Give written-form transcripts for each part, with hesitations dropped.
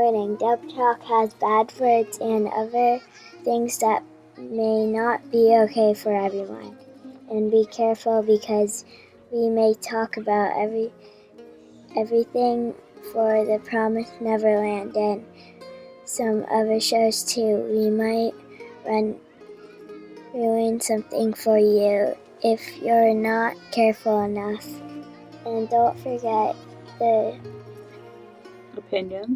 Warning, Dub Talk has bad words and other things that may not be okay for everyone. And be careful because we may talk about everything for the Promised Neverland and some other shows too. We might ruin something for you if you're not careful enough. And don't forget, the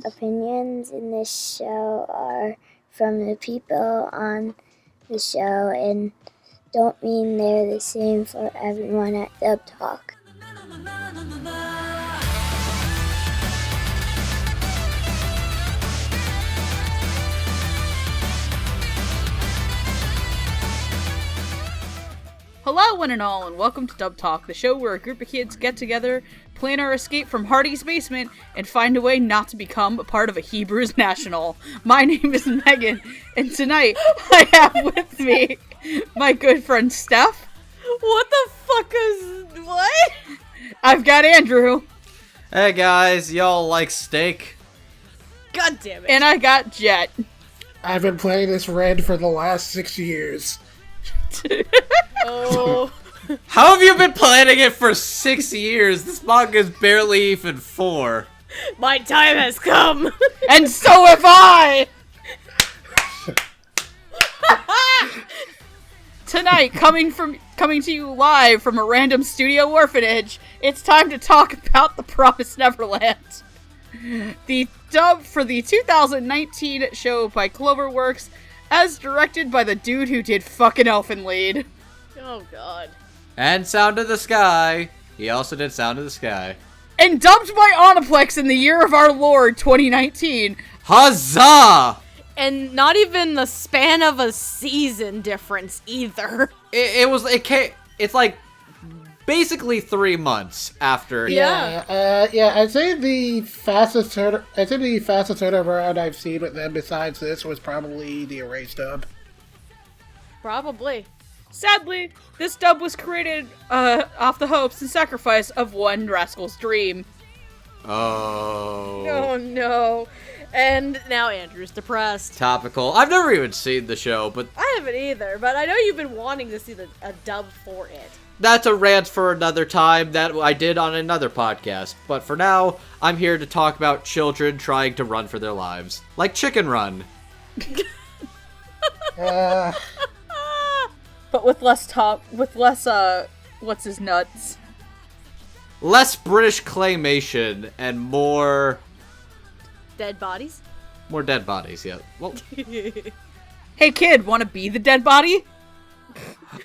opinions in this show are from the people on the show and don't mean they're the same for everyone at Dub Talk. Hello one and all, and welcome to Dub Talk, the show where a group of kids get together, plan our escape from Hardy's basement, and find a way not to become a part of a Hebrews national. My name is Megan, and tonight I have with me my good friend Steph. What the fuck is... what? I've got Andrew. Hey guys, y'all like steak? God damn it. And I got Jet. I've been playing this Red for the last 6 years. Oh. How have you been planning it for 6 years? This manga's barely even 4. My time has come. And so have I! Tonight, coming to you live from a random studio orphanage, it's time to talk about The Promised Neverland. The dub for the 2019 show by Cloverworks, as directed by the dude who did fucking Elfen Lied. Oh god. And Sound of the Sky. He also did Sound of the Sky. And dubbed by Oniplex in the year of our Lord, 2019. Huzzah! And not even the span of a season difference either. It's like basically 3 months after. I'd say the fastest turnaround I've seen with them besides this was probably the Erased dub. Probably. Sadly, this dub was created off the hopes and sacrifice of one rascal's dream. Oh. Oh no. And now Andrew's depressed. Topical. I've never even seen the show, but I haven't either, but I know you've been wanting to see a dub for it. that's a rant for another time that I did on another podcast. But for now, I'm here to talk about children trying to run for their lives. Like Chicken Run. But with less what's his nuts? Less British claymation and more Dead bodies? More dead bodies, yeah. Well, Hey kid, wanna be the dead body?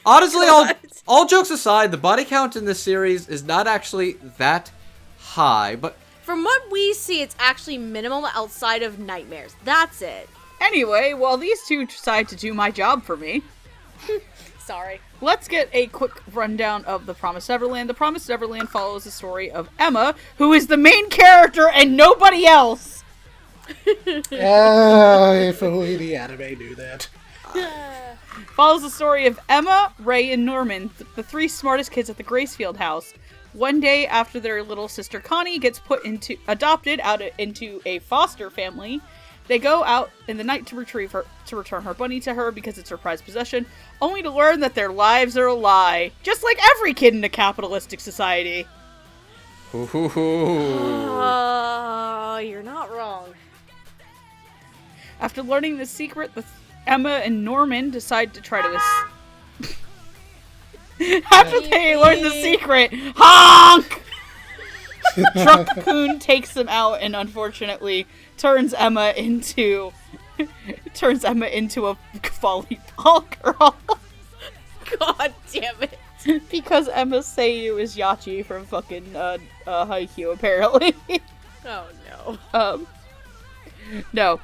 honestly, all jokes aside, the body count in this series is not actually that high, but From what we see, it's actually minimal outside of nightmares. That's it. Anyway, while these two decide to do my job for me, Sorry. let's get a quick rundown of The Promised Neverland. The Promised Neverland follows the story of Emma, who is the main character and nobody else! If only the anime knew that. Follows the story of Emma, Ray, and Norman, the three smartest kids at the Gracefield house. One day after their little sister Connie gets adopted into a foster family, they go out in the night to return her bunny to her because it's her prized possession, only to learn that their lives are a lie, just like every kid in a capitalistic society. You're not wrong. After learning the secret, Emma and Norman decide to try to After they learn the secret, honk! Truck-kun takes them out and unfortunately turns Emma into a volleyball girl. God damn it. Because Emma Seiyu is Yachi from fucking Haikyuu, apparently. Oh no. No.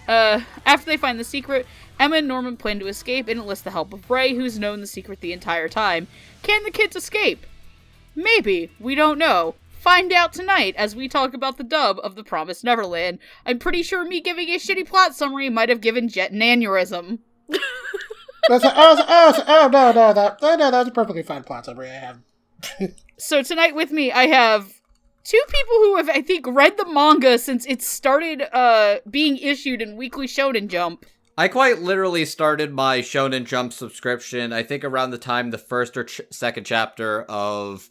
After they find the secret, Emma and Norman plan to escape and enlist the help of Ray, who's known the secret the entire time. Can the kids escape? Maybe. We don't know. Find out tonight as we talk about the dub of The Promised Neverland. I'm pretty sure me giving a shitty plot summary might have given Jet an aneurysm. No, that's a perfectly fine plot summary I have. So tonight with me, I have two people who have, I think, read the manga since it started being issued in Weekly Shonen Jump. I quite literally started my Shonen Jump subscription, I think around the time the first or second chapter of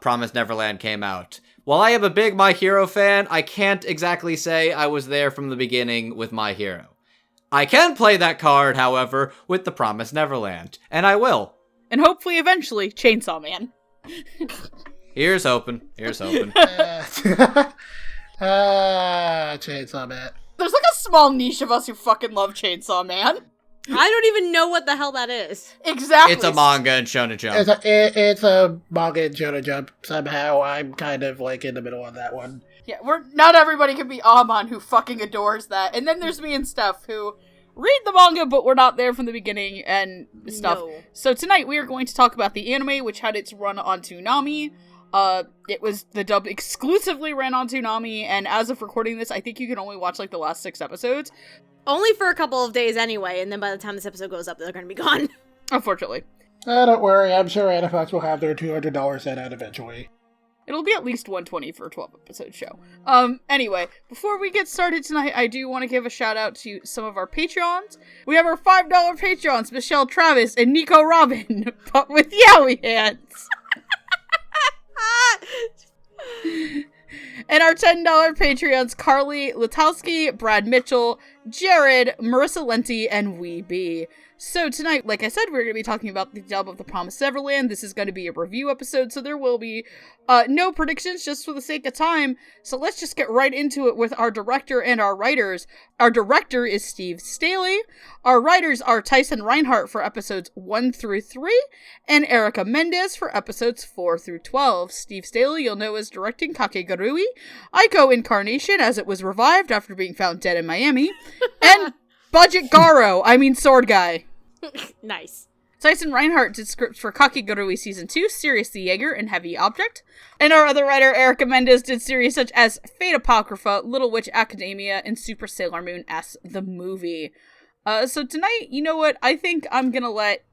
Promised Neverland came out. While I am a big My Hero fan, I can't exactly say I was there from the beginning with My Hero. I can play that card, however, with the Promised Neverland, and I will. And hopefully, eventually, Chainsaw Man. Here's hoping. Chainsaw Man. There's like a small niche of us who fucking love Chainsaw Man. I don't even know what the hell that is. Exactly. It's a manga and Shonen Jump. It's a manga and Shonen Jump. Somehow, I'm kind of, like, in the middle of that one. Yeah, not everybody can be Amon who fucking adores that. And then there's me and Steph who read the manga, but we're not there from the beginning and stuff. No. So tonight we are going to talk about the anime, which had its run on Toonami. The dub exclusively ran on Toonami, and as of recording this, I think you can only watch, like, the last 6 episodes. Only for a couple of days anyway, and then by the time this episode goes up, they're gonna be gone. Unfortunately. Don't worry, I'm sure Anafox will have their $200 set out eventually. It'll be at least $120 for a 12-episode show. Anyway, before we get started tonight, I do want to give a shout out to some of our Patreons. We have our $5 Patreons, Michelle Travis and Nico Robin, but with Yowie hands. And our $10 Patreons, Carly Latowski, Brad Mitchell, Jared, Marissa Lenti, and Wee B. So tonight, like I said, we're going to be talking about the dub of The Promised Neverland. This is going to be a review episode, so there will be no predictions just for the sake of time. So let's just get right into it with our director and our writers. Our director is Steve Staley. Our writers are Tyson Reinhardt for episodes 1 through 3, and Erica Mendez for episodes 4 through 12. Steve Staley, you'll know, is directing Kakegurui, Aiko Incarnation, as it was revived after being found dead in Miami, and Budget Garo, Sword Guy. Nice. Tyson Reinhardt did scripts for Kakegurui Season 2, Sirius the Jaeger, and Heavy Object. And our other writer, Erica Mendez, did series such as Fate Apocrypha, Little Witch Academia, and Super Sailor Moon S, the movie. So tonight, you know what? I think I'm gonna let...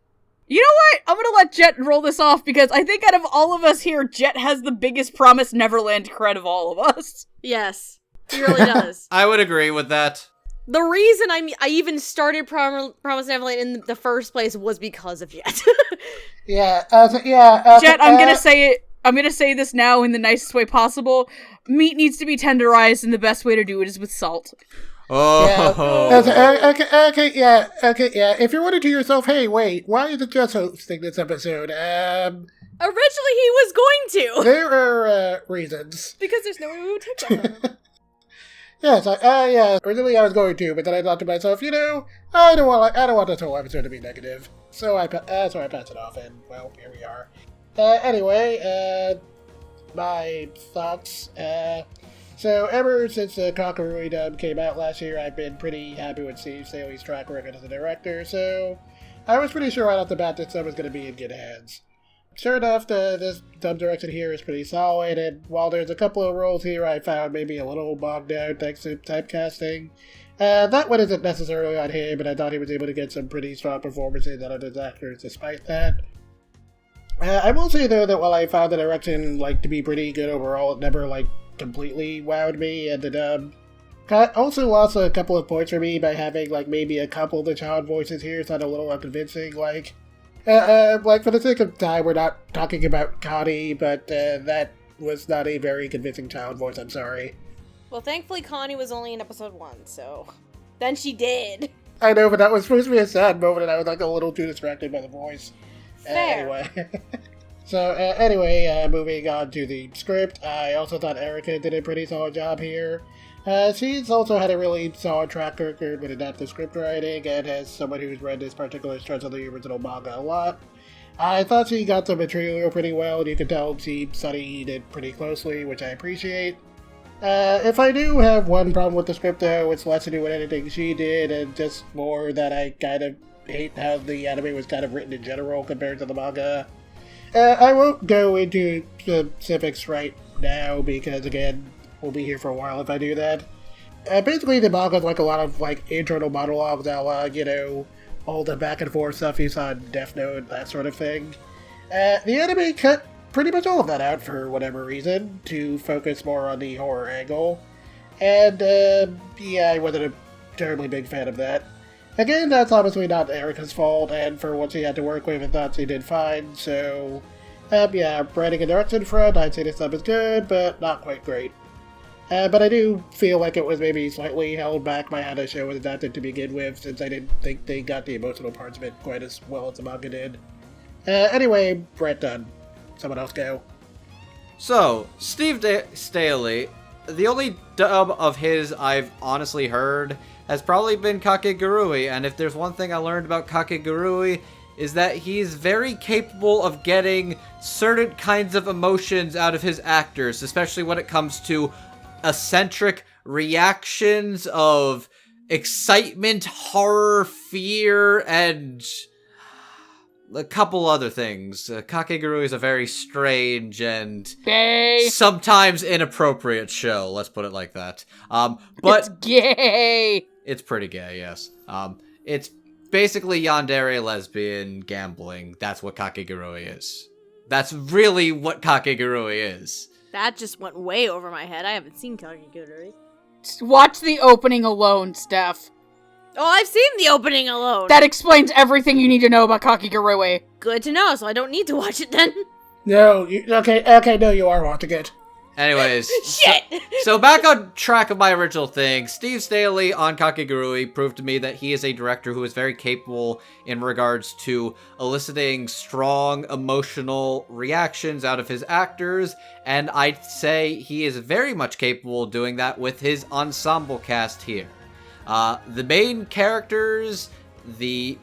You know what? I'm gonna let Jet roll this off, because I think out of all of us here, Jet has the biggest Promised Neverland cred of all of us. Yes, he really does. I would agree with that. The reason I even started Promised Neverland in the first place was because of Jet. Jet, I'm gonna say it. I'm gonna say this now in the nicest way possible. Meat needs to be tenderized, and the best way to do it is with salt. Oh. Yeah. Okay. If you're wondering to yourself, hey, wait, why is it just hosting this episode? Originally, he was going to. There are reasons. Because there's no way we would take that from him. Yes, originally I was going to, but then I thought to myself, I don't want this whole episode to be negative. So I passed it off, and, well, here we are. Anyway, my thoughts. So ever since the Kakegurui dub came out last year, I've been pretty happy with Steve Staley's track record as a director, so I was pretty sure right off the bat that sub was going to be in good hands. Sure enough, this dub direction here is pretty solid, and while there's a couple of roles here I found maybe a little bogged down thanks to typecasting, that one isn't necessarily on him, and I thought he was able to get some pretty strong performances out of his actors despite that. I will say, though, that while I found the direction to be pretty good overall, it never, completely wowed me, and the dub also lost a couple of points for me by having, maybe a couple of the child voices here sound a little unconvincing, for the sake of time, we're not talking about Connie, but that was not a very convincing child voice, I'm sorry. Well, thankfully Connie was only in episode 1, so... Then she did. I know, but that was supposed to be a sad moment, and I was a little too distracted by the voice. Fair. Anyway. So, moving on to the script, I also thought Erica did a pretty solid job here. She's also had a really solid track record with adaptive script writing, and as someone who's read this particular stretch of the original manga a lot, I thought she got the material pretty well, and you can tell she studied it pretty closely, which I appreciate. If I do have one problem with the script, though, it's less to do with anything she did, and just more that I kind of hate how the anime was kind of written in general compared to the manga. I won't go into specifics right now, because, again, we'll be here for a while if I do that. Basically, the manga is a lot of, internal monologues, a la, all the back and forth stuff you saw in Death Note, that sort of thing. The anime cut pretty much all of that out for whatever reason, to focus more on the horror angle. And, I wasn't a terribly big fan of that. Again, that's obviously not Erica's fault, and for what she had to work with, I thought she did fine, so... writing and direction front, I'd say this sub is good, but not quite great. But I do feel like it was maybe slightly held back by how the show was adapted to begin with, since I didn't think they got the emotional parts of it quite as well as the manga did. Anyway, Brett done. Someone else go. So, Steve Staley, the only dub of his I've honestly heard has probably been Kakegurui, and if there's one thing I learned about Kakegurui, is that he's very capable of getting certain kinds of emotions out of his actors, especially when it comes to eccentric reactions of excitement, horror, fear, and a couple other things. Kakegurui is a very strange and Gay. sometimes inappropriate show, let's put it like that. But It's gay. it's pretty gay, yes. It's basically yandere lesbian gambling. That's what Kakegurui is. That's really what Kakegurui is. That just went way over my head. I haven't seen Kakegurui. Watch the opening alone, Steph. Oh, I've seen the opening alone. That explains everything you need to know about Kakegurui. Good to know, so I don't need to watch it then. No, okay, no, you are watching it. Anyways, Shit! so back on track of my original thing, Steve Staley on Kakegurui proved to me that he is a director who is very capable in regards to eliciting strong emotional reactions out of his actors, and I'd say he is very much capable of doing that with his ensemble cast here. The main characters,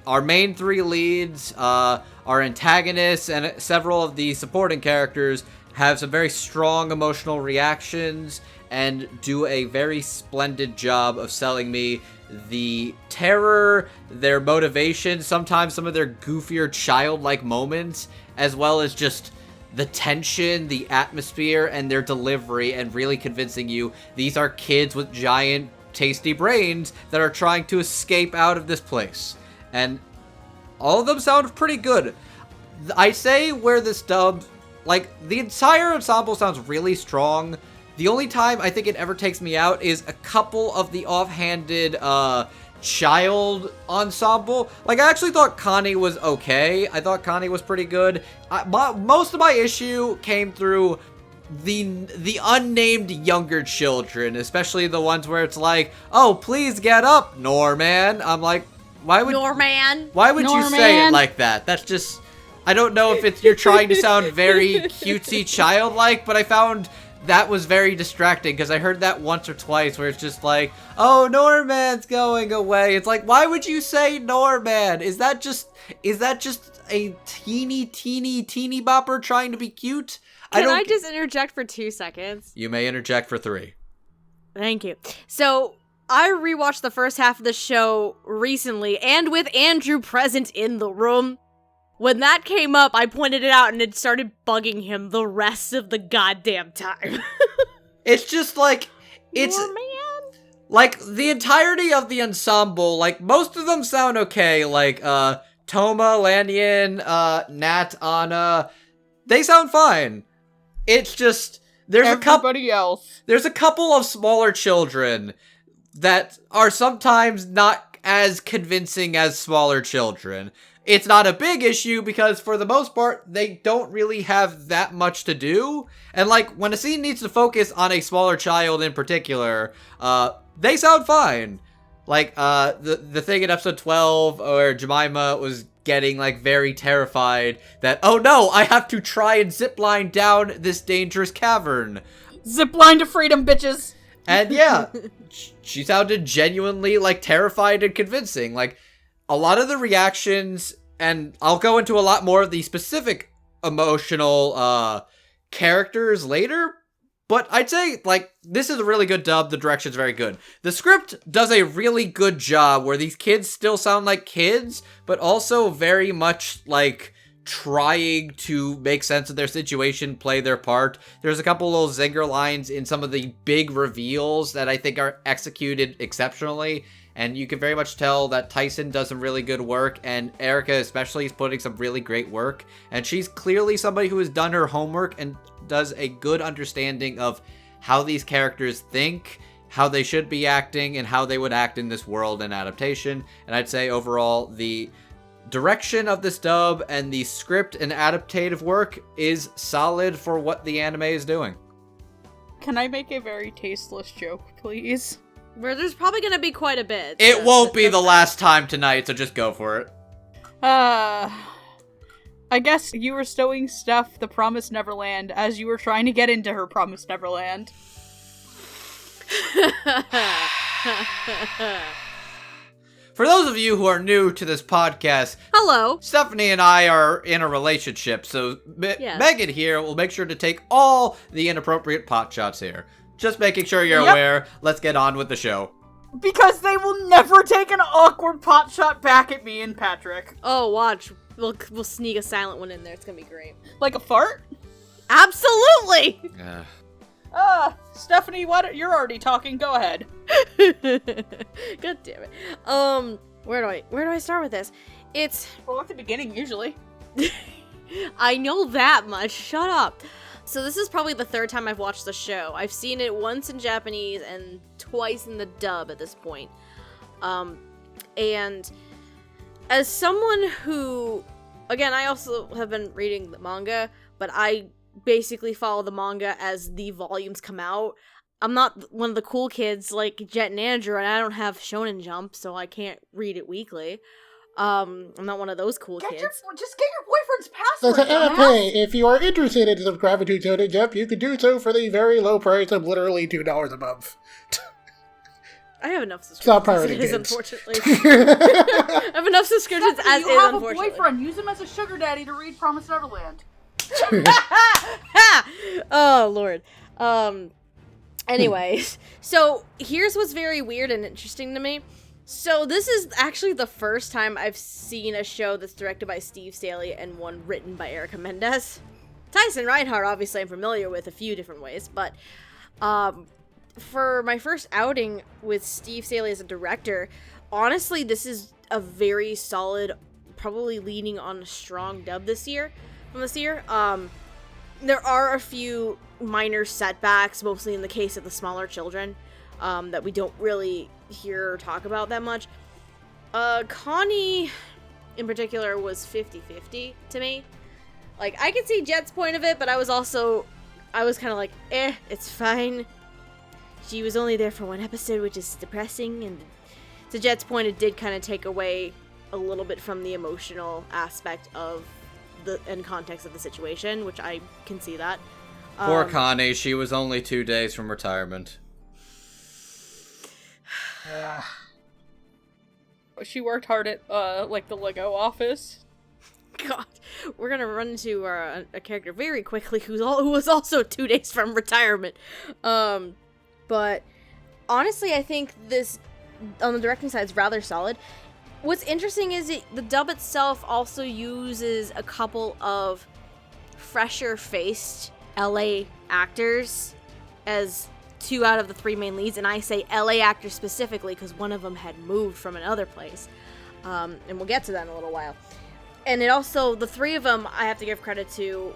our main three leads, our antagonists, and several of the supporting characters have some very strong emotional reactions and do a very splendid job of selling me the terror, their motivation, sometimes some of their goofier childlike moments, as well as just the tension, the atmosphere, and their delivery, and really convincing you these are kids with giant, tasty brains that are trying to escape out of this place. And all of them sound pretty good. I say where this dub... the entire ensemble sounds really strong. The only time I think it ever takes me out is a couple of the offhanded, child ensemble. I actually thought Connie was okay. I thought Connie was pretty good. Most of my issue came through the unnamed younger children, especially the ones where it's like, oh, please get up, Norman. I'm like, why would Norman? Why would you say it like that? That's just... I don't know if you're trying to sound very cutesy childlike, but I found that was very distracting because I heard that once or twice where it's just like, oh, Norman's going away. It's like, why would you say Norman? Is that just a teeny bopper trying to be cute? Can I just interject for 2 seconds? You may interject for 3. Thank you. So, I rewatched the first half of the show recently, and with Andrew present in the room. When that came up, I pointed it out, and it started bugging him the rest of the goddamn time. It's just it's... Oh, man. The entirety of the ensemble, most of them sound okay, Toma, Lanyan, Nat, Anna, they sound fine. It's just, there's Everybody else. There's a couple of smaller children that are sometimes not as convincing as smaller children. It's not a big issue because for the most part, they don't really have that much to do. And when a scene needs to focus on a smaller child in particular, they sound fine. The thing in episode 12 where Jemima was getting very terrified that, oh no, I have to try and zipline down this dangerous cavern. Zipline to freedom, bitches! And yeah, she sounded genuinely terrified and convincing. A lot of the reactions, and I'll go into a lot more of the specific emotional characters later, but I'd say, this is a really good dub. The direction's very good. The script does a really good job where these kids still sound like kids, but also very much trying to make sense of their situation, play their part. There's a couple little zinger lines in some of the big reveals that I think are executed exceptionally. And you can very much tell that Tyson does some really good work, and Erica especially is putting some really great work. And she's clearly somebody who has done her homework and does a good understanding of how these characters think, how they should be acting, and how they would act in this world and adaptation. And I'd say overall, the direction of this dub and the script and adaptative work is solid for what the anime is doing. Can I make a very tasteless joke, please? Where there's probably gonna be quite a bit. It won't be the last time tonight, so just go for it. I guess you were stowing Steph the Promised Neverland as you were trying to get into her Promised Neverland. For those of you who are new to this podcast, Hello. Stephanie and I are in a relationship, so Yes. Megan here will make sure to take all the inappropriate pot shots here. Just making sure you're Yep. aware. Let's get on with the show. Because they will never take an awkward pot shot back at me and Patrick. Oh, watch. We'll sneak a silent one in there. It's gonna be great. Like a fart? Absolutely! Stephanie, you're already talking, go ahead. God damn it. Where do I start with this? It's... Well, at the beginning, usually. I know that much. Shut up. So this is probably the third time I've watched the show. I've seen it once in Japanese and twice in the dub at this point. And as someone who, again, I also have been reading the manga, but I basically follow the manga as the volumes come out. I'm not one of the cool kids like Jet and Andrew, and I don't have Shonen Jump, so I can't read it weekly. I'm not one of those cool kids. Just get your boyfriend's So password, to dumbass. hey, if you are interested in subscribing to Shonen Jump, you can do so for the very low price of literally $2 a month. I have enough subscriptions Stop pirating as it is, kids. unfortunately. I have enough subscriptions Stephanie, as you is, have unfortunately. a boyfriend. Use him as a sugar daddy to read Promised Neverland. Ha! Oh, Lord. Anyways, so here's what's very weird and interesting to me. So this is actually the first time I've seen a show that's directed by Steve Staley and one written by Erica Mendez. Tyson Reinhardt, obviously, I'm familiar with a few different ways, but for my first outing with Steve Staley as a director, honestly, this is a very solid, probably leaning on a strong dub from this year. There are a few minor setbacks, mostly in the case of the smaller children, that we don't really hear or talk about that much. Connie, in particular, was 50-50 to me. Like, I could see Jet's point of it, but I was kind of like, it's fine. She was only there for one episode, which is depressing, and to Jet's point, it did kind of take away a little bit from the emotional aspect of and context of the situation, which I can see that. Poor Connie, she was only 2 days from retirement. She worked hard at, like, the Lego office. God, we're gonna run into a character very quickly who was also 2 days from retirement. But honestly, I think this, on the directing side, is rather solid. What's interesting is the dub itself also uses a couple of fresher-faced LA actors as 2 out of the 3 main leads, and I say LA actors specifically because one of them had moved from another place, and we'll get to that in a little while. And it also, the 3 of them, I have to give credit to,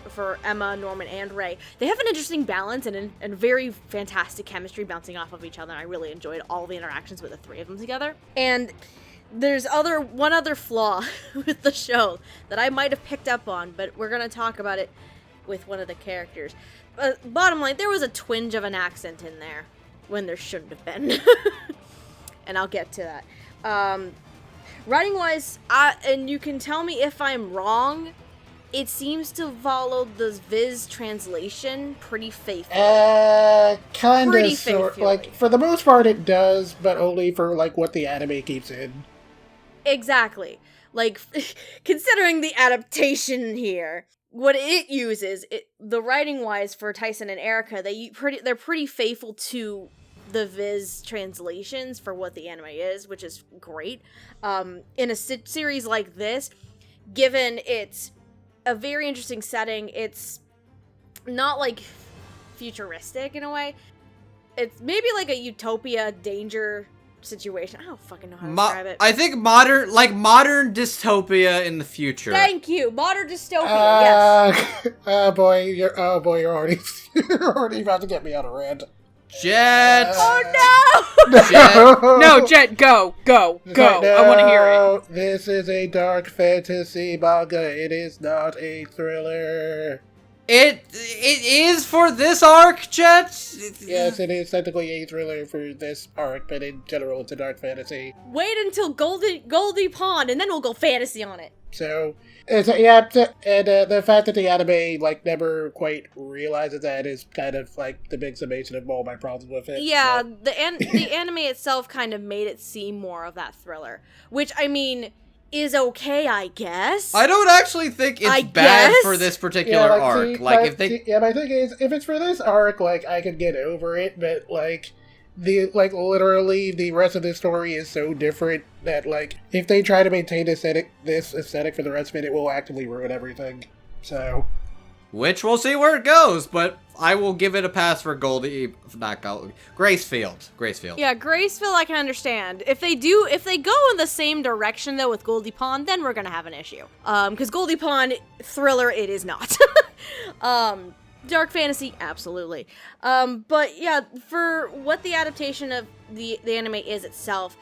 for Emma, Norman, and Ray. They have an interesting balance and very fantastic chemistry bouncing off of each other. I really enjoyed all the interactions with the 3 of them together. And there's one other flaw with the show that I might have picked up on, but we're going to talk about it with one of the characters. Bottom line, there was a twinge of an accent in there when there shouldn't have been. And I'll get to that. Writing-wise, and you can tell me if I'm wrong, it seems to follow the Viz translation pretty faithfully. Kind Pretty of, sort. faithfully. Like, for the most part it does, but only for, like, what the anime keeps in. Exactly. Like, considering the adaptation here, what it uses, the writing-wise for Tyson and Erica, they're pretty faithful to the Viz translations for what the anime is, which is great. In a series like this, given it's a very interesting setting. It's not, like, futuristic in a way. It's maybe like a utopia danger situation. I don't fucking know how to describe it. I think modern dystopia in the future. Thank you. Modern dystopia, yes. Oh boy, you're already you're already about to get me on a rant. Jet! Oh no! Jet. No, Jet, go. No, I want to hear it. This is a dark fantasy manga. It is not a thriller. It is for this arc, Jet? Yes, it is technically a thriller for this arc, but in general, it's a dark fantasy. Wait until Goldie Pond, and then we'll go fantasy on it. So, the fact that the anime, like, never quite realizes that is kind of, like, the big summation of all my problems with it. Yeah, but... the anime itself kind of made it seem more of that thriller, which, I mean, is okay, I guess. I don't actually think it's bad for this particular arc. My thing is, if it's for this arc, like, I could get over it, but, like, literally, the rest of the story is so different that, like, if they try to maintain this aesthetic for the rest of it, it will actively ruin everything. So... Which we'll see where it goes, but I will give it a pass for Gracefield. Gracefield. Yeah, Gracefield I can understand. If they go in the same direction, though, with Goldie Pond, then we're gonna have an issue. Because Goldie Pond, thriller, it is not. Dark fantasy, absolutely. But yeah, for what the adaptation of the anime is itself,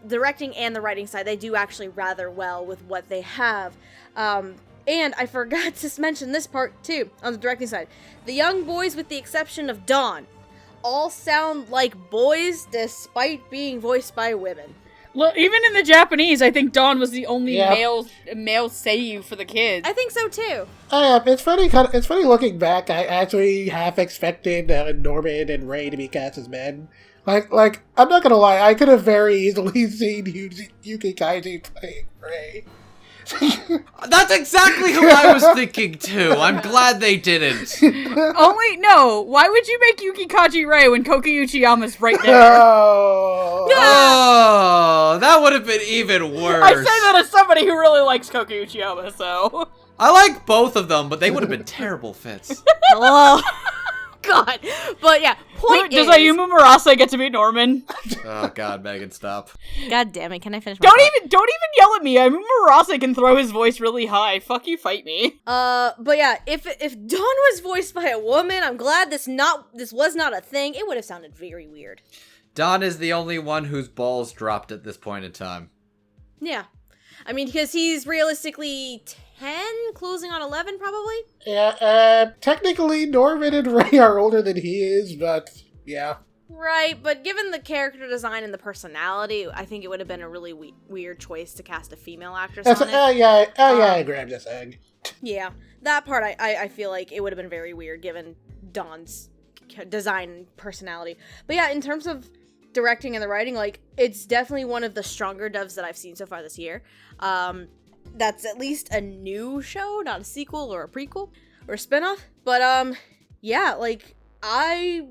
directing and the writing side, they do actually rather well with what they have. And I forgot to mention this part, too, on the directing side. The young boys, with the exception of Dawn, all sound like boys despite being voiced by women. Well, even in the Japanese, I think Dawn was the only male seiyuu for the kids. I think so, too. It's funny looking back. I actually half expected Norman and Ray to be cast as men. Like, I'm not gonna lie, I could have very easily seen Yuki Kaiji playing Ray. That's exactly who I was thinking too. I'm glad they didn't. Oh wait, no. Why would you make Yuki Kaji Ray when Koki Uchiyama's right there? Oh, that would have been even worse. I say that as somebody who really likes Koki Uchiyama, so... I like both of them, but they would have been terrible fits. Hello. God. But yeah, Does Ayumu Murase get to be Norman? Oh god, Megan, stop. God damn it, can I finish my Don't even yell at me. Ayumu Murase can throw his voice really high. Fuck you, fight me. But yeah, if Dawn was voiced by a woman, I'm glad this was not a thing. It would have sounded very weird. Dawn is the only one whose balls dropped at this point in time. Yeah. I mean, because he's realistically 10, closing on 11, probably? Yeah, technically Norman and Ray are older than he is, but yeah. Right, but given the character design and the personality, I think it would have been a really weird choice to cast a female actress on it. I grabbed this egg. Yeah, that part I feel like it would have been very weird given Dawn's design and personality. But yeah, in terms of directing and the writing, like, it's definitely one of the stronger dubs that I've seen so far this year. That's at least a new show, not a sequel or a prequel or a spinoff. But, yeah, like, I'm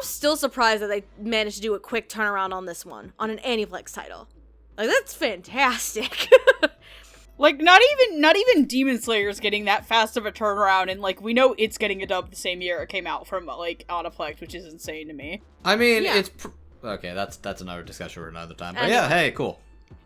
still surprised that they managed to do a quick turnaround on this one, on an Aniplex title. Like, that's fantastic. Like, not even Demon Slayer's getting that fast of a turnaround, and, like, we know it's getting a dub the same year it came out from, like, Aniplex, which is insane to me. I mean, yeah. Okay, that's another discussion for another time. But yeah, hey, cool.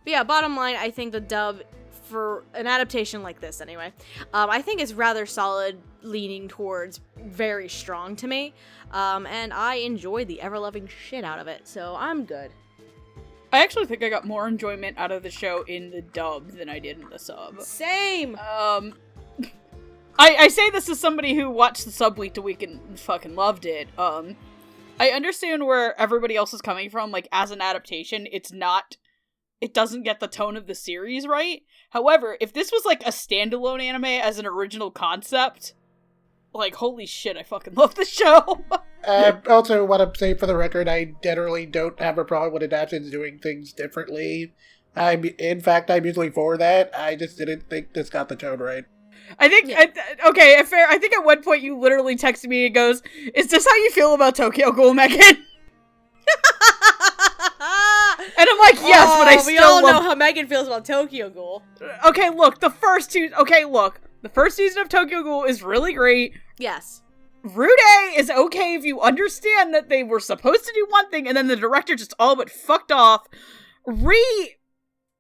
But yeah, bottom line, I think the dub, for an adaptation like this anyway, I think is rather solid, leaning towards very strong to me, and I enjoy the ever-loving shit out of it, so I'm good. I actually think I got more enjoyment out of the show in the dub than I did in the sub. Same! I say this as somebody who watched the sub week to week and fucking loved it. I understand where everybody else is coming from, like, as an adaptation, it doesn't get the tone of the series right. However, if this was, like, a standalone anime as an original concept, like, holy shit, I fucking love the show! Also, what I'm saying for the record, I generally don't have a problem with adaptations doing things differently. In fact, I'm usually for that. I just didn't think this got the tone right. I think, okay, fair. I think at one point you literally texted me and goes, "Is this how you feel about Tokyo Ghoul, Megan?" And I'm like, yes, but I still we all love... know how Megan feels about Tokyo Ghoul. Okay, look, the first season of Tokyo Ghoul is really great. Yes. Rude is okay if you understand that they were supposed to do one thing and then the director just all but fucked off. Ri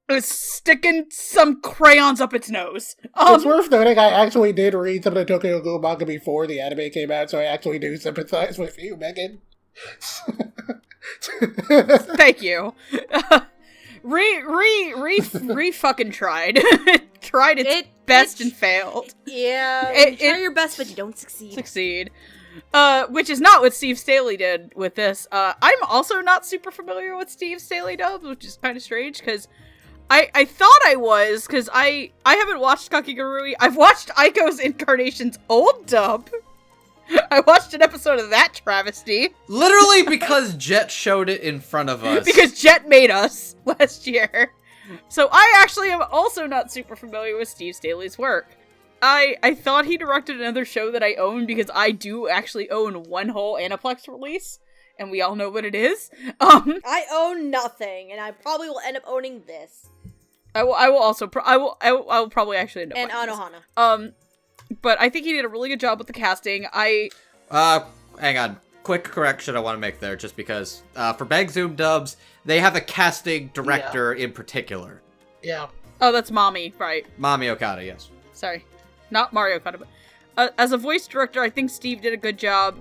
is sticking some crayons up its nose. It's worth noting I actually did read some of the Tokyo Ghoul manga before the anime came out, so I actually do sympathize with you, Megan. Thank you. Re fucking tried. Tried its best and failed. Yeah, you try your best, but you don't succeed. Which is not what Steve Staley did with this. I'm also not super familiar with Steve Staley dubs, which is kind of strange, because I thought I was, because I haven't watched Kakigurui. I've watched Aiko's Incarnation's old dub. I watched an episode of that travesty. Literally because Jet showed it in front of us. Because Jet made us last year. So I actually am also not super familiar with Steve Staley's work. I thought he directed another show that I own because I do actually own one whole Aniplex release, and we all know what it is. I own nothing, and I probably will end up owning this. I will probably actually end up and buying Anohana. this. But I think he did a really good job with the casting. Hang on. Quick correction I want to make there, just because for Bang Zoom dubs, they have a casting director in particular. Yeah. Oh, that's Mami, right. Mami Okada, yes. Sorry. Not Mario Okada, but as a voice director, I think Steve did a good job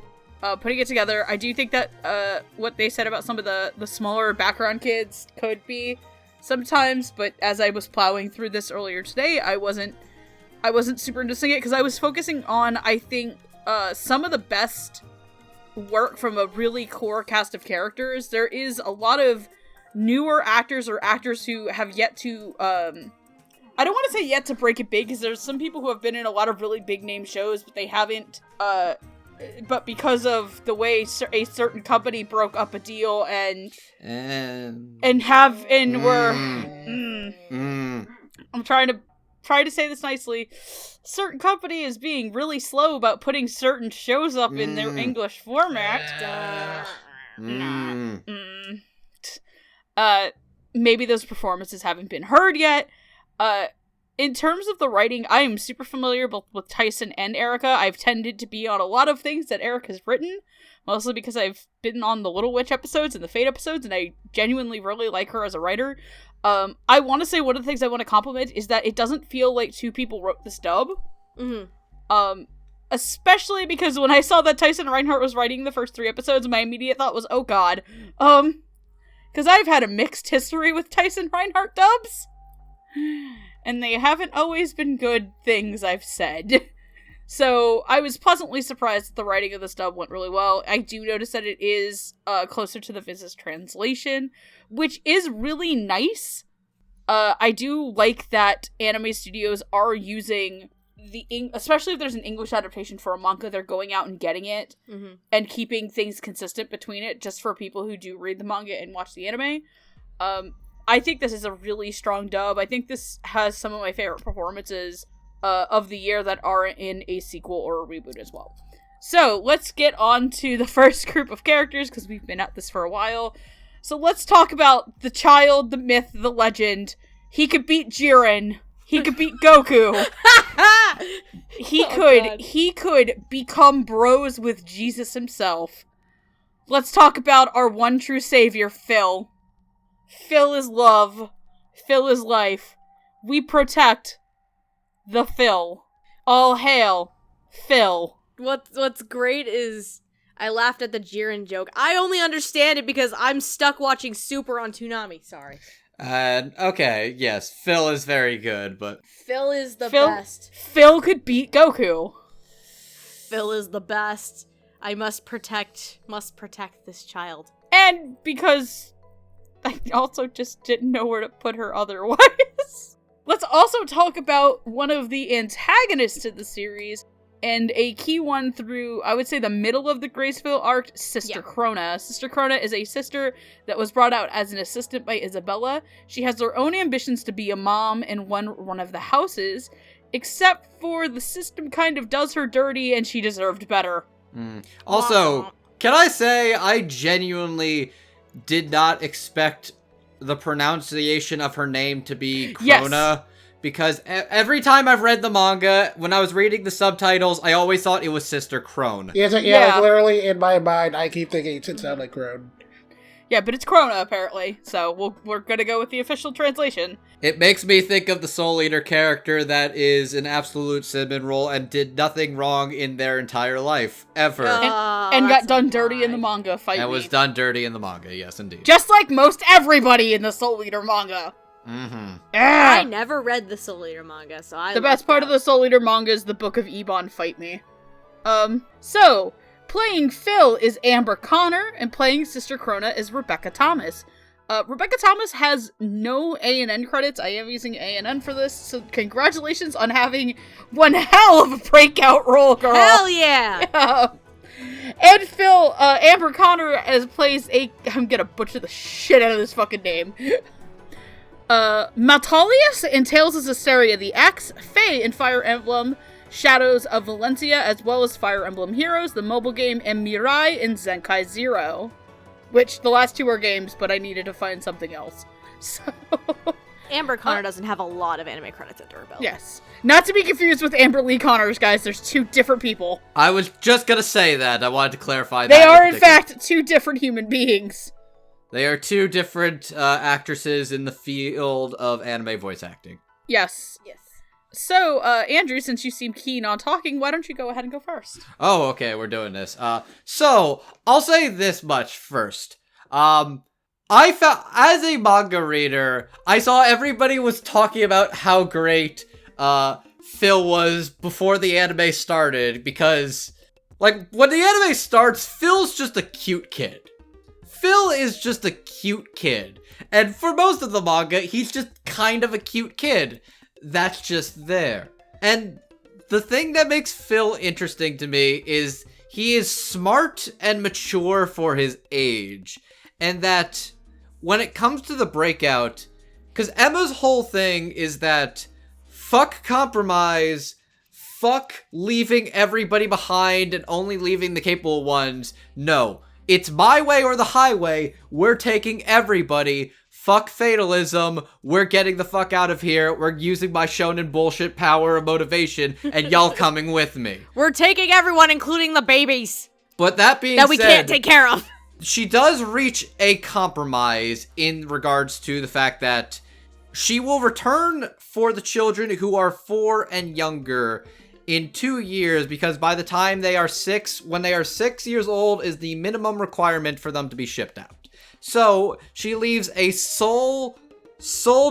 putting it together. I do think that what they said about some of the smaller background kids could be sometimes, but as I was plowing through this earlier today, I wasn't super interested in it because I was focusing on, I think, some of the best work from a really core cast of characters. There is a lot of newer actors or actors who have yet to, I don't want to say yet to break it big, because there's some people who have been in a lot of really big name shows, but they haven't, but because of the way a certain company broke up a deal I'm trying to say this nicely. Certain company is being really slow about putting certain shows up in their English format. Maybe those performances haven't been heard yet. In terms of the writing, I am super familiar both with Tyson and Erica. I've tended to be on a lot of things that Erica's written, mostly because I've been on the Little Witch episodes and the Fate episodes, and I genuinely really like her as a writer. I want to say one of the things I want to compliment is that it doesn't feel like two people wrote this dub. Mm-hmm. Especially because when I saw that Tyson Reinhardt was writing the first 3 episodes, my immediate thought was, oh god. Because I've had a mixed history with Tyson Reinhardt dubs. And they haven't always been good things, I've said. So I was pleasantly surprised that the writing of this dub went really well. I do notice that it is closer to the Viz's translation, which is really nice. I do like that anime studios are using especially if there's an English adaptation for a manga, they're going out and getting it and keeping things consistent between it, just for people who do read the manga and watch the anime. I think this is a really strong dub. I think this has some of my favorite performances of the year that are in a sequel or a reboot as well. So, let's get on to the first group of characters, because we've been at this for a while. So let's talk about the child, the myth, the legend. He could beat Jiren. He could beat Goku. He could become bros with Jesus himself. Let's talk about our one true savior, Phil. Phil is love. Phil is life. We protect the Phil. All hail, Phil. What's great is I laughed at the Jiren joke. I only understand it because I'm stuck watching Super on Toonami. Sorry. Okay, yes, Phil is very good, but... Phil is the best. Phil could beat Goku. Phil is the best. I must protect this child. And because I also just didn't know where to put her otherwise. Let's also talk about one of the antagonists to the series, and a key one through, I would say, the middle of the Graceville arc, Sister Krona. Sister Krona is a sister that was brought out as an assistant by Isabella. She has her own ambitions to be a mom and one of the houses, except for the system kind of does her dirty and she deserved better. Also, can I say I genuinely did not expect the pronunciation of her name to be Krona. Yes. Because every time I've read the manga, when I was reading the subtitles, I always thought it was Sister Crone. Yeah, like, literally in my mind, I keep thinking it should sound like Crone. Yeah, but it's Krona, apparently, so we're gonna go with the official translation. It makes me think of the Soul Eater character that is an absolute cinnamon roll and did nothing wrong in their entire life, ever. And got done dirty in the manga, fight And me. was done dirty in the manga, yes indeed. Just like most everybody in the Soul Eater manga. Mm-hmm. I never read the Soul Eater manga, so I The best part of the Soul Eater manga is the Book of Ebon Fight Me. So, playing Phil is Amber Connor, and playing Sister Krona is Rebecca Thomas. Rebecca Thomas has no A&N credits. I am using A&N for this, so congratulations on having one hell of a breakout role, girl! Hell yeah! And Phil, Amber Connor plays I'm gonna butcher the shit out of this fucking name. Metalius in Tales of Zestiria the Axe, Faye in Fire Emblem, Shadows of Valencia, as well as Fire Emblem Heroes, the mobile game, and Mirai in Zenkai Zero. Which, the last two are games, but I needed to find something else. So... Amber Connor doesn't have a lot of anime credits under her belt. Yes. Not to be confused with Amber Lee Connors, guys. There's two different people. I was just gonna say that. I wanted to clarify that. They are, in fact, two different human beings. They are two different actresses in the field of anime voice acting. Yes. So, Andrew, since you seem keen on talking, why don't you go ahead and go first? Oh, okay, we're doing this. So, I'll say this much first. I found, as a manga reader, I saw everybody was talking about how great, Phil was before the anime started, because, like, when the anime starts, Phil's just a cute kid. Phil is just a cute kid. And for most of the manga, he's just kind of a cute kid. That's just there. And the thing that makes Phil interesting to me is he is smart and mature for his age. And that when it comes to the breakout, because Emma's whole thing is that fuck compromise, fuck leaving everybody behind and only leaving the capable ones. No, it's my way or the highway. We're taking everybody. Fuck fatalism, we're getting the fuck out of here, we're using my shonen bullshit power and motivation, and y'all coming with me. We're taking everyone, including the babies. But that being that we can't take care of. She does reach a compromise in regards to the fact that she will return for the children who are 4 and younger in 2 years, because by the time they are 6, when they are 6 years old is the minimum requirement for them to be shipped out. So, she leaves a soul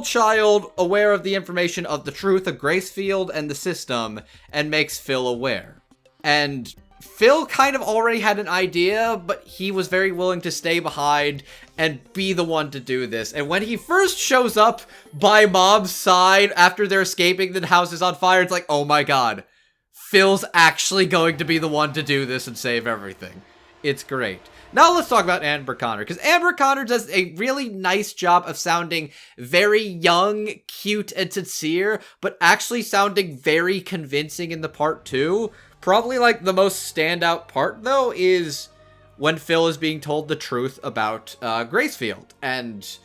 child aware of the information of the truth of Gracefield and the system, and makes Phil aware. And Phil kind of already had an idea, but he was very willing to stay behind and be the one to do this. And when he first shows up by Mom's side after they're escaping, the house is on fire, it's like, oh my god, Phil's actually going to be the one to do this and save everything. It's great. Now let's talk about Amber Connor, because Amber Connor does a really nice job of sounding very young, cute, and sincere, but actually sounding very convincing in the part 2. Probably, like, the most standout part, though, is when Phil is being told the truth about Gracefield, and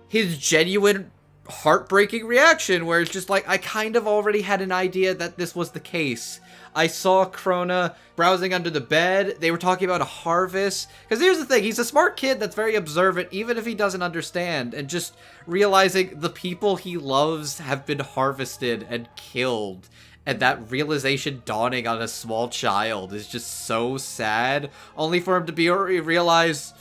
his genuine, heartbreaking reaction, where it's just like, I kind of already had an idea that this was the case. I saw Krona browsing under the bed. They were talking about a harvest. Because here's the thing, he's a smart kid that's very observant, even if he doesn't understand. And just realizing the people he loves have been harvested and killed. And that realization dawning on a small child is just so sad. Only for him to realize,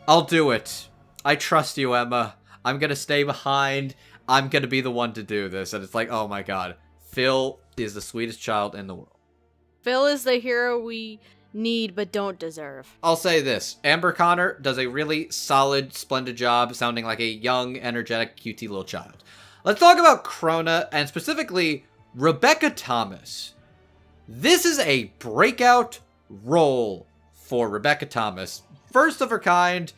I'll do it. I trust you, Emma. I'm gonna stay behind. I'm gonna be the one to do this. And it's like, oh my god. Phil is the sweetest child in the world. Phil is the hero we need but don't deserve. I'll say this. Amber Connor does a really solid, splendid job sounding like a young, energetic, cutie little child. Let's talk about Krona, and specifically Rebecca Thomas. This is a breakout role for Rebecca Thomas. First of her kind.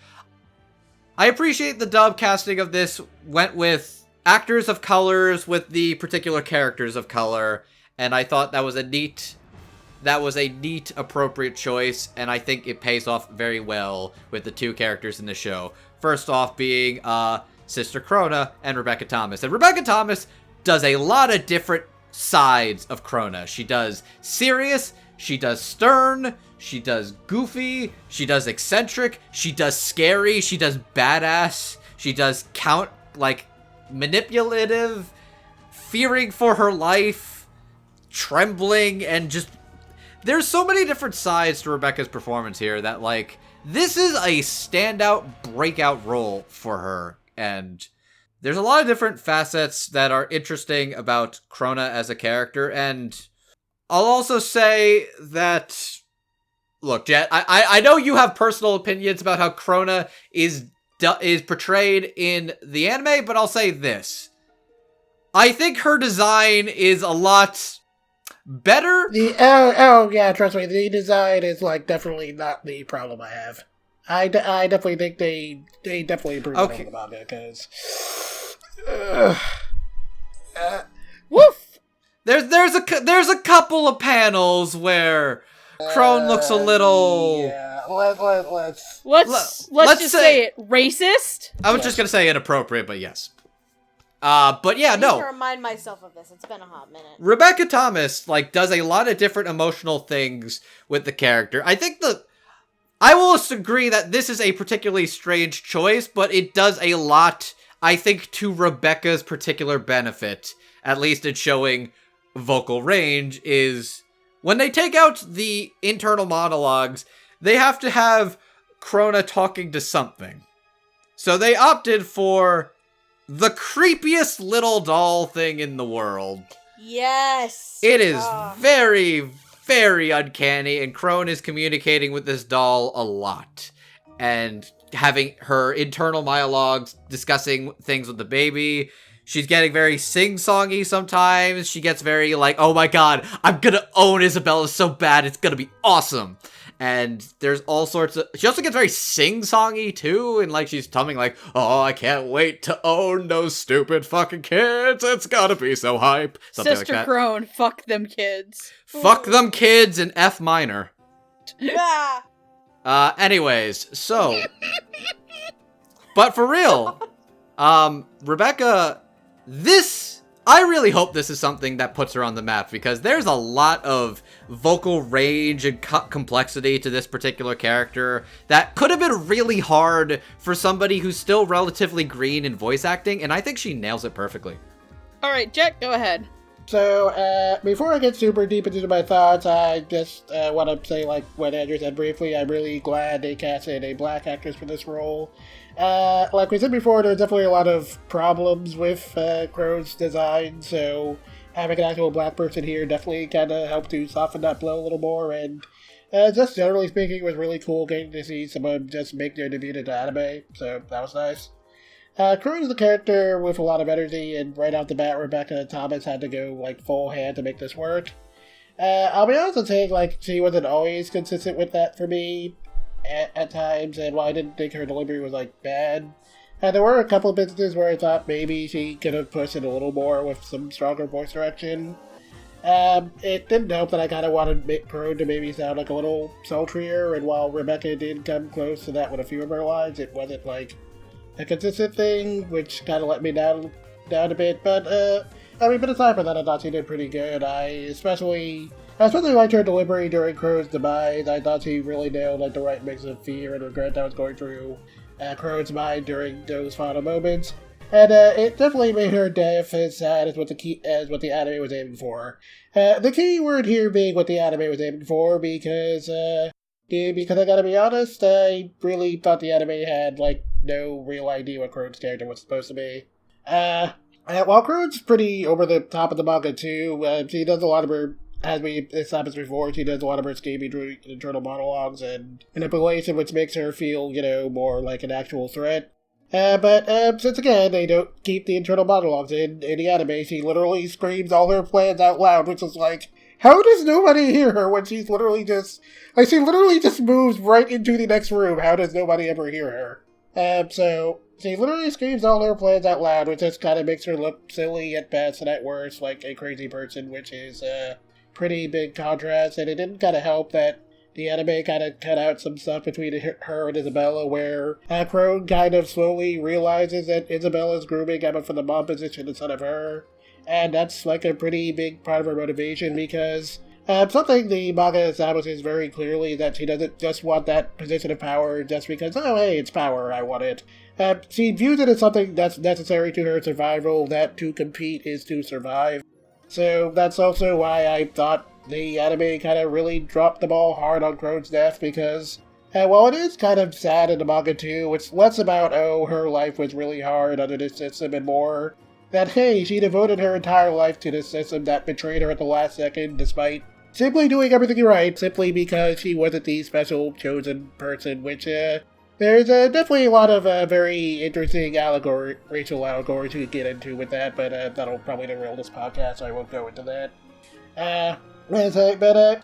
I appreciate the dub casting of this went with actors of colors with the particular characters of color, and I thought that was a neat, appropriate choice, and I think it pays off very well with the two characters in the show. First off being, Sister Krona, and Rebecca Thomas. And Rebecca Thomas does a lot of different sides of Krona. She does serious, she does stern, she does goofy, she does eccentric, she does scary, she does badass, she does manipulative, fearing for her life, trembling, and just... There's so many different sides to Rebecca's performance here that, this is a standout, breakout role for her. And there's a lot of different facets that are interesting about Krona as a character. And I'll also say that... Look, Jet, I know you have personal opinions about how Krona is portrayed in the anime, but I'll say this. I think her design is a lot better. Yeah, trust me, the design is, definitely not the problem I have. I definitely think they definitely improved on the manga, because... Woof! There's a couple of panels where Crone looks a little... Yeah, let's just say it. Racist? I was just gonna say inappropriate, but yes. But yeah, I no. need to remind myself of this. It's been a hot minute. Rebecca Thomas, does a lot of different emotional things with the character. I think I will agree that this is a particularly strange choice, but it does a lot, I think, to Rebecca's particular benefit, at least in showing vocal range, is when they take out the internal monologues, they have to have Krona talking to something. So they opted for the creepiest little doll thing in the world. Yes! It is very, very uncanny, and Krone is communicating with this doll a lot. And having her internal monologues, discussing things with the baby. She's getting very sing-songy sometimes. She gets very oh my god, I'm gonna own Isabella so bad, it's gonna be awesome. And there's all sorts of... She also gets very sing-songy, too, and, she's tumming, oh, I can't wait to own those stupid fucking kids. It's gotta be so hype. Something Sister like that. Crone, fuck them kids. Fuck them kids in F minor. Yeah. Anyways, so... But for real, Rebecca, I really hope this is something that puts her on the map, because there's a lot of vocal range and complexity to this particular character that could have been really hard for somebody who's still relatively green in voice acting, and I think she nails it perfectly. Alright, Jet, go ahead. So, before I get super deep into my thoughts, I just want to say, what Andrew said briefly, I'm really glad they casted a black actress for this role. Like we said before, there's definitely a lot of problems with Crone's design, so having an actual black person here definitely kind of helped to soften that blow a little more, and just generally speaking, it was really cool getting to see someone just make their debut into anime, so that was nice. Crone is a character with a lot of energy, and right off the bat, Rebecca Thomas had to go, full hand to make this work. I'll be honest and saying, she wasn't always consistent with that for me at times, and while I didn't think her delivery was, bad, there were a couple of instances where I thought maybe she could have pushed it a little more with some stronger voice direction. It didn't help that I kind of wanted Crone to maybe sound a little sultrier, and while Rebecca did come close to that with a few of her lines, it wasn't, a consistent thing, which kind of let me down a bit, but aside from that, I thought she did pretty good. I especially liked her delivery during Crone's demise. I thought she really nailed, the right mix of fear and regret that was going through Crone's mind during those final moments, and it definitely made her death as sad as what the anime was aiming for. The key word here being what the anime was aiming for, because I gotta be honest, I really thought the anime had, no real idea what Crone's character was supposed to be. While Crone's pretty over the top of the manga too, she does a lot of her, as we established before, she does a lot of her scheming internal monologues and manipulation, which makes her feel, more like an actual threat. But since again, they don't keep the internal monologues in the anime, she literally screams all her plans out loud, which is how does nobody hear her when she's literally just, she literally just moves right into the next room? How does nobody ever hear her? So she literally screams all her plans out loud, which just kind of makes her look silly at best and at worst like a crazy person, which is a pretty big contrast, and it didn't kind of help that the anime kind of cut out some stuff between her and Isabella, where Crone kind of slowly realizes that Isabella's grooming Emma for the mom position instead of her. And that's like a pretty big part of her motivation, because something the manga establishes very clearly that she doesn't just want that position of power just because, oh hey, it's power, I want it. She views it as something that's necessary to her survival, that to compete is to survive. So that's also why I thought the anime kind of really dropped the ball hard on Crone's death, because while it is kind of sad in the manga too, it's less about, oh, her life was really hard under this system, and more that, hey, she devoted her entire life to this system that betrayed her at the last second, despite simply doing everything right, simply because she wasn't the special chosen person, which, there's definitely a lot of very interesting racial allegories you could get into with that, but that'll probably derail this podcast, so I won't go into that.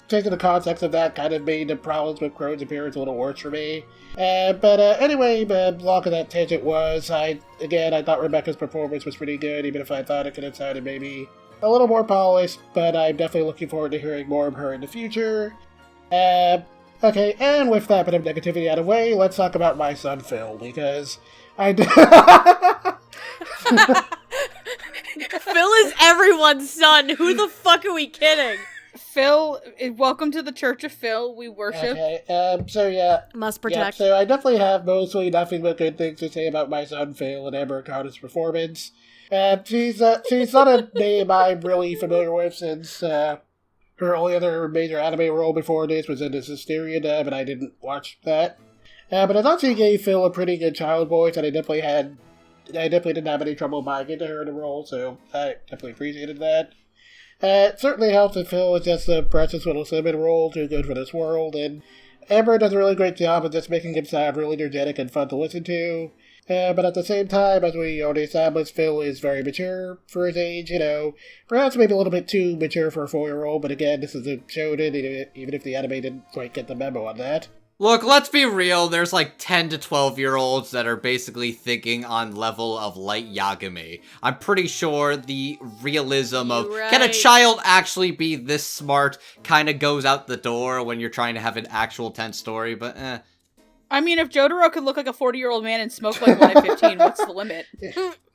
Taking the context of that kind of made the problems with Crone's appearance a little worse for me. Anyway, long of that tangent was, I thought Rebecca's performance was pretty good, even if I thought it could have sounded maybe a little more polished, but I'm definitely looking forward to hearing more of her in the future. Okay, and with that bit of negativity out of the way, let's talk about my son Phil, because Phil is everyone's son. Who the fuck are we kidding? Phil, welcome to the Church of Phil. We worship. Okay, so yeah. Must protect. Yeah, so I definitely have mostly nothing but good things to say about my son Phil and Amber Carter's performance. She's not a name I'm really familiar with, since her only other major anime role before this was in the Hysteria dub, and I didn't watch that. But I thought she gave Phil a pretty good child voice, and I definitely didn't have any trouble buying into her in the role, so I definitely appreciated that. It certainly helps that Phil is just a precious little cinnamon roll, too good for this world, and Amber does a really great job of just making him sound really energetic and fun to listen to. But at the same time, as we already established, Phil is very mature for his age, perhaps maybe a little bit too mature for a 4-year-old, but again, this is a shonen, even if the anime didn't quite get the memo on that. Look, let's be real, there's like 10 to 12-year-olds that are basically thinking on level of Light Yagami. I'm pretty sure the realism of, can a child actually be this smart, kind of goes out the door when you're trying to have an actual tense story, but I mean, if Jotaro could look like a 40-year-old man and smoke like one at 15, what's the limit?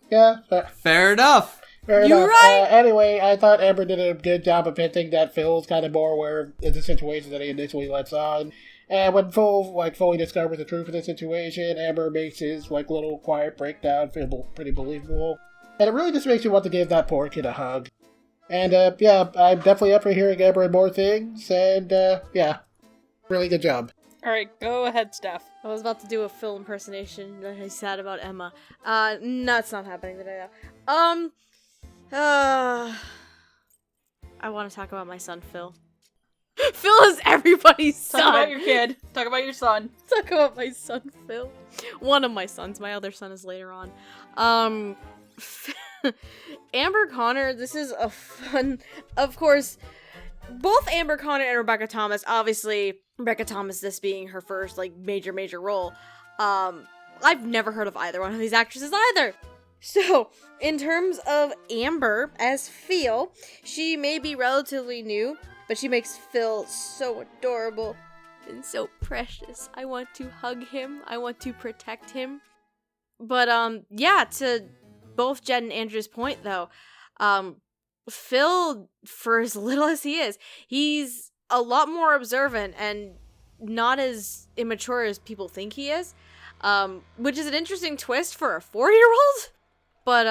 Yeah. Fair enough. Fair You're enough. right. Anyway, I thought Amber did a good job of hinting that Phil's kind of more aware of the situation that he initially lets on. And when Phil, fully discovers the truth of the situation, Amber makes his, little quiet breakdown feel pretty believable. And it really just makes you want to give that poor kid a hug. And, I'm definitely up for hearing Amber and more things, and, really good job. Alright, go ahead, Steph. I was about to do a Phil impersonation that I said about Emma. No, it's not happening today, though. I want to talk about my son, Phil. Phil is everybody's son. Talk about your kid. Talk about your son. Talk about my son, Phil. One of my sons. My other son is later on. Amber Connor, this is a fun... Of course, both Amber Connor and Rebecca Thomas, obviously, Rebecca Thomas, this being her first, major role. I've never heard of either one of these actresses either. So, in terms of Amber as Phil, she may be relatively new, but she makes Phil so adorable and so precious. I want to hug him. I want to protect him. But, to both Jen and Andrew's point, though, Phil, for as little as he is, he's a lot more observant and not as immature as people think he is, which is an interesting twist for a 4-year-old. But,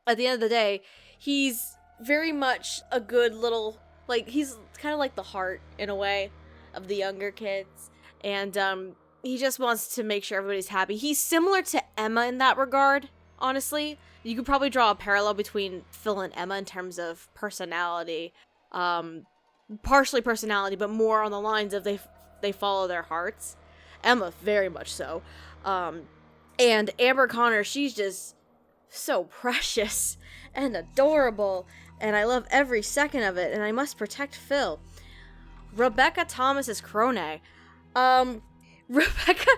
at the end of the day, he's very much a good little... he's kind of like the heart, in a way, of the younger kids. And, he just wants to make sure everybody's happy. He's similar to Emma in that regard, honestly. You could probably draw a parallel between Phil and Emma in terms of personality. Partially personality, but more on the lines of they follow their hearts. Emma, very much so. And Amber Connor, she's just so precious and adorable. And I love every second of it, and I must protect Phil. Rebecca Thomas is Crone. Rebecca,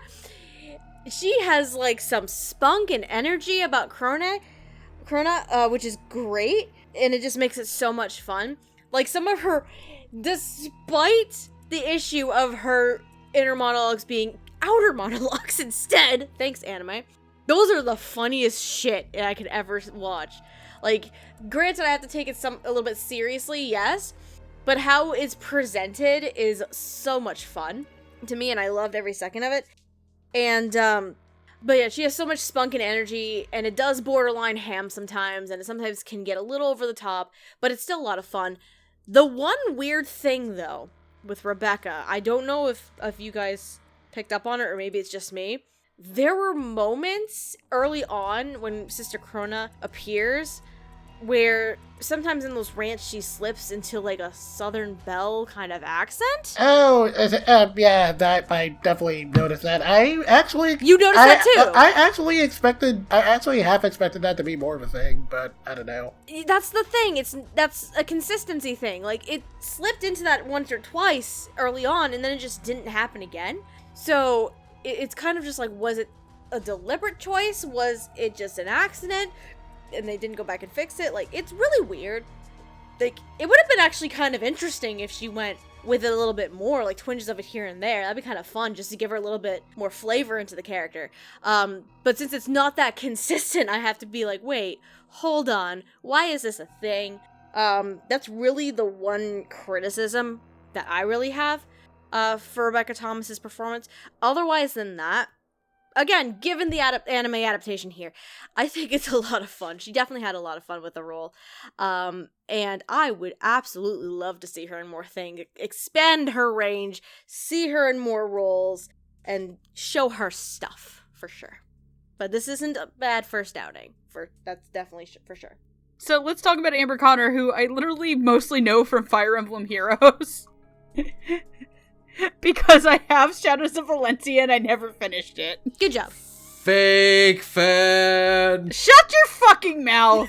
she has, some spunk and energy about Crone, which is great, and it just makes it so much fun. Some of her, despite the issue of her inner monologues being outer monologues instead. Thanks, anime. Those are the funniest shit I could ever watch. Like, granted, I have to take it a little bit seriously, yes, but how it's presented is so much fun to me, and I loved every second of it. And, but yeah, she has so much spunk and energy, and it does borderline ham sometimes, and it sometimes can get a little over the top, but it's still a lot of fun. The one weird thing, though, with Rebecca, I don't know if you guys picked up on it, or maybe it's just me. There were moments early on when Sister Krona appears where sometimes in those rants she slips into like a Southern Belle kind of accent. Oh, yeah, that I definitely noticed that. You noticed that too. I actually half expected that to be more of a thing, but I don't know. That's the thing. That's a consistency thing. Like, it slipped into that once or twice early on, and then it just didn't happen again. So it's kind of just like, was it a deliberate choice? Was it just an accident? And they didn't go back and fix it? Like, it's really weird. Like, it would have been actually kind of interesting if she went with it a little bit more, like twinges of it here and there. That'd be kind of fun, just to give her a little bit more flavor into the character. But since it's not that consistent, I have to be like, wait, hold on, why is this a thing? That's really the one criticism that I really have for Rebecca Thomas's performance. Otherwise than that, again, given the anime adaptation here, I think it's a lot of fun. She definitely had a lot of fun with the role. And I would absolutely love to see her in more things. Expand her range, see her in more roles, and show her stuff, for sure. But this isn't a bad first outing. That's definitely for sure. So let's talk about Amber Connor, who I literally mostly know from Fire Emblem Heroes. Because I have Shadows of Valencia and I never finished it. Good job. Fake fan. Shut your fucking mouth.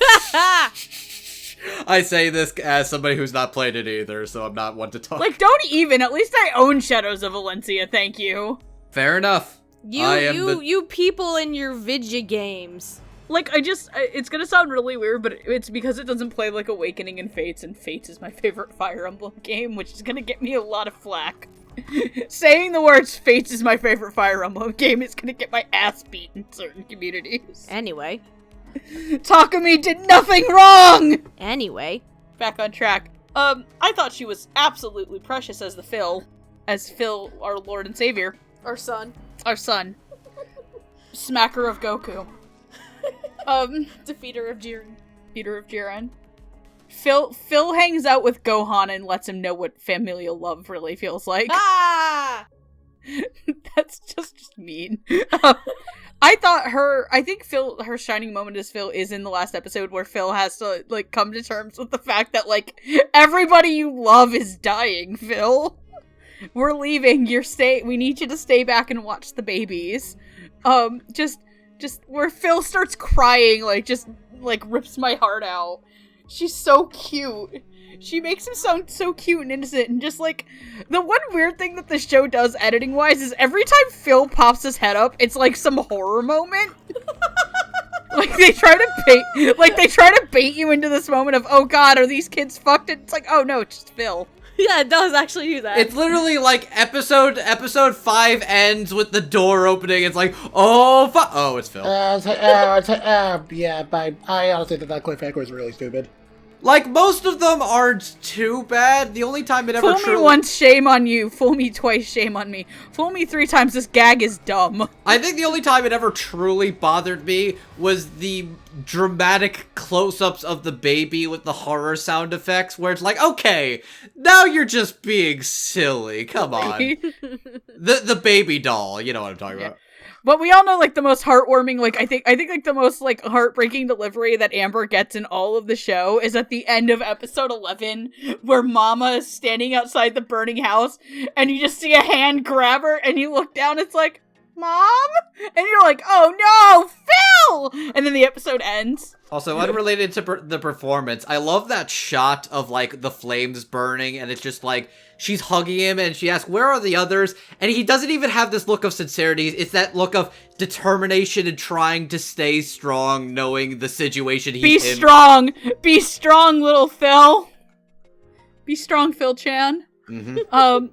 I say this as somebody who's not played it either, so I'm not one to talk. Like, don't even. At least I own Shadows of Valencia, thank you. Fair enough. You people in your Vidya games. Like, it's gonna sound really weird, but it's because it doesn't play like Awakening and Fates is my favorite Fire Emblem game, which is gonna get me a lot of flack. Saying the words Fates is my favorite Fire Emblem game is gonna get my ass beat in certain communities. Anyway. Takumi did nothing wrong! Anyway. Back on track. I thought she was absolutely precious as Phil, our Lord and Savior. Our son. Smacker of Goku. Defeater of Jiren. Phil hangs out with Gohan and lets him know what familial love really feels like. Ah! That's just mean. I think her shining moment as Phil is in the last episode where Phil has to, like, come to terms with the fact that, like, everybody you love is dying, Phil. We're leaving. We need you to stay back and watch the babies. Just where Phil starts crying, rips my heart out. She's so cute. She makes him sound so cute and innocent, and just, like, the one weird thing that the show does editing-wise is every time Phil pops his head up, it's like some horror moment. They try to bait you into this moment of, oh god, are these kids fucked? And it's like, oh no, it's just Phil. Yeah, it does actually do that. It's literally like episode 5 ends with the door opening. It's like, oh, it's Phil. Yeah, I honestly think that cliffhanger was really stupid. Like, most of them aren't too bad. The only time it ever Fool me once, shame on you. Fool me twice, shame on me. Fool me 3 times, this gag is dumb. I think the only time it ever truly bothered me was the dramatic close-ups of the baby with the horror sound effects, where it's like, okay, now you're just being silly. Come on. The baby doll, you know what I'm talking about. But we all know, like, the most heartwarming, like, I think like the most, like, heartbreaking delivery that Amber gets in all of the show is at the end of episode 11, where Mama is standing outside the burning house, and you just see a hand grab her, and you look down, it's like, Mom? And you're like, oh no, Phil! And then the episode ends. Also, unrelated to the performance, I love that shot of, like, the flames burning, and it's just, like, she's hugging him, and she asks, where are the others? And he doesn't even have this look of sincerity. It's that look of determination and trying to stay strong, knowing the situation he's in. Be strong, little Phil! Be strong, Phil-chan. Mm-hmm.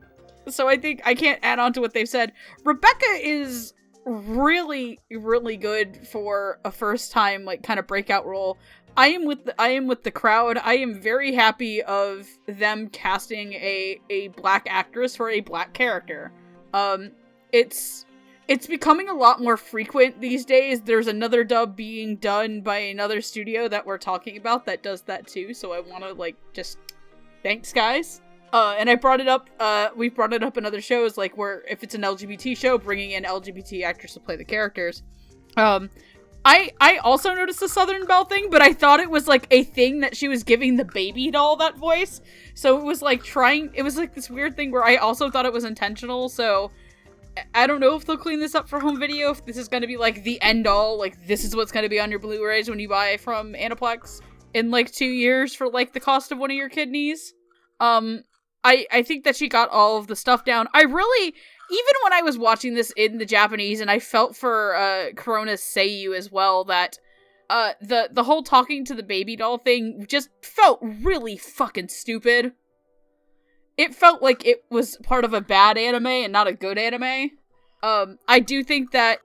So I think I can't add on to what they've said. Rebecca is really, really good for a first time, like, kind of breakout role. I am with the crowd. I am very happy of them casting a black actress for a black character. It's becoming a lot more frequent these days. There's another dub being done by another studio that we're talking about that does that too. So I want to, like, just thanks, guys. And I brought it up, we've brought it up in other shows, like, where if it's an LGBT show, bringing in LGBT actors to play the characters. I also noticed the Southern Belle thing, but I thought it was, like, a thing that she was giving the baby doll that voice. So it was, like, it was, like, this weird thing where I also thought it was intentional, so I don't know if they'll clean this up for home video, if this is gonna be, like, the end-all, like, this is what's gonna be on your Blu-rays when you buy from Aniplex in, like, 2 years for, like, the cost of one of your kidneys. I think that she got all of the stuff down. I really, even when I was watching this in the Japanese, and I felt for Corona's Seiyu as well, that the whole talking to the baby doll thing just felt really fucking stupid. It felt like it was part of a bad anime and not a good anime. I do think that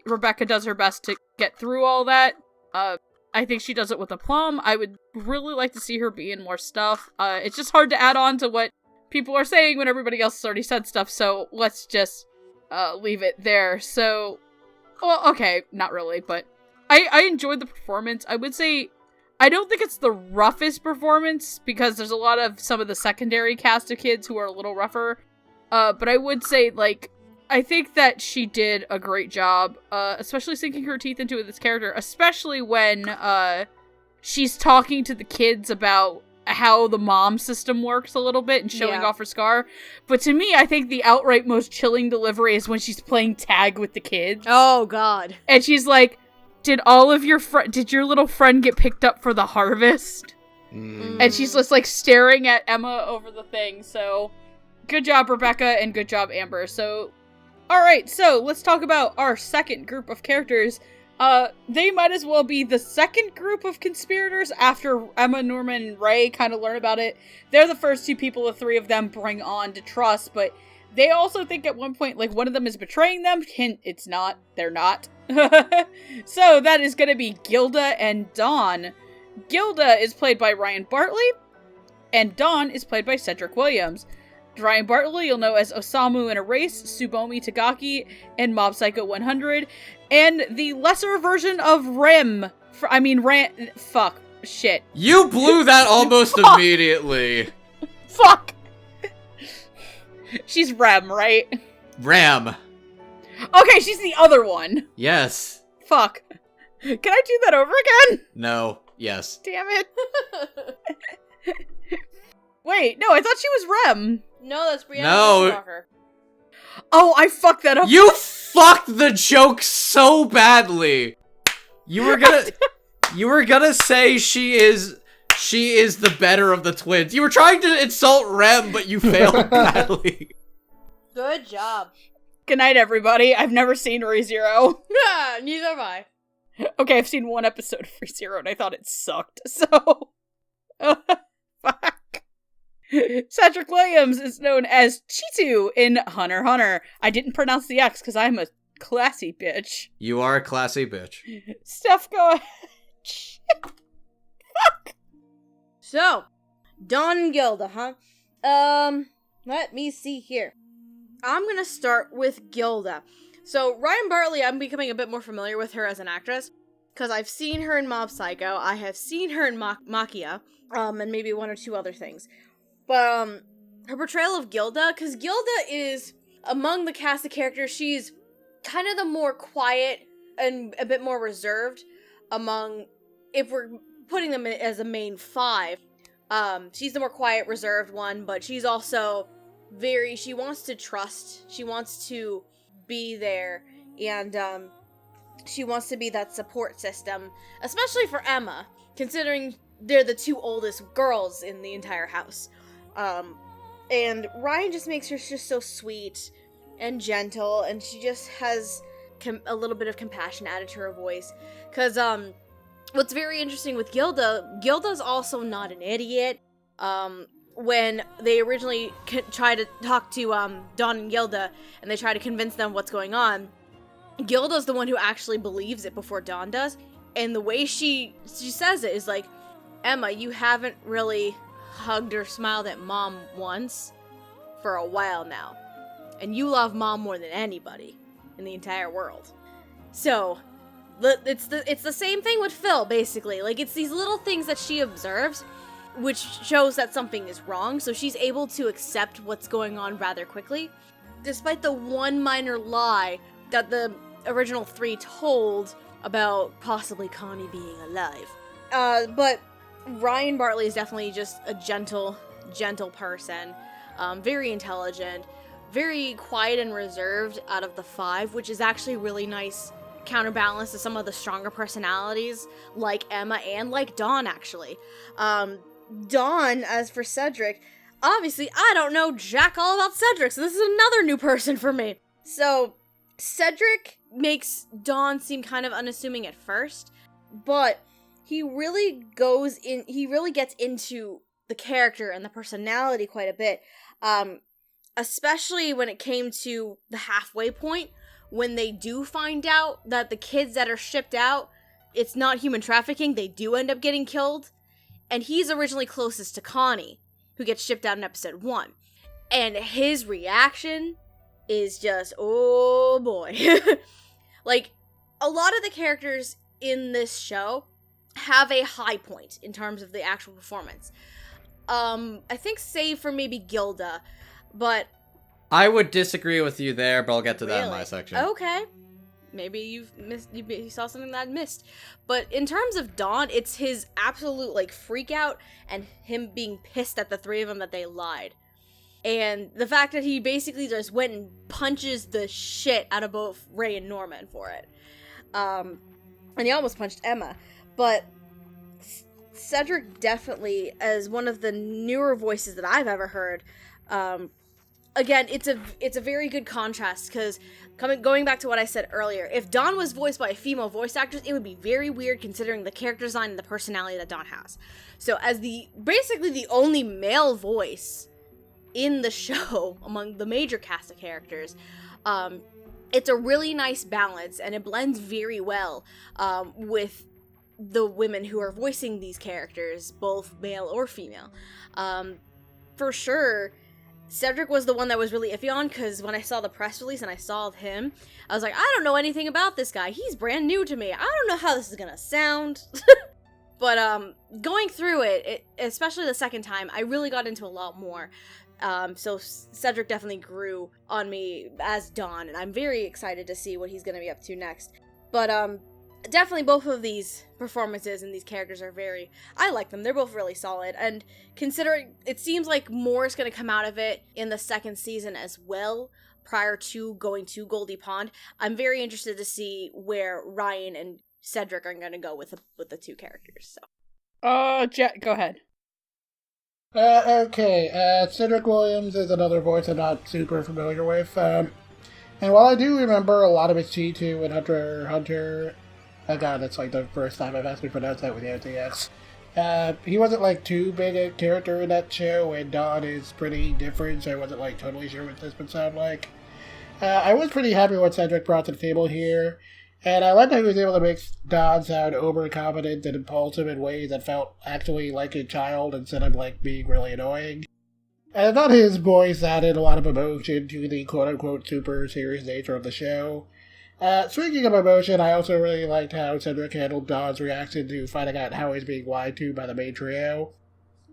Rebecca does her best to get through all that. I think she does it with aplomb. I would really like to see her be in more stuff. It's just hard to add on to what people are saying when everybody else has already said stuff, so let's just leave it there. So, well, okay, not really, but I enjoyed the performance. I would say I don't think it's the roughest performance, because there's a lot of some of the secondary cast of kids who are a little rougher. But I would say, like, I think that she did a great job, especially sinking her teeth into this character, especially when she's talking to the kids about how the mom system works a little bit and showing off her scar. But to me, I think the outright most chilling delivery is when she's playing tag with the kids. Oh, God. And she's like, did your little friend get picked up for the harvest? And she's just, like, staring at Emma over the thing. So, good job, Rebecca, and good job, Amber. So, alright, so let's talk about our second group of characters. They might as well be the second group of conspirators after Emma, Norman, and Ray kind of learn about it. They're the first two people the three of them bring on to trust, but they also think at one point, like, one of them is betraying them. Hint, it's not. They're not. So that is going to be Gilda and Dawn. Gilda is played by Ryan Bartley, and Dawn is played by Cedric Williams. Ryan Bartley you'll know as Osamu in Erase, Tsubomi Tagaki in Mob Psycho 100, and the lesser version of Rem. Fuck. Shit. You blew that almost immediately. Fuck. She's Rem, right? Ram. Okay, she's the other one. Yes. Fuck. Can I do that over again? No. Yes. Damn it. Wait, no, I thought she was Rem. No, that's Brianna. No. Oh, I fucked that up. You fucked the joke so badly. You were gonna say she is the better of the twins. You were trying to insult Rem, but you failed badly. Good job. Good night, everybody. I've never seen ReZero. Yeah, neither have I. Okay, I've seen one episode of ReZero and I thought it sucked, so... fuck. Cedric Williams is known as Chitu in Hunter x Hunter. I didn't pronounce the X because I'm a classy bitch. You are a classy bitch. Steph, go ahead. Fuck. So, Dawn and Gilda, huh? Let me see here. I'm gonna start with Gilda. So, Ryan Bartley, I'm becoming a bit more familiar with her as an actress, because I've seen her in Mob Psycho, I have seen her in Machia, and maybe one or two other things. But, her portrayal of Gilda, because Gilda is, among the cast of characters, she's kind of the more quiet and a bit more reserved among, if we're putting them as a main five. She's the more quiet, reserved one, but she's also she wants to trust, she wants to be there, and, she wants to be that support system, especially for Emma, considering they're the two oldest girls in the entire house. And Ryan just makes her just so sweet and gentle, and she just has a little bit of compassion added to her voice. Because, what's very interesting with Gilda's also not an idiot. when they originally try to talk to Dawn and Gilda, and they try to convince them what's going on, Gilda's the one who actually believes it before Dawn does. And the way she says it is like, Emma, you haven't really hugged or smiled at Mom once for a while now. And you love Mom more than anybody in the entire world. So, it's the same thing with Phil, basically. Like, it's these little things that she observes, which shows that something is wrong, so she's able to accept what's going on rather quickly, despite the one minor lie that the original 3 told about possibly Connie being alive. But Ryan Bartley is definitely just a gentle person, very intelligent, very quiet and reserved out of the 5, which is actually really nice counterbalance to some of the stronger personalities, like Emma and like Dawn, actually. Dawn, as for Cedric, obviously I don't know jack all about Cedric, so this is another new person for me. So, Cedric makes Dawn seem kind of unassuming at first, but he really gets into the character and the personality quite a bit, especially when it came to the halfway point, when they do find out that the kids that are shipped out, it's not human trafficking, they do end up getting killed. And he's originally closest to Connie, who gets shipped out in episode 1. And his reaction is just, oh boy. Like, a lot of the characters in this show have a high point in terms of the actual performance. I think save for maybe Gilda, but... I would disagree with you there, but I'll get to that in my section. Okay. Maybe you saw something that I missed. But in terms of Dawn, it's his absolute, like, freak out and him being pissed at the 3 of them that they lied. And the fact that he basically just went and punches the shit out of both Ray and Norman for it. And he almost punched Emma. But Cedric definitely, as one of the newer voices that I've ever heard, again, it's a very good contrast, because going back to what I said earlier, if Dawn was voiced by a female voice actress, it would be very weird considering the character design and the personality that Dawn has. So as basically the only male voice in the show among the major cast of characters, it's a really nice balance, and it blends very well with the women who are voicing these characters, both male or female. For sure, Cedric was the one that was really iffy on, because when I saw the press release and I saw him, I was like, I don't know anything about this guy. He's brand new to me. I don't know how this is gonna sound. But going through it, especially the second time, I really got into a lot more. So Cedric definitely grew on me as Dawn, and I'm very excited to see what he's gonna be up to next. But definitely both of these performances and these characters are I like them. They're both really solid, and considering it seems like more is going to come out of it in the second season as well, prior to going to Goldie Pond, I'm very interested to see where Ryan and Cedric are going to go with the 2 characters. So, Jet, go ahead. Okay, Cedric Williams is another voice I'm not super familiar with, and while I do remember a lot of his T2 and Hunter x Hunter, oh god, that's like the first time I've actually pronounced that with the OTX. He wasn't like too big a character in that show, and Dawn is pretty different, so I wasn't like totally sure what this would sound like. I was pretty happy with what Cedric brought to the table here, and I liked how he was able to make Dawn sound overconfident and impulsive in ways that felt actually like a child instead of like being really annoying. And I thought his voice added a lot of emotion to the quote-unquote super serious nature of the show. Speaking of emotion, I also really liked how Cedric handled Dawn's reaction to finding out how he's being lied to by the main trio.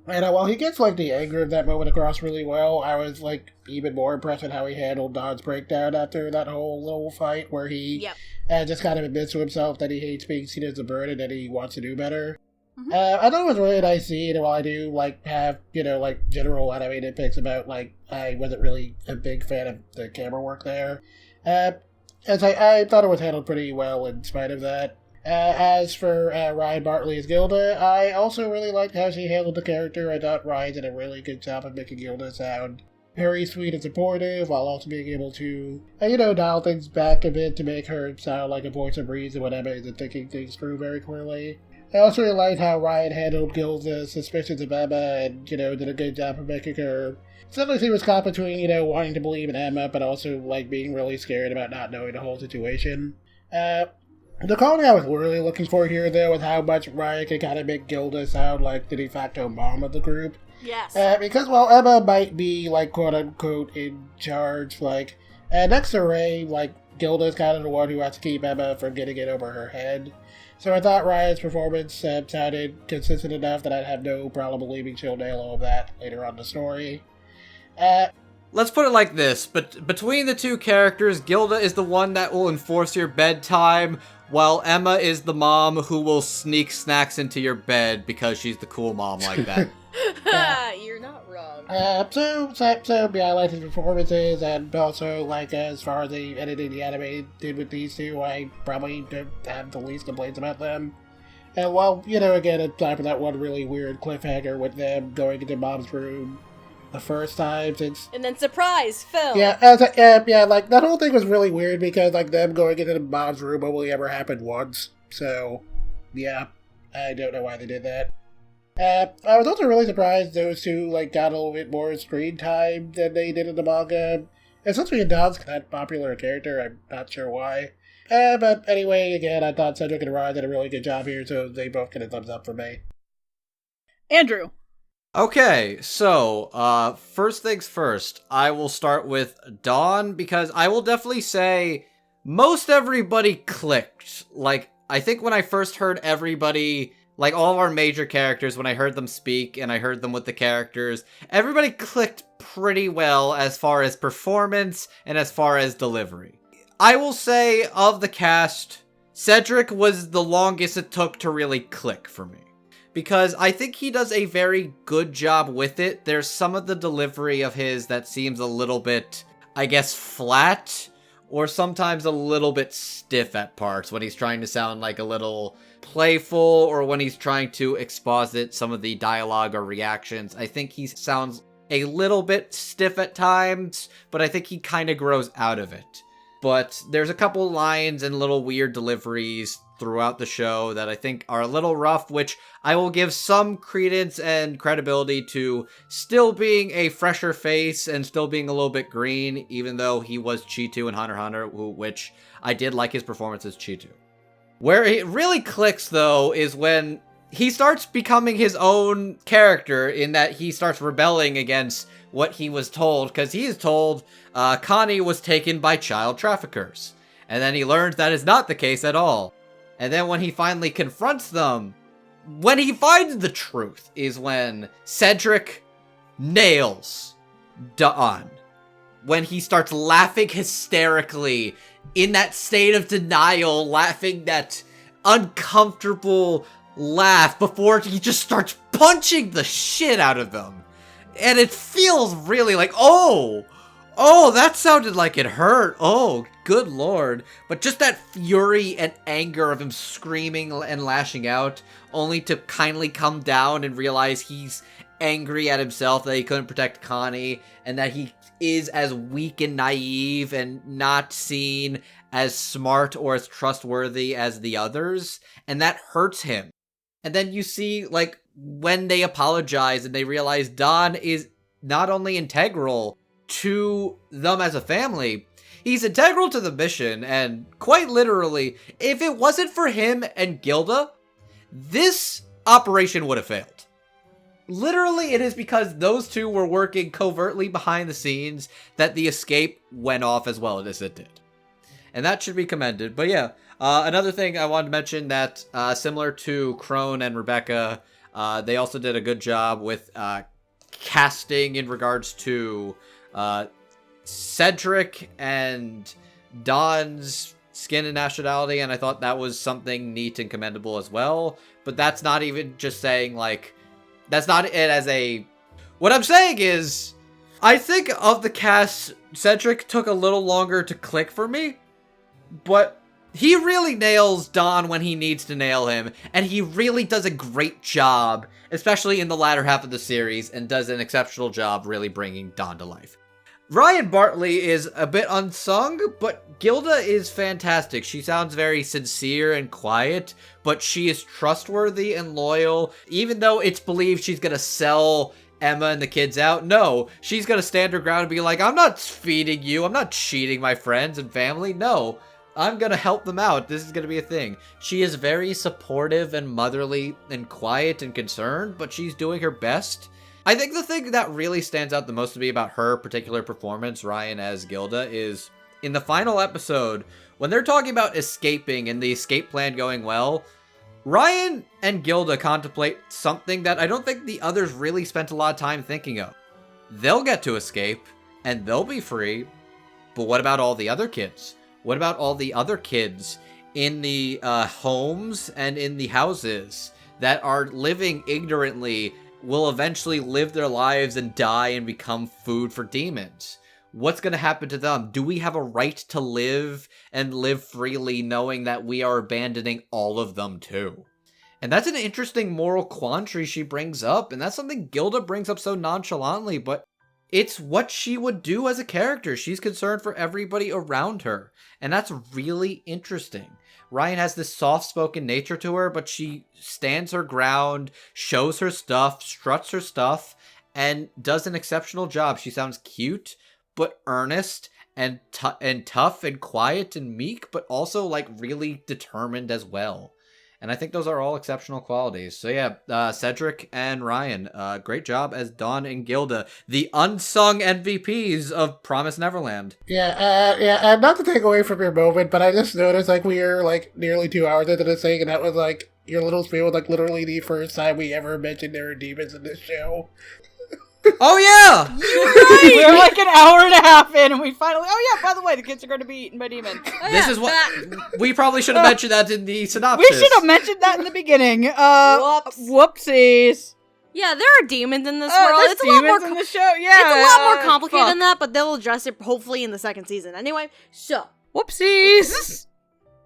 And while he gets, like, the anger of that moment across really well, I was, like, even more impressed with how he handled Dawn's breakdown after that whole little fight where he just kind of admits to himself that he hates being seen as a burden and he wants to do better. Mm-hmm. I thought it was a really nice scene, and while I do, like, have, like, general animated nitpicks about, like, I wasn't really a big fan of the camera work there, as I thought it was handled pretty well in spite of that. As for Ryan Bartley as Gilda, I also really liked how she handled the character. I thought Ryan did a really good job of making Gilda sound very sweet and supportive, while also being able to, dial things back a bit to make her sound like a voice of reason when Emma isn't thinking things through very clearly. I also really liked how Ryan handled Gilda's suspicions of Emma and, did a good job of making her suddenly seem as caught between, wanting to believe in Emma, but also, being really scared about not knowing the whole situation. The quality I was really looking for here, though, was how much Ryan could kind of make Gilda sound like the de facto mom of the group. Yes. Because while Emma might be, quote-unquote, in charge, next to Ray, Gilda's kind of the one who has to keep Emma from getting it over her head. So I thought Ryan's performance sounded consistent enough that I'd have no problem believing she'll nail all of that later on in the story. Let's put it like this, but between the two characters, Gilda is the one that will enforce your bedtime, while Emma is the mom who will sneak snacks into your bed because she's the cool mom like that. You're not wrong. So, I liked his performances, and also, as far as the editing the anime did with these two, I probably don't have the least complaints about them. And again, aside from that one really weird cliffhanger with them going into Mom's room the first time since... And then surprise, Phil! Yeah, that whole thing was really weird because, them going into the Mom's room only ever happened once. So, yeah, I don't know why they did that. I was also really surprised those two, got a little bit more screen time than they did in the manga. Essentially, Don's that popular character, I'm not sure why. But anyway, again, I thought Cedric and Ryan did a really good job here, so they both get a thumbs up for me. Andrew. Okay, so, first things first, I will start with Dawn, because I will definitely say most everybody clicked. I think when I first heard everybody... all of our major characters, when I heard them speak and I heard them with the characters, everybody clicked pretty well as far as performance and as far as delivery. I will say, of the cast, Cedric was the longest it took to really click for me. Because I think he does a very good job with it. There's some of the delivery of his that seems a little bit, I guess, flat, or sometimes a little bit stiff at parts when he's trying to sound like a little... playful, or when he's trying to exposit some of the dialogue or reactions. I think he sounds a little bit stiff at times, but I think he kind of grows out of it. But there's a couple lines and little weird deliveries throughout the show that I think are a little rough, which I will give some credence and credibility to still being a fresher face and still being a little bit green, even though he was Chitu in Hunter x Hunter, which I did like his performance as Chitu. Where it really clicks, though, is when he starts becoming his own character, in that he starts rebelling against what he was told, because he is told Connie was taken by child traffickers. And then he learns that is not the case at all. And then when he finally confronts them, when he finds the truth, is when Cedric nails Dawn. When he starts laughing hysterically, in that state of denial, laughing that uncomfortable laugh before he just starts punching the shit out of them. And it feels really like, oh, that sounded like it hurt. Oh, good lord. But just that fury and anger of him screaming and lashing out, only to kindly come down and realize he's angry at himself that he couldn't protect Connie, and that he is as weak and naive and not seen as smart or as trustworthy as the others, and that hurts him. And then you see, when they apologize and they realize Don is not only integral to them as a family, he's integral to the mission, and quite literally, if it wasn't for him and Gilda, this operation would have failed. Literally, it is because those two were working covertly behind the scenes that the escape went off as well as it did. And that should be commended. But yeah, another thing I wanted to mention that, similar to Crone and Rebecca, they also did a good job with casting in regards to Cedric and Don's skin and nationality, and I thought that was something neat and commendable as well. But that's not even just saying, that's not it as a... What I'm saying is, I think of the cast, Cedric took a little longer to click for me, but he really nails Don when he needs to nail him, and he really does a great job, especially in the latter half of the series, and does an exceptional job really bringing Don to life. Ryan Bartley is a bit unsung, but Gilda is fantastic. She sounds very sincere and quiet, but she is trustworthy and loyal. Even though it's believed she's gonna sell Emma and the kids out, no, she's gonna stand her ground and be like, I'm not feeding you, I'm not cheating my friends and family, no. I'm gonna help them out. This is gonna be a thing. She is very supportive and motherly and quiet and concerned, but she's doing her best. I think the thing that really stands out the most to me about her particular performance, Ryan as Gilda, is in the final episode, when they're talking about escaping and the escape plan going well, Ryan and Gilda contemplate something that I don't think the others really spent a lot of time thinking of. They'll get to escape, and they'll be free, but what about all the other kids? What about all the other kids in the homes and in the houses that are living ignorantly, will eventually live their lives and die and become food for demons? What's going to happen to them? Do we have a right to live and live freely knowing that we are abandoning all of them too? And that's an interesting moral quandary she brings up, and that's something Gilda brings up so nonchalantly, but it's what she would do as a character. She's concerned for everybody around her, and that's really interesting. Ryan has this soft-spoken nature to her, but she stands her ground, shows her stuff, struts her stuff, and does an exceptional job. She sounds cute, but earnest, and tough, and quiet, and meek, but also, like, really determined as well. And I think those are all exceptional qualities. So yeah, Cedric and Ryan, great job as Dawn and Gilda, the unsung MVPs of Promised Neverland. And not to take away from your moment, but I just noticed, like, we are, like, nearly 2 hours into this thing, and that was, like, your little spiel was, like, literally the first time we ever mentioned there were demons in this show. Oh yeah! We're like an hour and a half in, and we finally. Oh yeah! By the way, the kids are going to be eaten by demons. This is what we probably should have mentioned that in the synopsis. We should have mentioned that in the beginning. Whoops. Whoopsies. Yeah, there are demons in this world. There's It's a lot more demons in the show. Yeah, it's a lot more complicated fuck. than that, but they'll address it hopefully in the second season. Anyway, so Whoopsies.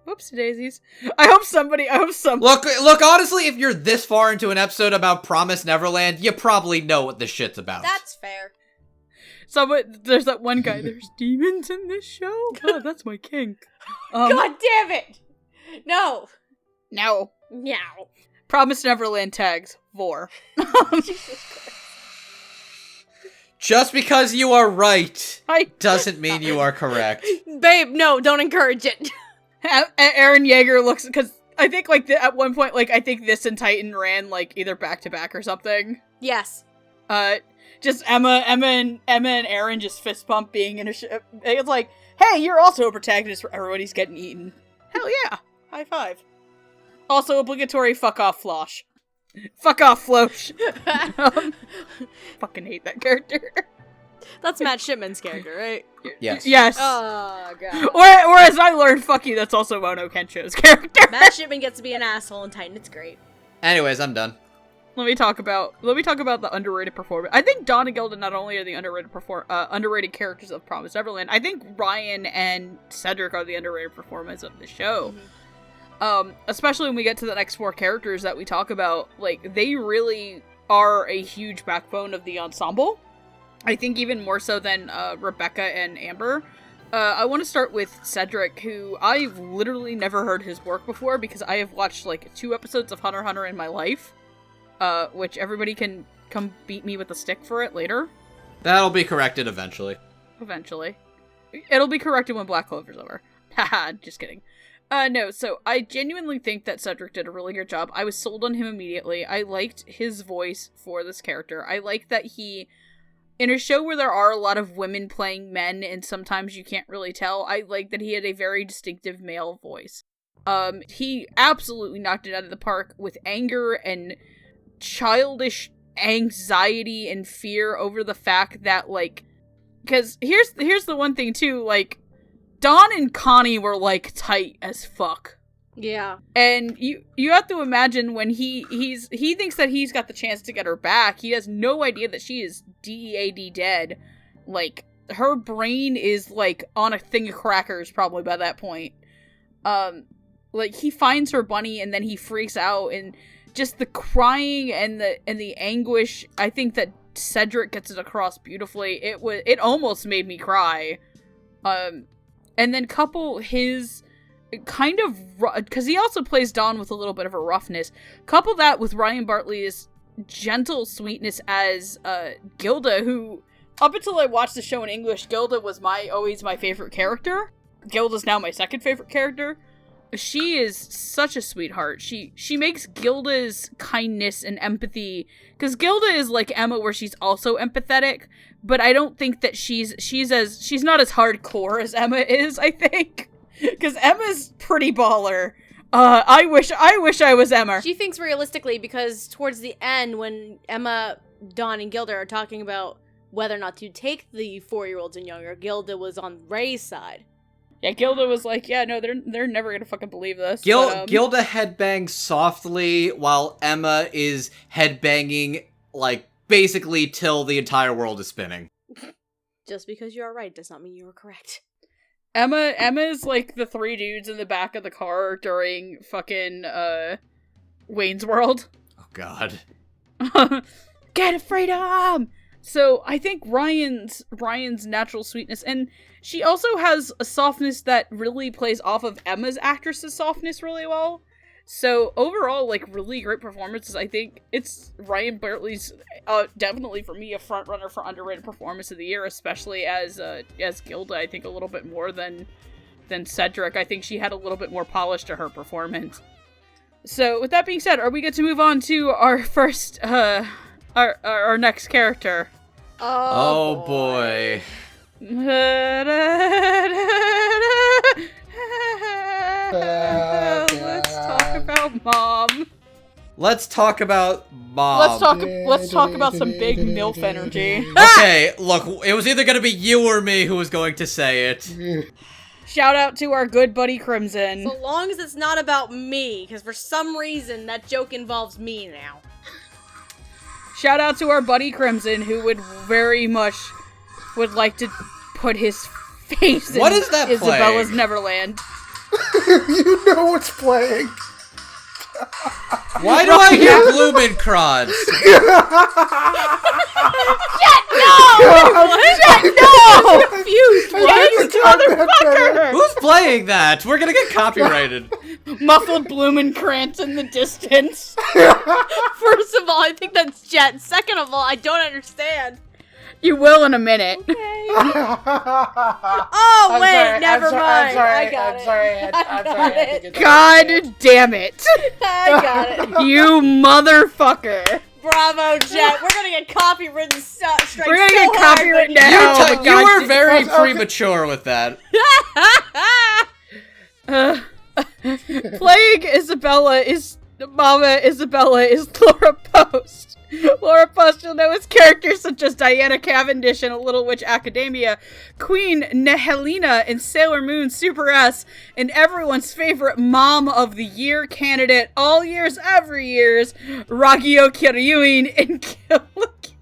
Whoopsie daisies. I hope some. Look, honestly, if you're this far into an episode about Promised Neverland, you probably know what this shit's about. that's fair. There's that one guy. There's demons in this show. God, that's my kink. God damn it! No. No. Meow. Promised Neverland tags. Vor. Just because you are right I doesn't mean you are correct. Babe, no, don't encourage it. Aaron Yeager looks, because I think like at one point, like I think this and Titan ran like either back to back or something. Yes. Just Emma and Aaron just fist bump being in a ship. It's like, hey, you're also a protagonist for everybody's getting eaten. Hell yeah, high five. Also obligatory fuck off Flosh. Fuck off Flosh. Fucking hate that character. That's Matt Shipman's character, right? Yes. Yes. Oh, God. Or as I learned, fuck you, that's also Mono Kensho's character. Matt Shipman gets to be an asshole in Titan. It's great. Anyways, I'm done. Let me talk about the underrated performance. I think Dawn and Gilda not only are the underrated characters of Promised Neverland, I think Ryan and Cedric are the underrated performers of the show. Mm-hmm. Especially when we get to the next 4 characters that we talk about, like, they really are a huge backbone of the ensemble. I think even more so than Rebecca and Amber. I want to start with Cedric, who I've literally never heard his work before because I have watched like 2 episodes of Hunter x Hunter in my life, which everybody can come beat me with a stick for it later. That'll be corrected eventually. Eventually. It'll be corrected when Black Clover's over. Haha, just kidding. No, so I genuinely think that Cedric did a really good job. I was sold on him immediately. I liked his voice for this character. I like that he... In a show where there are a lot of women playing men and sometimes you can't really tell, I like that he had a very distinctive male voice. He absolutely knocked it out of the park with anger and childish anxiety and fear over the fact that, like... Because here's the one thing, too, like, Dawn and Connie were, like, tight as fuck. Yeah. And you have to imagine when he thinks that he's got the chance to get her back, he has no idea that she is DEAD dead. Like, her brain is, like, on a thing of crackers probably by that point. Like, he finds her bunny and then he freaks out, and just the crying and the anguish, I think that Cedric gets it across beautifully. It almost made me cry. And then couple his kind of, because he also plays Don with a little bit of a roughness. Couple that with Ryan Bartley's gentle sweetness as Gilda, who, up until I watched the show in English, Gilda was always my favorite character. Gilda's now my second favorite character. She is such a sweetheart. She makes Gilda's kindness and empathy, because Gilda is like Emma, where she's also empathetic, but I don't think that she's not as hardcore as Emma is, I think. Because Emma's pretty baller. I wish I was Emma. She thinks realistically, because towards the end, when Emma, Dawn, and Gilda are talking about whether or not to take the 4-year-olds and younger, Gilda was on Ray's side. Yeah, Gilda was like, yeah, no, they're never gonna fucking believe this. Gilda headbangs softly, while Emma is headbanging, like, basically till the entire world is spinning. Just because you are right does not mean you are correct. Emma's like the 3 dudes in the back of the car during fucking Wayne's World. Oh god. Get it, freedom! So I think Ryan's natural sweetness, and she also has a softness that really plays off of Emma's actress's softness really well. So overall, like, really great performances. I think it's Ryan Bartley's definitely for me a front runner for underrated performance of the year, especially as Gilda. I think a little bit more than Cedric. I think she had a little bit more polish to her performance. So with that being said, are we good to move on to our first our next character? Oh boy. Let's talk about Mom. Let's talk about Mom. Let's talk about some big MILF energy. Okay, look, it was either gonna be you or me who was going to say it. Shout out to our good buddy Crimson. So long as it's not about me, because for some reason that joke involves me now. Shout out to our buddy Crimson, who would very much like to put his face What in is that Isabella's playing? Neverland. You know what's playing. Why do I hear Blumenkranz? No! Confused. Motherfucker! Who's playing that? We're gonna get copyrighted. Muffled Blumenkrantz in the distance. First of all, I think that's Jet. Second of all, I don't understand. You will in a minute. Okay. Oh, wait, never mind. I got it. I'm sorry. I think it's God damn it. I got it. You motherfucker. Bravo, Jet. We're gonna get copywritten straight. We're gonna get copyrighted now. You were very premature with that. Playing Isabella is Mama Isabella is Laura Post. Laura Post, you'll know his characters such as Diana Cavendish in A Little Witch Academia, Queen Nehelina in Sailor Moon Super S, and everyone's favorite Mom of the Year candidate, all years, every years, Ragyo Kiryuin in Kill la Kill.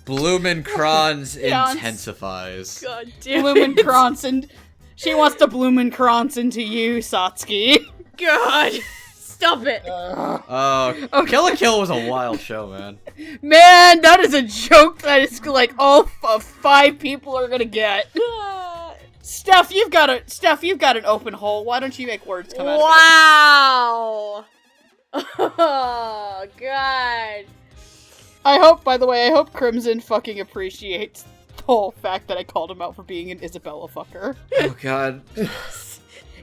Blumenkranz intensifies. God damn it. Blumenkranz, and she wants to Blumenkranz into you, Satsuki. God. Stop it. Oh, Kill la Kill was a wild show, man. Man, that is a joke that is like all 5 people are gonna get. Steph, you've got an open hole. Why don't you make words come out of it? Wow. Oh, God. I hope Crimson fucking appreciates the whole fact that I called him out for being an Isabella fucker. Oh god.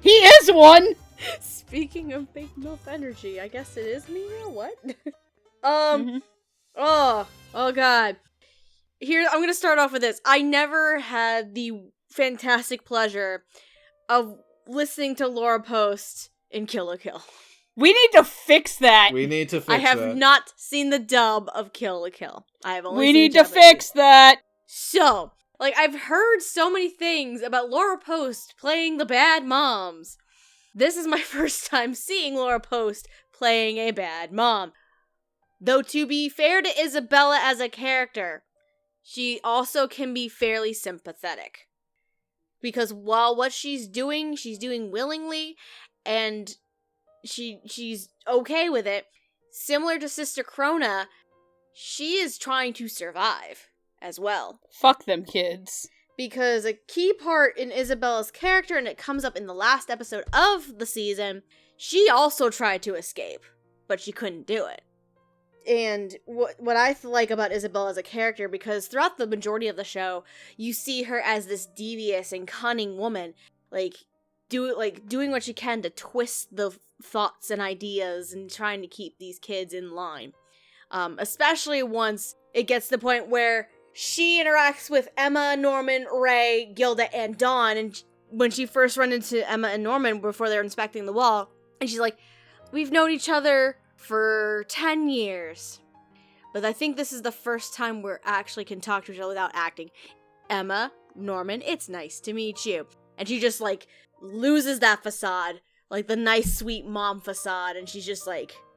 He is one! Speaking of big MILF energy, I guess it is me now? What? Oh god. Here, I'm gonna start off with this. I never had the fantastic pleasure of listening to Laura Post in Kill la Kill. We need to fix that! We need to fix I have not seen the dub of Kill la Kill. I have only We seen need the to Japanese. fix that! So, like, I've heard so many things about Laura Post playing the bad moms. This is my first time seeing Laura Post playing a bad mom. Though to be fair to Isabella as a character, she also can be fairly sympathetic. Because while what she's doing willingly, and she's okay with it. Similar to Sister Krona, she is trying to survive as well. Fuck them kids. Because a key part in Isabella's character, and it comes up in the last episode of the season, she also tried to escape, but she couldn't do it. And what I like about Isabelle as a character, because throughout the majority of the show, you see her as this devious and cunning woman, doing what she can to twist the thoughts and ideas and trying to keep these kids in line. Especially once it gets to the point where she interacts with Emma, Norman, Ray, Gilda, and Dawn, and when she first runs into Emma and Norman before they're inspecting the wall, and she's like, we've known each other for 10 years, but I think this is the first time we actually can talk to each other without acting. Emma, Norman, it's nice to meet you. And she just, loses that facade, the nice, sweet mom facade, and she's just,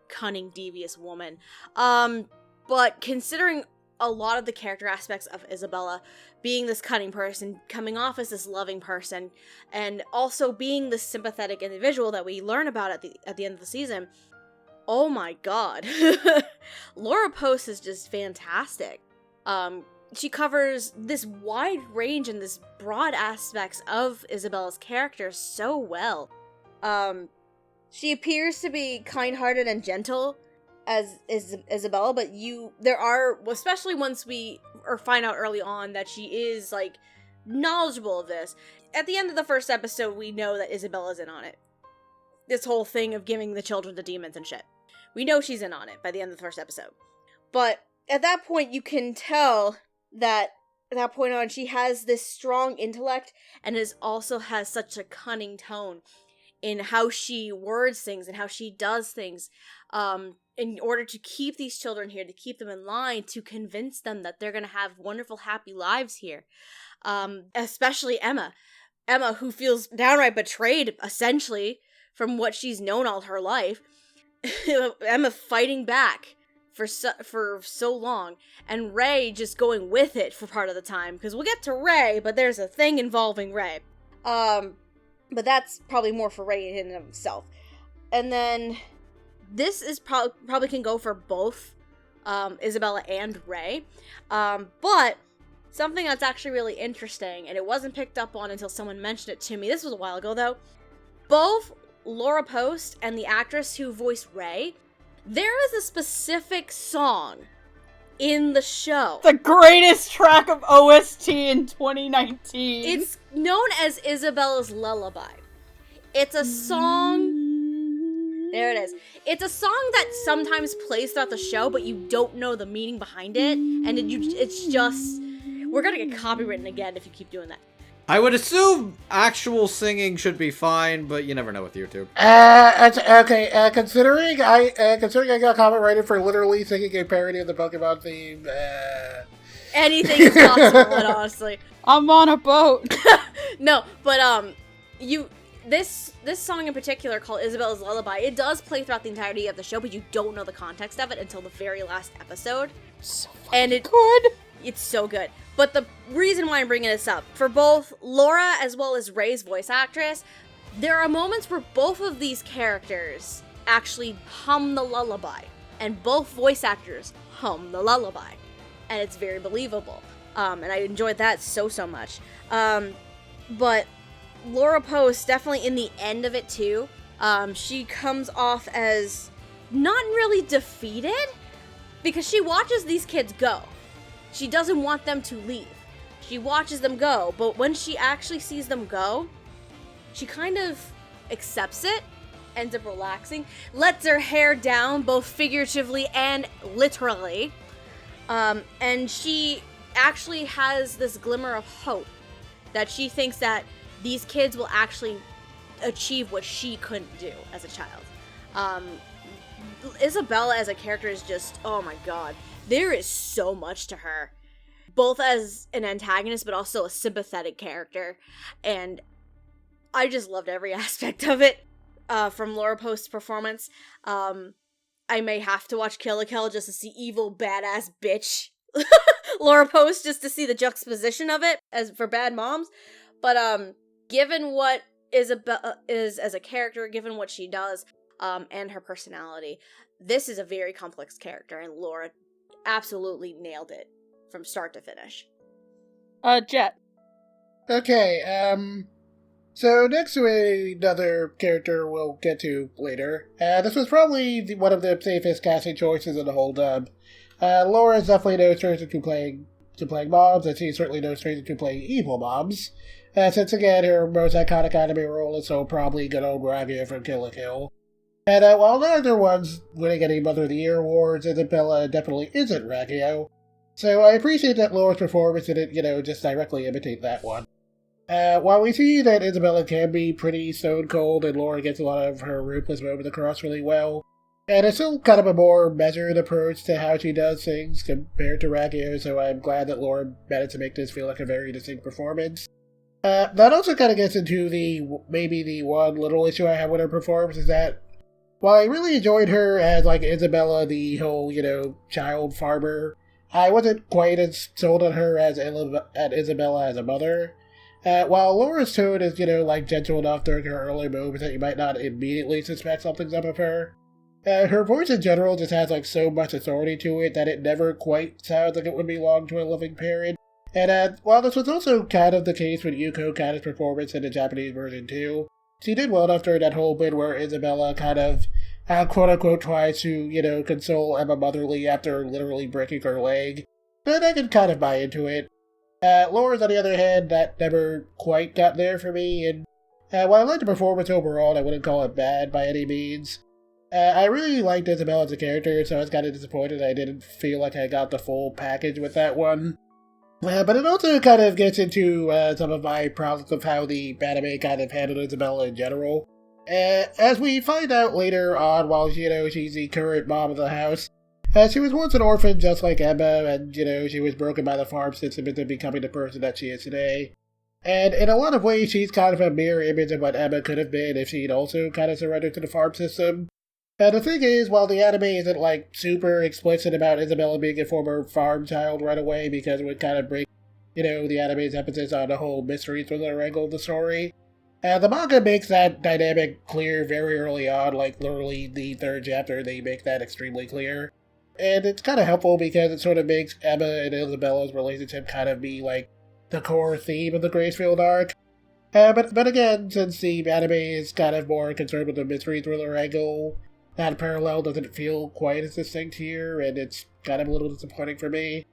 cunning, devious woman. But considering a lot of the character aspects of Isabella, being this cunning person, coming off as this loving person, and also being this sympathetic individual that we learn about at the end of the season, oh my god. Laura Post is just fantastic. She covers this wide range and this broad aspects of Isabella's character so well. She appears to be kind-hearted and gentle as Isabella, but there are, especially once we find out early on that she is, knowledgeable of this. At the end of the first episode, we know that Isabella's in on it. This whole thing of giving the children to demons and shit. We know she's in on it by the end of the first episode. But at that point, you can tell that at that point on, she has this strong intellect and also has such a cunning tone in how she words things and how she does things, in order to keep these children here, to keep them in line, to convince them that they're going to have wonderful, happy lives here. Especially Emma. Emma, who feels downright betrayed, essentially, from what she's known all her life. Emma fighting back for so long, and Ray just going with it for part of the time, because we'll get to Ray, but there's a thing involving Ray. But that's probably more for Ray in and of himself. And then this is probably can go for both Isabella and Ray. But something that's actually really interesting, and it wasn't picked up on until someone mentioned it to me, this was a while ago though, both Laura Post and the actress who voiced Ray, there is a specific song in the show. The greatest track of OST in 2019. It's known as Isabella's Lullaby. It's a song... There it is. It's a song that sometimes plays throughout the show, but you don't know the meaning behind it, and it's just... We're gonna get copywritten again if you keep doing that. I would assume actual singing should be fine, but you never know with YouTube. Okay, considering I got copyrighted for literally singing a parody of the Pokemon theme, anything is possible, honestly. I'm on a boat. No, but, this song in particular, called Isabella's Lullaby, it does play throughout the entirety of the show, but you don't know the context of it until the very last episode. So good. It's so good. But the reason why I'm bringing this up, for both Laura as well as Ray's voice actress, there are moments where both of these characters actually hum the lullaby. And both voice actors hum the lullaby. And it's very believable. And I enjoyed that so much. But Laura Post, definitely in the end of it too, she comes off as not really defeated, because she watches these kids go. She doesn't want them to leave. She watches them go, but when she actually sees them go, she kind of accepts it, ends up relaxing, lets her hair down, both figuratively and literally, and she actually has this glimmer of hope that she thinks that these kids will actually achieve what she couldn't do as a child. Isabella as a character is just, oh my god. There is so much to her, both as an antagonist, but also a sympathetic character, and I just loved every aspect of it, from Laura Post's performance. I may have to watch Kill la Kill just to see evil, badass bitch Laura Post, just to see the juxtaposition of it, as for bad moms, but, given what Isabella is as a character, given what she does, and her personality, this is a very complex character, and Laura absolutely nailed it from start to finish. Jet. Okay, so next to another character we'll get to later. This was probably one of the safest casting choices in the whole dub. Laura is definitely no stranger to playing moms, and she's certainly no stranger to playing evil moms. Since again, her most iconic anime role is so probably good old Ragia from Kill la Kill. And while neither one's winning any Mother of the Year awards, Isabella definitely isn't Raggio. So I appreciate that Laura's performance didn't, just directly imitate that one. While we see that Isabella can be pretty stone cold and Laura gets a lot of her ruthless moments across really well, and it's still kind of a more measured approach to how she does things compared to Raggio, so I'm glad that Laura managed to make this feel like a very distinct performance. That also kind of gets into maybe the one little issue I have with her performance is that while I really enjoyed her as, Isabella, the whole, child farmer, I wasn't quite as sold on her as Isabella as a mother. While Laura's tone is, gentle enough during her early moments that you might not immediately suspect something's up with her, her voice in general just has, so much authority to it that it never quite sounds like it would belong to a living parent. And while this was also kind of the case with Yuko Kana's performance in the Japanese version too, she did well enough during that whole bit where Isabella kind of, quote-unquote, tries to, console Emma motherly after literally breaking her leg. But I can kind of buy into it. Laura's, on the other hand, that never quite got there for me, and while I liked the performance overall, I wouldn't call it bad by any means. I really liked Isabella as a character, so I was kind of disappointed I didn't feel like I got the full package with that one. But it also kind of gets into some of my problems of how the anime kind of handled Isabella in general. As we find out later on, while, she's the current mom of the house, she was once an orphan just like Emma, and, she was broken by the farm system into becoming the person that she is today. And in a lot of ways, she's kind of a mirror image of what Emma could have been if she'd also kind of surrendered to the farm system. And the thing is, while the anime isn't, super explicit about Isabella being a former farm child right away, because it would kind of break, the anime's emphasis on the whole mystery thriller angle of the story, the manga makes that dynamic clear very early on, literally the third chapter, they make that extremely clear. And it's kind of helpful because it sort of makes Emma and Isabella's relationship kind of be, the core theme of the Gracefield arc. But again, since the anime is kind of more concerned with the mystery thriller angle, that parallel doesn't feel quite as distinct here, and it's kind of a little disappointing for me.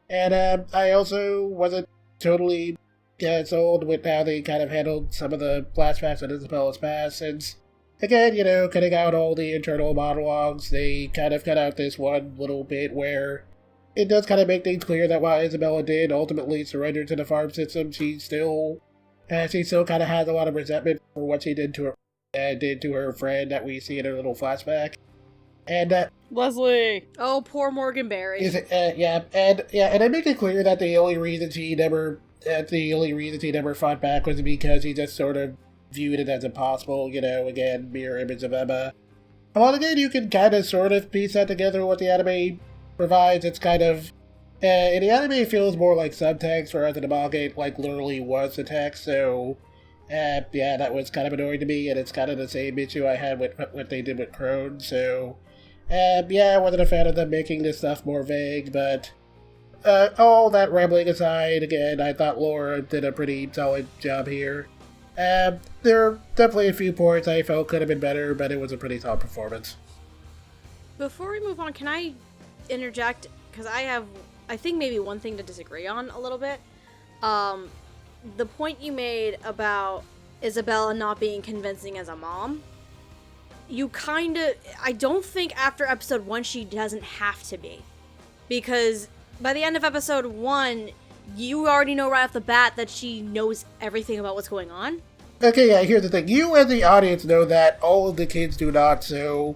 And I also wasn't totally sold with how they kind of handled some of the flashbacks in Isabella's past, since, again, cutting out all the internal monologues, they kind of cut out this one little bit where it does kind of make things clear that while Isabella did ultimately surrender to the farm system, she still kind of has a lot of resentment for what she did to her friend that we see in her little flashback. And Leslie! Oh, poor Morgan Berry. And I make it clear that the only reason she never fought back was because he just sort of viewed it as impossible, again, mirror image of Emma. While again, you can kind of sort of piece that together with what the anime provides. It's kind of, in the anime it feels more like subtext, whereas in the manga it literally was the text, so that was kind of annoying to me, and it's kind of the same issue I had with what they did with Crone, so I wasn't a fan of them making this stuff more vague, but all that rambling aside, again, I thought Laura did a pretty solid job here. There are definitely a few points I felt could have been better, but it was a pretty solid performance. Before we move on, can I interject? Because I think maybe one thing to disagree on a little bit. The point you made about Isabella not being convincing as a mom, I don't think after episode 1 she doesn't have to be. Because by the end of episode 1, you already know right off the bat that she knows everything about what's going on. Okay, yeah, here's the thing. You as the audience know that, all of the kids do not, so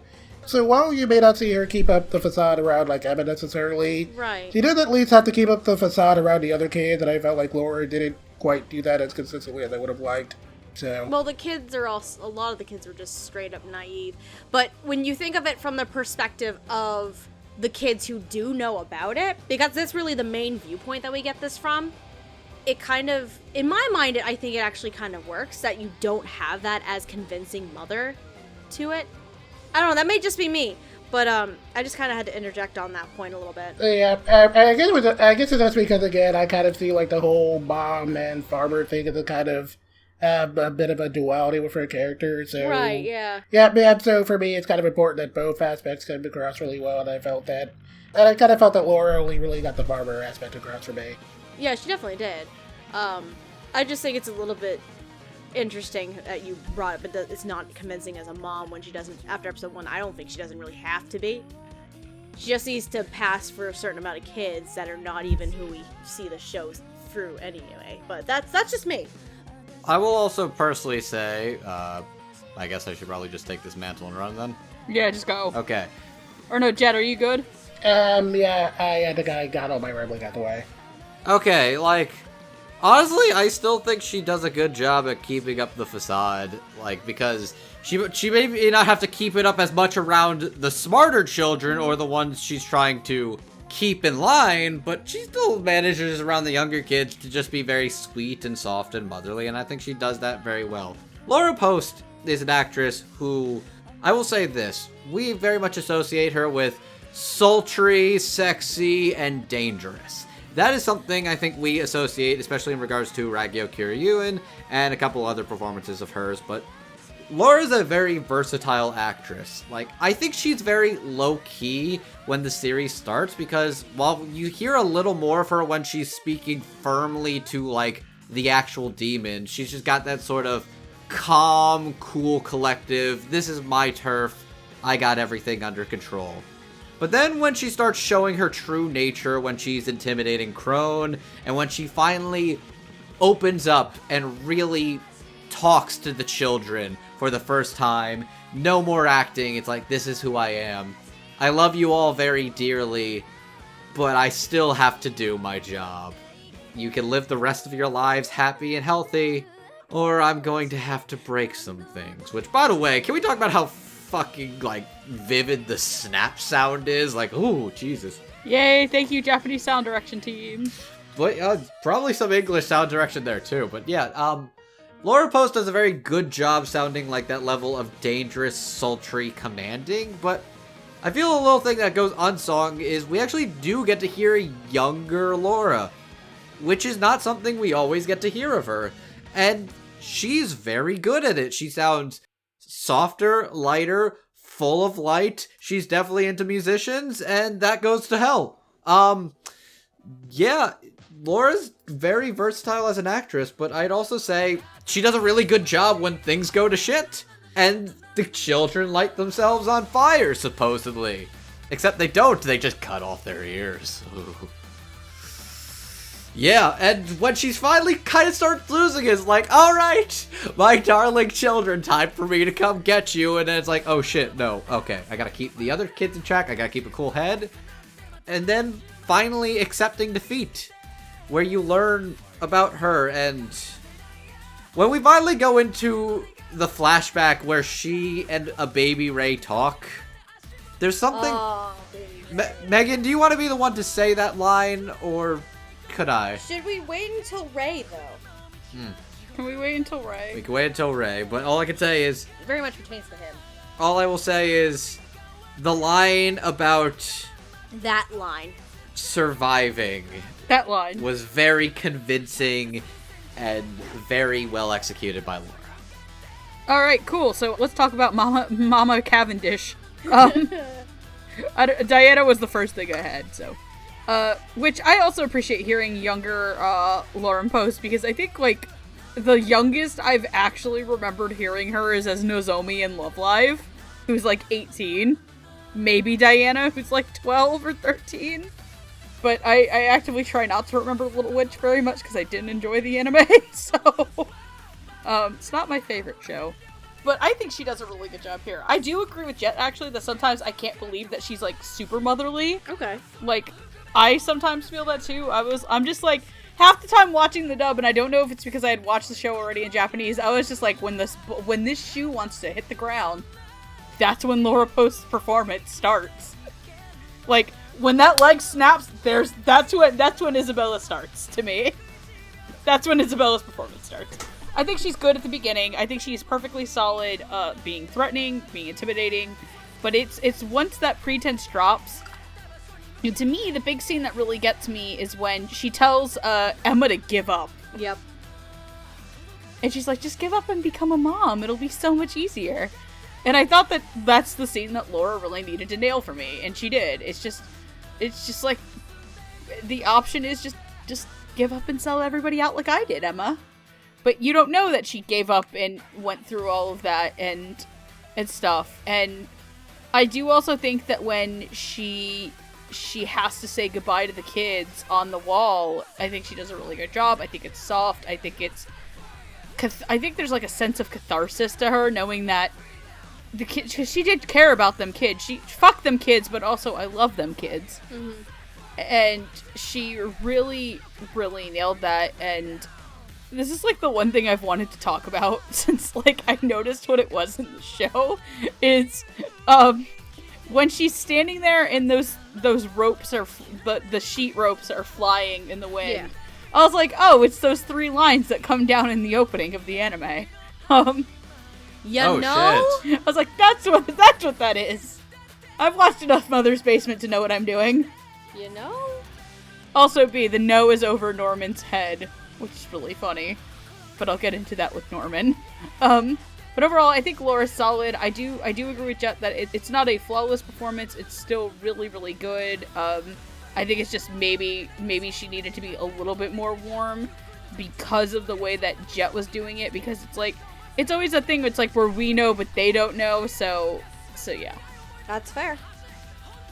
while you may not see her keep up the facade around, Emma necessarily, right, she does at least have to keep up the facade around the other kids, and I felt like Laura didn't quite do that as consistently as I would have liked. So, well, a lot of the kids were just straight up naive. But when you think of it from the perspective of the kids who do know about it, because that's really the main viewpoint that we get this from, it kind of, in my mind, I think it actually kind of works that you don't have that as convincing mother to it. I don't know, that may just be me, But I just kind of had to interject on that point a little bit. Yeah, I guess that's because, again, I kind of see, like, the whole mom and farmer thing as a kind of a bit of a duality with her character, so... Right, yeah. Yeah, so for me, it's kind of important that both aspects come across really well, and I felt that... And I kind of felt that Laura only really got the farmer aspect across for me. Yeah, she definitely did. I just think it's a little bit interesting that you brought it, but that it's not convincing as a mom when she doesn't, after episode 1, I don't think she doesn't really have to be. She just needs to pass for a certain amount of kids that are not even who we see the shows through anyway, but that's just me. I will also personally say, I guess I should probably just take this mantle and run then. Yeah, just go. Okay. Or no, Jet, are you good? Yeah, I think I got all my rambling out the way. Okay, like, honestly, I still think she does a good job at keeping up the facade, like, because she may not have to keep it up as much around the smarter children or the ones she's trying to keep in line, but she still manages around the younger kids to just be very sweet and soft and motherly, and I think she does that very well. Laura Post is an actress who, I will say this, we very much associate her with sultry, sexy, and dangerous. That is something I think we associate, especially in regards to Ragyo Kiryuin and a couple other performances of hers, but Laura's a very versatile actress. Like, I think she's very low-key when the series starts, because while you hear a little more of her when she's speaking firmly to, like, the actual demon, she's just got that sort of calm, cool, collective, this is my turf, I got everything under control. But then when she starts showing her true nature, when she's intimidating Crone, and when she finally opens up and really talks to the children for the first time, no more acting, it's like, this is who I am. I love you all very dearly, but I still have to do my job. You can live the rest of your lives happy and healthy, or I'm going to have to break some things. Which, by the way, can we talk about how fucking, like, vivid the snap sound is? Like, ooh, Jesus. Yay, thank you, Japanese sound direction team. But, probably some English sound direction there, too. But, yeah, Laura Post does a very good job sounding like that level of dangerous, sultry, commanding, but I feel a little thing that goes unsung is we actually do get to hear a younger Laura, which is not something we always get to hear of her, and she's very good at it. She sounds softer, lighter, full of light. She's definitely into musicians, and that goes to hell. Yeah, Laura's very versatile as an actress, but I'd also say she does a really good job when things go to shit. And the children light themselves on fire, supposedly. Except they don't, they just cut off their ears. Ooh. Yeah, and when she's finally kind of starts losing it, it's like, alright, my darling children, time for me to come get you. And then it's like, oh shit, no, okay, I gotta keep the other kids in check, I gotta keep a cool head. And then finally accepting defeat, where you learn about her. And when we finally go into the flashback where she and a baby Ray talk, there's something... Megan, do you want to be the one to say that line, or could I? Should we wait until Ray, though? Can we wait until Ray? We can wait until Ray, but all I can say is... It very much pertains to him. All I will say is the line about... That line. Surviving. That line. Was very convincing and very well executed by Laura. Alright, cool. So let's talk about Mama Cavendish. Diana was the first thing I had, so. Which I also appreciate hearing younger Lauren Post, because I think, like, the youngest I've actually remembered hearing her is as Nozomi in Love Live, who's like 18. Maybe Diana, who's like 12 or 13. But I actively try not to remember Little Witch very much because I didn't enjoy the anime, so it's not my favorite show. But I think she does a really good job here. I do agree with Jet, actually, that sometimes I can't believe that she's, like, super motherly. Okay. Like, I sometimes feel that too. I'm just like, half the time watching the dub, and I don't know if it's because I had watched the show already in Japanese, I was just like, when this shoe wants to hit the ground, that's when Laura Post's performance starts. Like, when that leg snaps, that's when Isabella starts, to me. That's when Isabella's performance starts. I think she's good at the beginning. I think she's perfectly solid, being threatening, being intimidating. But it's once that pretense drops, and to me, the big scene that really gets me is when she tells Emma to give up. Yep. And she's like, just give up and become a mom. It'll be so much easier. And I thought that that's the scene that Laura really needed to nail for me. And she did. It's just like, the option is just give up and sell everybody out like I did, Emma. But you don't know that she gave up and went through all of that and stuff. And I do also think that when she has to say goodbye to the kids on the wall, I think she does a really good job. I think it's soft. I think there's like a sense of catharsis to her, knowing that the kids, because she did care about them kids. She fuck them kids, but also I love them kids. Mm-hmm. And she really, really nailed that. And this is like the one thing I've wanted to talk about since like I noticed what it was in the show is when she's standing there and those ropes are the sheet ropes are flying in the wind. Yeah. I was like, oh, it's those 3 lines that come down in the opening of the anime. Shit. I was like, that's what that is. I've watched enough Mother's Basement to know what I'm doing. You know? Also, the no is over Norman's head, which is really funny. But I'll get into that with Norman. But overall, I think Laura's solid. I do agree with Jet that it's not a flawless performance. It's still really, really good. I think it's just maybe she needed to be a little bit more warm because of the way that Jet was doing it. Because it's like, it's always a thing. It's like where we know, but they don't know. So yeah. That's fair.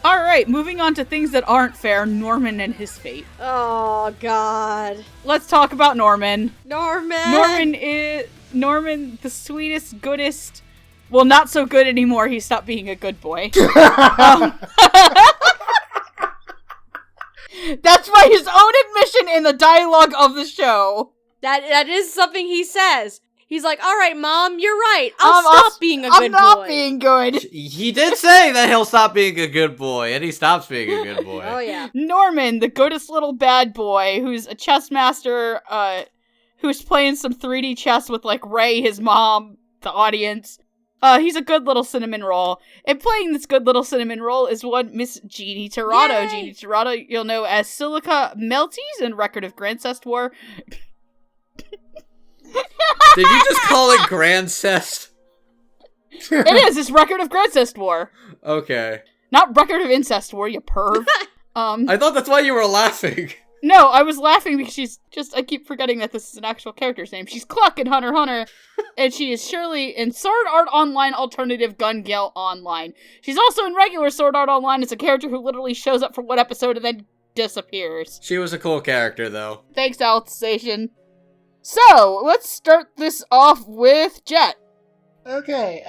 All right, moving on to things that aren't fair. Norman and his fate. Oh God. Let's talk about Norman. Norman, the sweetest, goodest. Well, not so good anymore. He stopped being a good boy. That's by his own admission in the dialogue of the show. That is something he says. He's like, all right, Mom, you're right. I'll stop being a good boy. I'm not being good. He did say that he'll stop being a good boy, and he stops being a good boy. Oh, yeah. Norman, the goodest little bad boy, who's a chess master, who's playing some 3D chess with, like, Ray, his mom, the audience. He's a good little cinnamon roll. And playing this good little cinnamon roll is one Miss Gina Dorado. Yay! Gina Dorado, you'll know as Silica Melties in Record of Grandcest War. Did you just call it Grandcest? It is. It's Record of Grandcest War. Okay. Not Record of Incest War, you perv. I thought that's why you were laughing. No, I was laughing because I keep forgetting that this is an actual character's name. She's Cluck in Hunter x Hunter, and she is Shirley in Sword Art Online Alternative Gun Gale Online. She's also in regular Sword Art Online as a character who literally shows up for one episode and then disappears. She was a cool character, though. Thanks, Alsatian. So, let's start this off with Jet. Okay,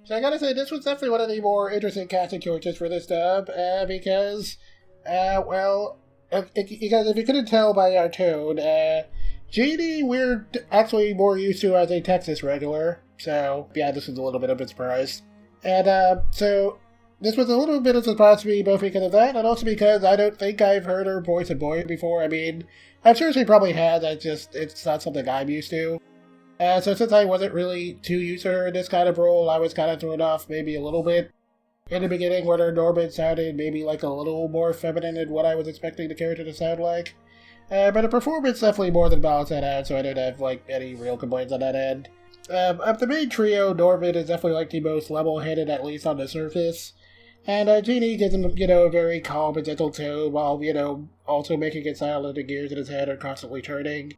so I gotta say, this was definitely one of the more interesting casting choices for this dub, because if you couldn't tell by our tone, JD we're actually more used to as a Texas regular, so yeah, this was a little bit of a surprise. And so this was a little bit of a surprise to me, both because of that, and also because I don't think I've heard her voice a boy before. I mean, I'm sure she probably has, it's not something I'm used to. So since I wasn't really too used to her in this kind of role, I was kind of thrown off maybe a little bit in the beginning, where Norman sounded maybe like a little more feminine than what I was expecting the character to sound like. But the performance definitely more than balanced that out, so I don't have like any real complaints on that end. Of the main trio, Norman is definitely like the most level-headed, at least on the surface. And Gina gives him, a very calm and gentle tone, while, also making it sound like the gears in his head are constantly turning.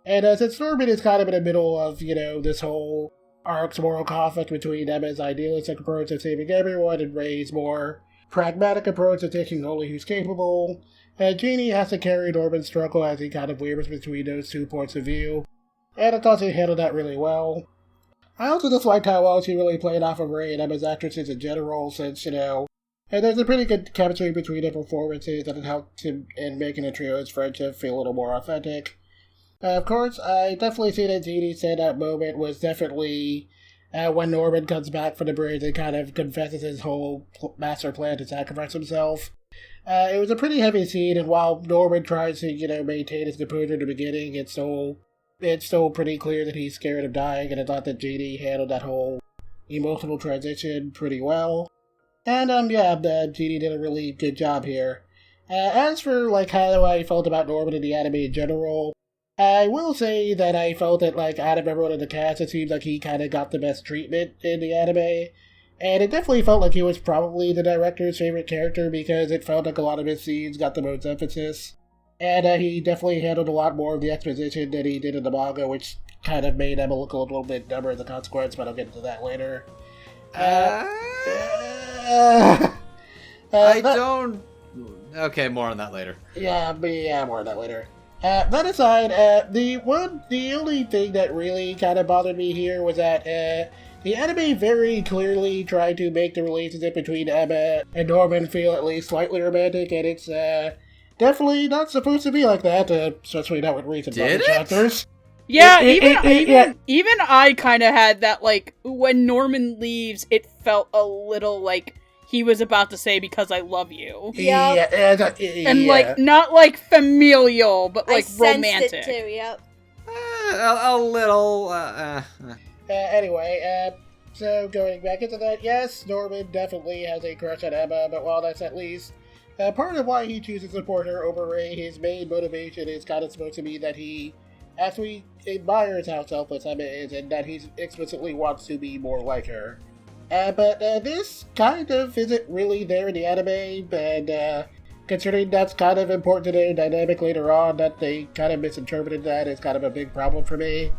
And since Norman is kind of in the middle of, this whole arc's moral conflict between Emma's idealistic approach of saving everyone and Ray's more pragmatic approach of taking only who's capable, Gina has to carry Norman's struggle as he kind of wavers between those 2 points of view. And I thought she handled that really well. I also just liked how well she really played off of Ray and Emma's actresses in general, since, and there's a pretty good chemistry between their performances that it helped in making the trio's friendship feel a little more authentic. Of course, I definitely see that Gina's standout moment was definitely when Norman comes back from the bridge and kind of confesses his whole master plan to sacrifice himself. It was a pretty heavy scene, and while Norman tries to, maintain his composure in the beginning, it's still pretty clear that he's scared of dying, and I thought that Gina handled that whole emotional transition pretty well. And, Gina did a really good job here. As for, how I felt about Norman in the anime in general, I will say that I felt that, out of everyone in the cast, it seems like he kind of got the best treatment in the anime. And it definitely felt like he was probably the director's favorite character because it felt like a lot of his scenes got the most emphasis. And he definitely handled a lot more of the exposition than he did in the manga, which kind of made Emma look a little bit dumber as a consequence, but I'll get into that later. Okay, more on that later. Yeah, more on that later. That aside, the only thing that really kind of bothered me here was that, the anime very clearly tried to make the relationship between Emma and Norman feel at least slightly romantic, and it's, definitely not supposed to be like that, especially not with recent manga chapters. Yeah, even I kind of had that, when Norman leaves, it felt a little like he was about to say, because I love you. Yep. And, not, familial, but, romantic. I sensed it too, yep. A little, Anyway, so going back into that, yes, Norman definitely has a crush on Emma, but while that's at least part of why he chooses to support her over Ray, his main motivation is kind of supposed to be that he actually admires how selfless Emma is and that he explicitly wants to be more like her. But this kind of isn't really there in the anime, and considering that's kind of important to their dynamic later on, that they kind of misinterpreted that is kind of a big problem for me.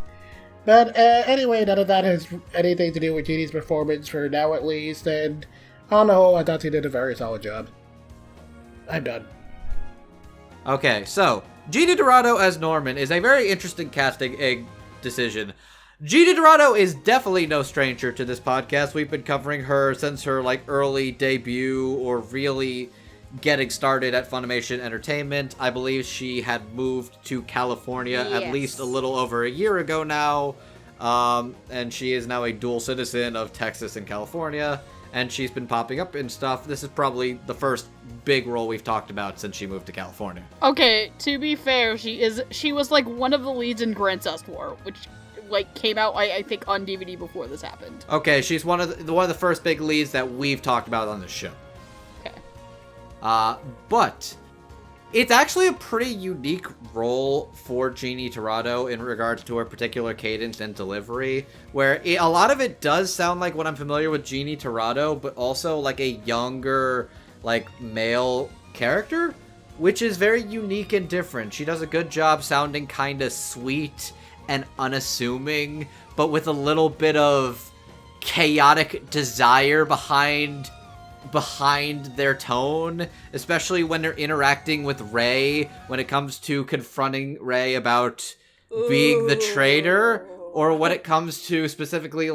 But anyway, none of that has anything to do with Gina's performance for now at least, and on the whole, I thought she did a very solid job. I'm done. Okay, so, Gina Dorado as Norman is a very interesting casting decision. Gina Dorado is definitely no stranger to this podcast. We've been covering her since her, early debut or really getting started at Funimation Entertainment. I believe she had moved to California at least a little over a year ago now. And she is now a dual citizen of Texas and California. And she's been popping up in stuff. This is probably the first big role we've talked about since she moved to California. Okay, to be fair, she was one of the leads in Grancest War, which came out I think on DVD before this happened. Okay, she's one of the first big leads that we've talked about on the show. Okay. But it's actually a pretty unique role for Gina Dorado in regards to her particular cadence and delivery, where a lot of it does sound like what I'm familiar with Gina Dorado, but also a younger, male character, which is very unique and different. She does a good job sounding kind of sweet and unassuming, but with a little bit of chaotic desire behind their tone, especially when they're interacting with Ray, when it comes to confronting Ray about being the traitor, or when it comes to specifically,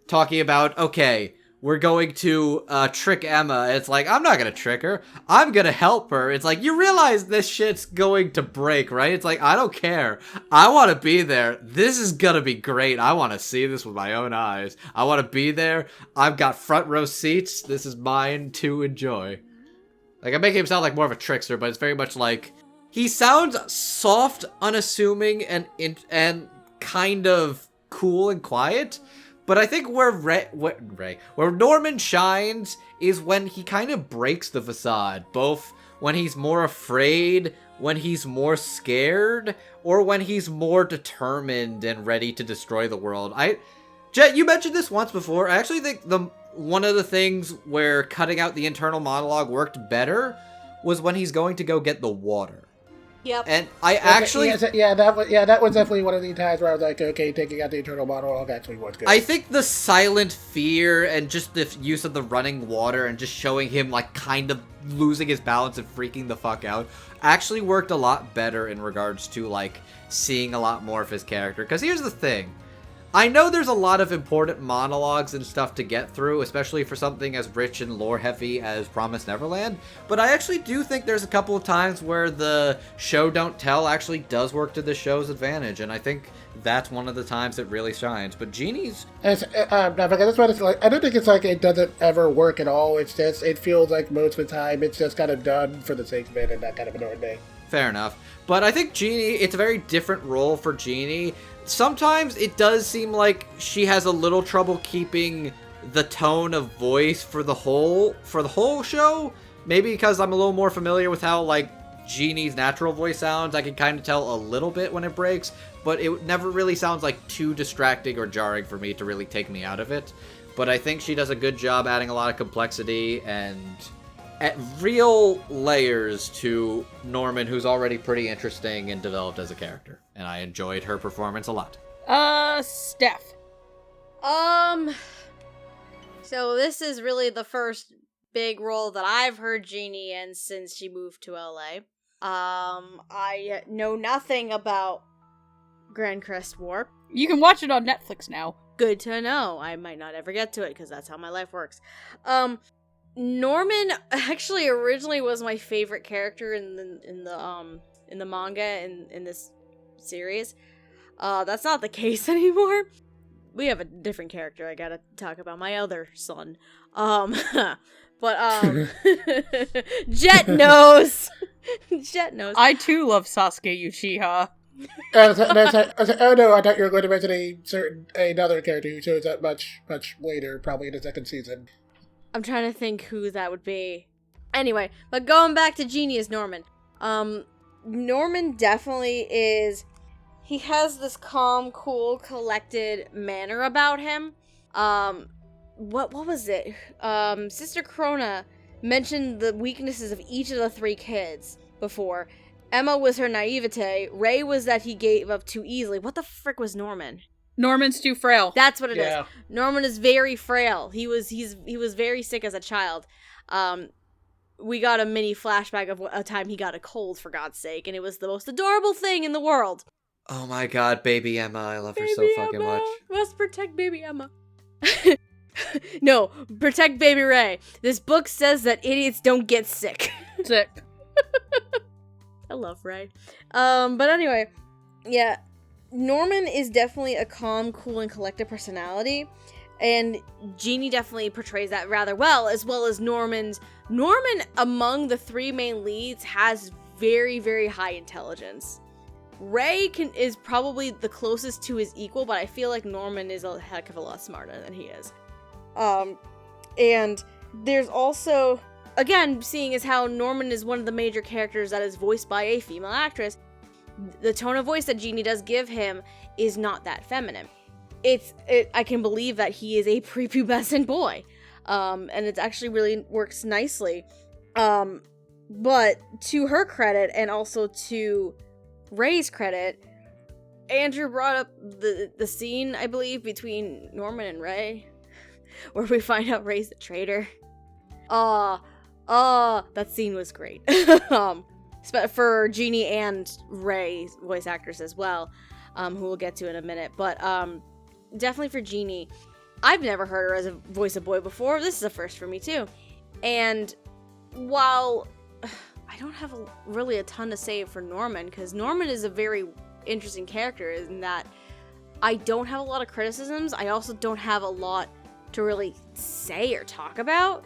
talking about, okay, we're going to trick Emma. It's I'm not gonna trick her. I'm gonna help her. It's you realize this shit's going to break, right? It's I don't care. I want to be there. This is gonna be great. I want to see this with my own eyes. I want to be there. I've got front row seats. This is mine to enjoy. I make him sound like more of a trickster, but it's very much he sounds soft, unassuming, and kind of cool and quiet. But I think where Norman shines is when he kind of breaks the facade, both when he's more afraid, when he's more scared, or when he's more determined and ready to destroy the world. Jet, you mentioned this once before. I actually think one of the things where cutting out the internal monologue worked better was when he's going to go get the water. Yep. And I actually... that was definitely one of the times where I was okay, taking out the internal monologue actually was good. I think the silent fear and just the use of the running water and just showing him, kind of losing his balance and freaking the fuck out actually worked a lot better in regards to, seeing a lot more of his character. Because here's the thing. I know there's a lot of important monologues and stuff to get through, especially for something as rich and lore-heavy as Promised Neverland, but I actually do think there's a couple of times where the show don't tell actually does work to the show's advantage, and I think that's one of the times it really shines. But Genie's... That's what it's I don't think it's it doesn't ever work at all. It's just, it feels like most of the time it's just kind of done for the sake of it, and that kind of annoyed me. Fair enough. But I think Genie, it's a very different role for Genie. Sometimes it does seem like she has a little trouble keeping the tone of voice for the whole show. Maybe because I'm a little more familiar with how, like, Jeannie's natural voice sounds, I can kind of tell a little bit when it breaks, but it never really sounds like too distracting or jarring for me to really take me out of it. But I think she does a good job adding a lot of complexity and real layers to Norman, who's already pretty interesting and developed as a character. And I enjoyed her performance a lot. Steph. So this is really the first big role that I've heard Jeannie in since she moved to LA. I know nothing about Grand Crest Warp. You can watch it on Netflix now. Good to know. I might not ever get to it because that's how my life works. Norman actually originally was my favorite character in the manga in this series. That's not the case anymore. We have a different character I gotta talk about, my other son. Jet knows. Jet knows. I too love Sasuke Uchiha. Oh no, I thought you were going to mention another character who shows up much later, probably in the second season. I'm trying to think who that would be. Anyway, but going back to Jeannie as Norman. Norman definitely is... He has this calm, cool, collected manner about him. What was it? Sister Krona mentioned the weaknesses of each of the three kids before. Emma was her naivete. Ray was that he gave up too easily. What the frick was Norman? Norman's too frail. That's what it is. Norman is very frail. He was very sick as a child. We got a mini flashback of a time he got a cold, for God's sake, and it was the most adorable thing in the world. Oh my god, baby Emma. I love her so fucking much. Must protect baby Emma. No, protect baby Ray. This book says that idiots don't get sick. Sick. I love Ray. But anyway, yeah, Norman is definitely a calm, cool, and collected personality, and Jeannie definitely portrays that rather well as Norman, among the three main leads, has very, very high intelligence. Ray is probably the closest to his equal, but I feel like Norman is a heck of a lot smarter than he is. And there's also, again, seeing as how Norman is one of the major characters that is voiced by a female actress, the tone of voice that Jeannie does give him is not that feminine. I can believe that he is a prepubescent boy. And it actually really works nicely. But to her credit, and also to Ray's credit, Andrew brought up the scene, I believe, between Norman and Ray, where we find out Ray's the traitor. That scene was great. For Jeannie and Ray's voice actors as well, who we'll get to in a minute. But definitely for Jeannie, I've never heard her as a voice of boy before. This is a first for me too. And while I don't have really a ton to say for Norman, because Norman is a very interesting character in that I don't have a lot of criticisms. I also don't have a lot to really say or talk about,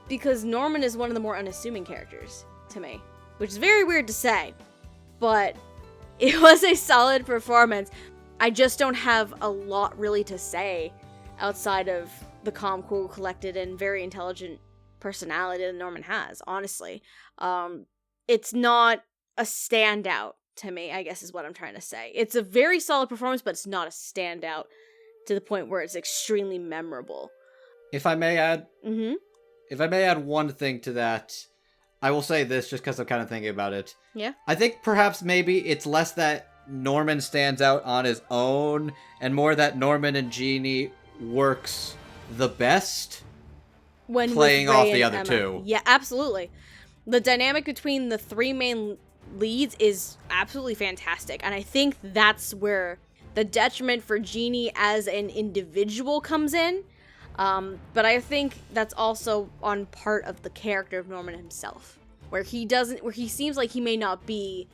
because Norman is one of the more unassuming characters to me, which is very weird to say, but it was a solid performance. I just don't have a lot really to say outside of the calm, cool, collected, and very intelligent personality that Norman has, honestly. It's not a standout to me, I guess is what I'm trying to say. It's a very solid performance, but it's not a standout to the point where it's extremely memorable. If I may add one thing to that, I will say this just because I'm kind of thinking about it. Yeah. I think perhaps maybe it's less that Norman stands out on his own and more that Norman and Jeannie works the best when playing off the other two. Yeah, absolutely. The dynamic between the three main leads is absolutely fantastic, and I think that's where the detriment for Jeannie as an individual comes in. But I think that's also on part of the character of Norman himself, where he seems like he may not be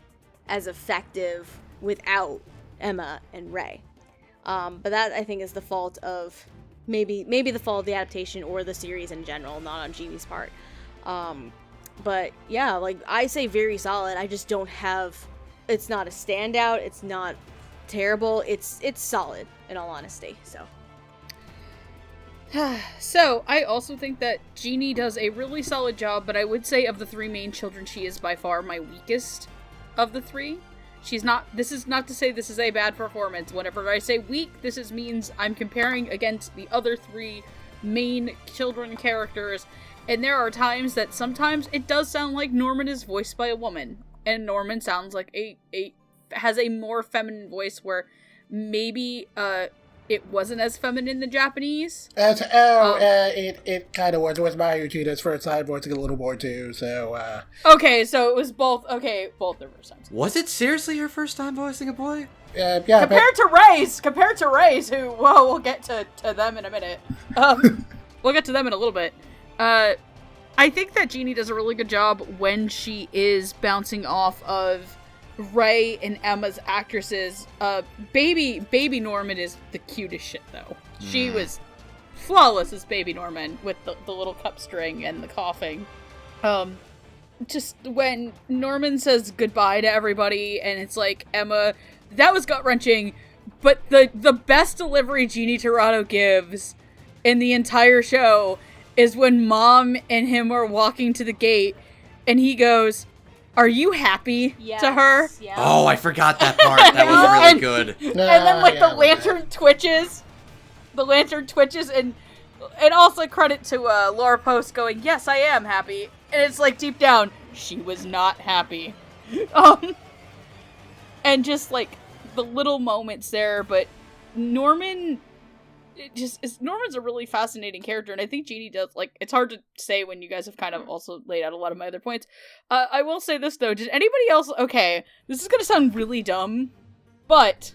as effective without Emma and Ray. But that, I think, is the fault of maybe the fault of the adaptation or the series in general, not on Jeannie's part. But yeah, like I say, very solid. I just don't have. It's not a standout. It's not terrible. It's solid, in all honesty. So. So, I also think that Genie does a really solid job, but I would say of the three main children, she is by far my weakest of the three. This is not to say this is a bad performance. Whenever I say weak, means I'm comparing against the other three main children characters, and there are times that sometimes it does sound like Norman is voiced by a woman, and Norman sounds like has a more feminine voice where maybe, it wasn't as feminine in the Japanese. It kind of was. It was Mayuchita's first time voicing a little more too, so, Okay, so it was both their first times. Was it seriously her first time voicing a boy? yeah. Compared to Ray's, who, we'll get to them in a minute. We'll get to them in a little bit. I think that Genie does a really good job when she is bouncing off of Ray and Emma's actresses. Baby Norman is the cutest shit, though. She was flawless as Baby Norman with the little cup string and the coughing. Just when Norman says goodbye to everybody, and it's like, Emma, that was gut-wrenching, but the best delivery Genie Dorado gives in the entire show is when Mom and him are walking to the gate, and he goes, "Are you happy?" to her. Yeah. Oh, I forgot that part. That was really good. And then, the lantern twitches. The lantern twitches, and also credit to Laura Post going, "Yes, I am happy." And it's like, deep down, she was not happy. And just, the little moments there, but Norman's a really fascinating character, and I think Genie does, it's hard to say when you guys have kind of also laid out a lot of my other points. I will say this, though, did anybody else, okay, this is gonna sound really dumb, but,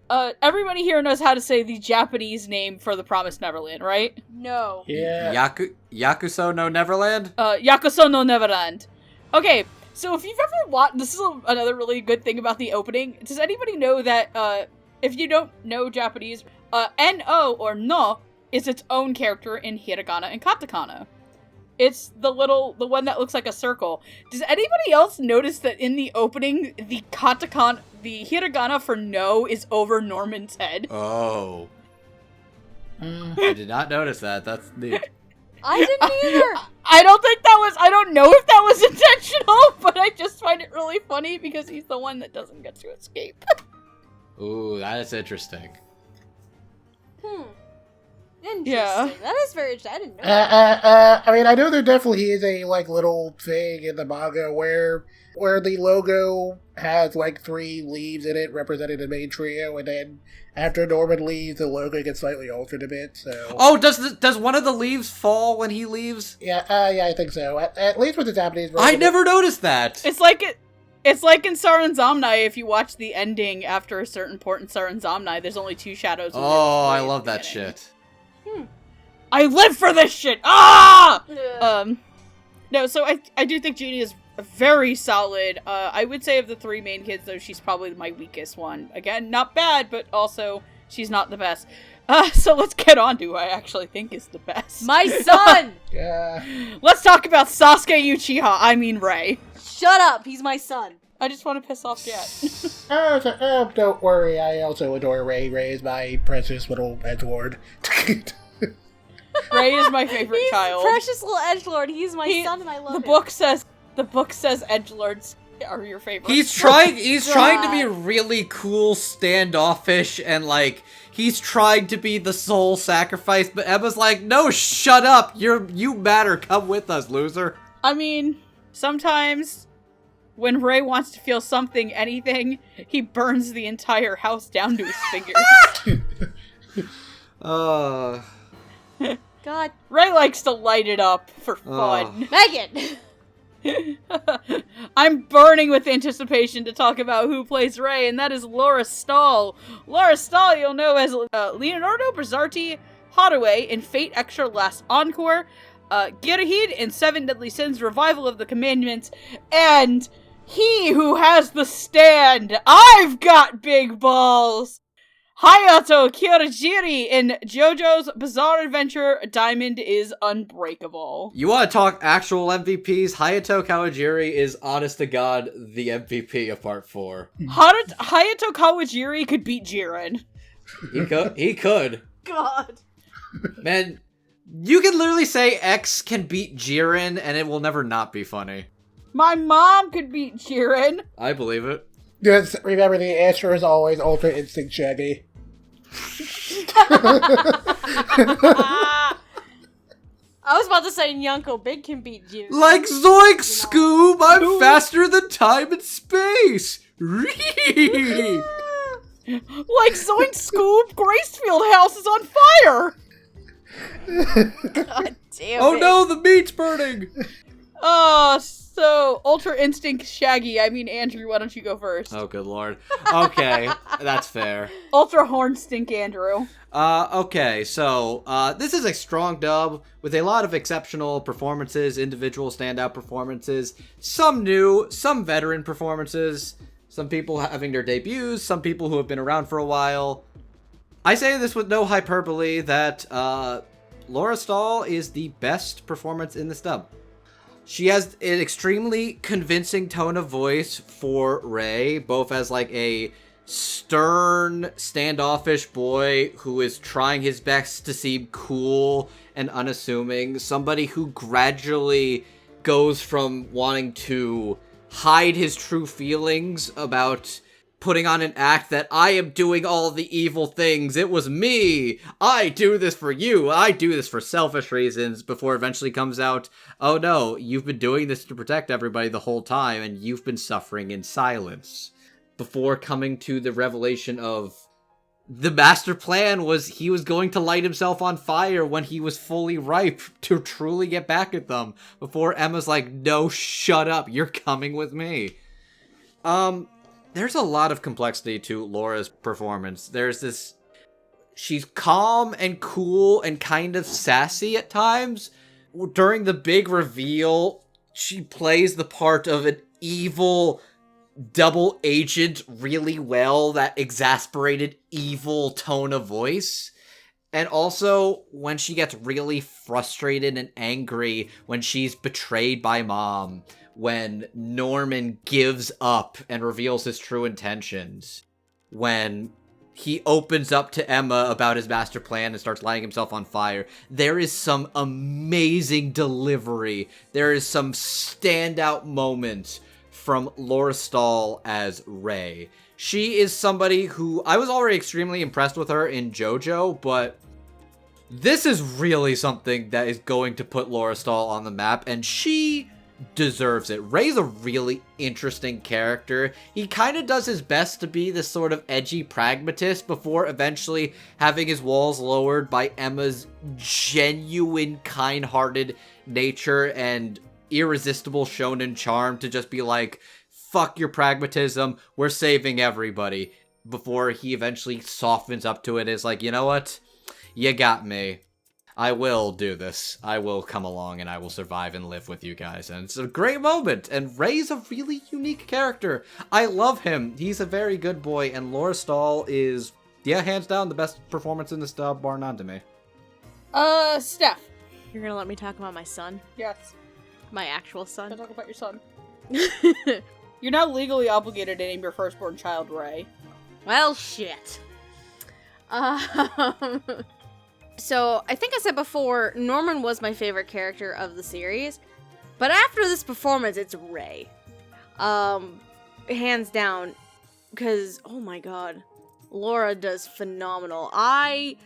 everybody here knows how to say the Japanese name for the Promised Neverland, right? No. Yeah. Yakuso no Neverland? Yakuso no Neverland. Okay, so if you've ever watched, this is another really good thing about the opening, does anybody know that, if you don't know Japanese, N-O, or no, is its own character in hiragana and katakana. It's the one that looks like a circle. Does anybody else notice that in the opening, the hiragana for no is over Norman's head? Oh. I did not notice that. That's neat. I didn't either. I don't know if that was intentional, but I just find it really funny because he's the one that doesn't get to escape. Ooh, that is interesting. Interesting. Yeah. That is very interesting. I didn't know. I mean, I know there definitely is a, little thing in the manga where the logo has, 3 leaves in it representing the main trio, and then after Norman leaves, the logo gets slightly altered a bit, so... Oh, does one of the leaves fall when he leaves? Yeah, I think so. At least with the Japanese version. I never noticed that! It's like in Saranzamnai, if you watch the ending after a certain port in Saranzamnai, there's only 2 shadows. Oh, I love that shit. I live for this shit! Ah! Yeah. No, so I do think Genie is very solid. I would say of the 3 main kids, though, she's probably my weakest one. Again, not bad, but also, she's not the best. So let's get on to who I actually think is the best. My son! Yeah. Let's talk about Sasuke Uchiha, I mean Ray. Shut up, he's my son. I just want to piss off Jet. Don't worry, I also adore Ray. Ray is my precious little edgelord. Ray is my favorite He's child. precious little edgelord. He's my son, and I love the him. The book says edgelords are your favorite. He's trying to be really cool, standoffish, and he's trying to be the soul sacrifice, but Emma's like, no, shut up, you matter, come with us, loser. I mean, sometimes when Ray wants to feel something, anything, he burns the entire house down to his fingers. God. Ray likes to light it up for fun. Megan! I'm burning with anticipation to talk about who plays Ray, and that is Laura Stahl. Laura Stahl, you'll know as Leonardo Brazzarti Hathaway in Fate Extra Last Encore, Girahid in 7 Deadly Sins Revival of the Commandments, and he who has the stand, I've got big balls, Hayato Kirigiri in JoJo's Bizarre Adventure, Diamond is Unbreakable. You want to talk actual MVPs? Hayato Kawajiri is, honest to God, the MVP of Part 4. Hayato Kawajiri could beat Jiren. He could. God. Man, You can literally say X can beat Jiren, and it will never not be funny. My mom could beat Jiren. I believe it. Just remember, the answer is always Ultra Instinct Shaggy. I was about to say Nyunko Big can beat Gina. Like Zoink Scoob, I'm faster than time and space! Like Zoink Scoop, Gracefield House is on fire! God damn Oh it. no, the meat's burning! So, Ultra Instinct Shaggy, I mean Andrew, why don't you go first? Oh, good lord. Okay, that's fair. Ultra Horn Stink Andrew. Okay, so, this is a strong dub with a lot of exceptional performances, individual standout performances, some new, some veteran performances, some people having their debuts, some people who have been around for a while. I say this with no hyperbole that, Laura Stahl is the best performance in this dub. She has an extremely convincing tone of voice for Rei, both as like a stern, standoffish boy who is trying his best to seem cool and unassuming, somebody who gradually goes from wanting to hide his true feelings about putting on an act that I am doing all the evil things, it was me, I do this for you, I do this for selfish reasons, before eventually comes out, oh no, you've been doing this to protect everybody the whole time, and you've been suffering in silence. Before coming to the revelation of the master plan was he was going to light himself on fire when he was fully ripe to truly get back at them, before Emma's like, no, shut up, you're coming with me. There's a lot of complexity to Laura's performance. There's this... She's calm and cool and kind of sassy at times. During the big reveal, she plays the part of an evil double agent really well, that exasperated evil tone of voice. And also, when she gets really frustrated and angry when she's betrayed by Mom, when Norman gives up and reveals his true intentions, when he opens up to Emma about his master plan and starts lighting himself on fire, there is some amazing delivery. There is some standout moments from Laura Stahl as Rei. She is somebody who, I was already extremely impressed with her in JoJo, but this is really something that is going to put Laura Stahl on the map, and she deserves it. Rei's a really interesting character. He kind of does his best to be this sort of edgy pragmatist before eventually having his walls lowered by Emma's genuine kind-hearted nature and irresistible shonen charm to just be like, fuck your pragmatism, we're saving everybody, before he eventually softens up to it and is like, you know what? You got me. I will do this. I will come along and I will survive and live with you guys. And it's a great moment. And Rei's a really unique character. I love him. He's a very good boy. And Laura Stahl is, yeah, hands down the best performance in this dub, bar none to me. Steph. You're gonna let me talk about my son? Yes. My actual son? Talk about your son. You're now legally obligated to name your firstborn child Rei. Well, shit. So, I think I said before, Norman was my favorite character of the series. But after this performance, it's Rei. Hands down. Because, oh my god. Laura does phenomenal. I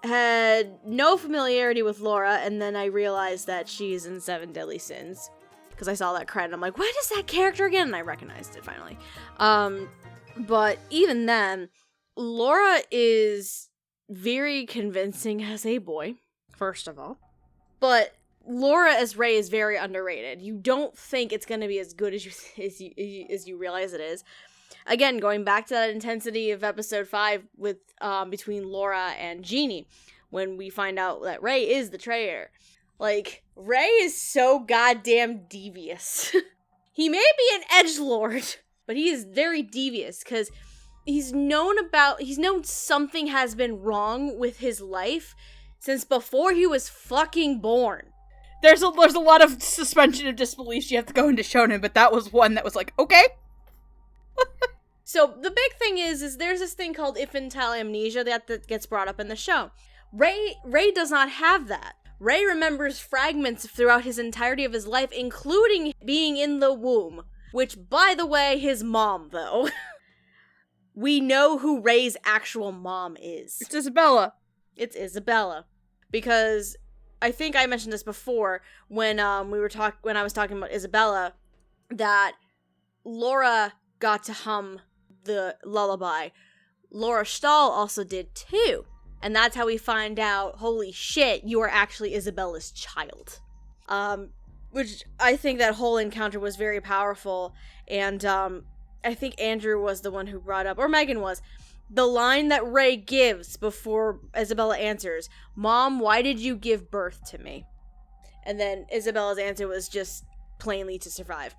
had no familiarity with Laura, and then I realized that she's in 7 Deadly Sins. Because I saw that credit, I'm like, what is that character again? And I recognized it finally. But even then, Laura is very convincing as a boy, first of all. But Laura as Rei is very underrated. You don't think it's going to be as good as you realize it is. Again, going back to that intensity of episode 5 with between Laura and Gina, when we find out that Rei is the traitor. Like, Rei is so goddamn devious. He may be an edgelord, but he is very devious, because he's known something has been wrong with his life since before he was fucking born. There's a lot of suspension of disbelief you have to go into shonen, but that was one that was like, okay. So the big thing is there's this thing called infantile amnesia that gets brought up in the show. Rei does not have that. Ray remembers fragments throughout his entirety of his life, including being in the womb. Which, by the way, his mom, though. We know who Ray's actual mom is. It's Isabella. It's Isabella. Because I think I mentioned this before when when I was talking about Isabella, that Laura got to hum the lullaby. Laura Stahl also did too. And that's how we find out, holy shit, you are actually Isabella's child. Which I think that whole encounter was very powerful. And I think Andrew was the one who brought up, or Megan was, the line that Ray gives before Isabella answers, "Mom, why did you give birth to me?" And then Isabella's answer was just plainly to survive.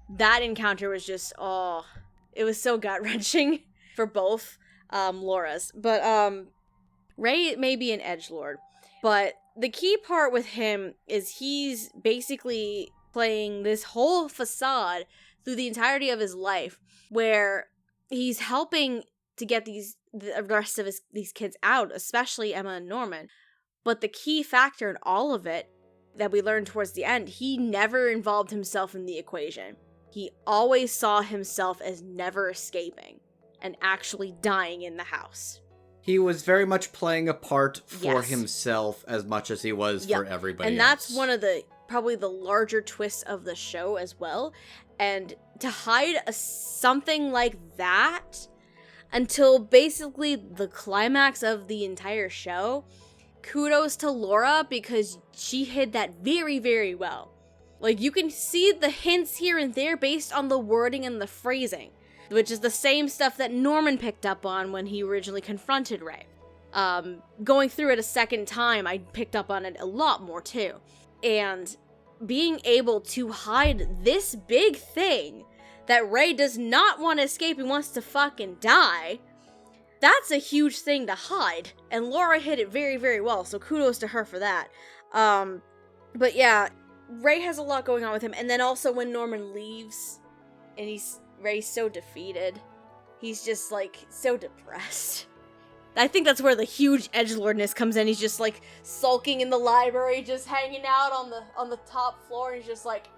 That encounter was just, it was so gut-wrenching for both Lauras. But Ray may be an edgelord, but the key part with him is he's basically playing this whole facade through the entirety of his life, where he's helping to get the rest of these kids out, especially Emma and Norman. But the key factor in all of it that we learned towards the end, he never involved himself in the equation. He always saw himself as never escaping and actually dying in the house. He was very much playing a part for Yes. himself as much as he was for everybody and else. that's one of probably the larger twists of the show as well. And to hide something like that until basically the climax of the entire show, kudos to Laura, because she hid that very, very well. Like, you can see the hints here and there based on the wording and the phrasing, which is the same stuff that Norman picked up on when he originally confronted Ray. Going through it a second time, I picked up on it a lot more too. And being able to hide this big thing that Ray does not want to escape and wants to fucking die, that's a huge thing to hide. And Laura hid it very, very well, so kudos to her for that. But yeah, Ray has a lot going on with him. And then also when Norman leaves, and Ray's so defeated. He's just, like, so depressed. I think that's where the huge edgelordness comes in. He's just, like, sulking in the library, just hanging out on the top floor, and he's just like,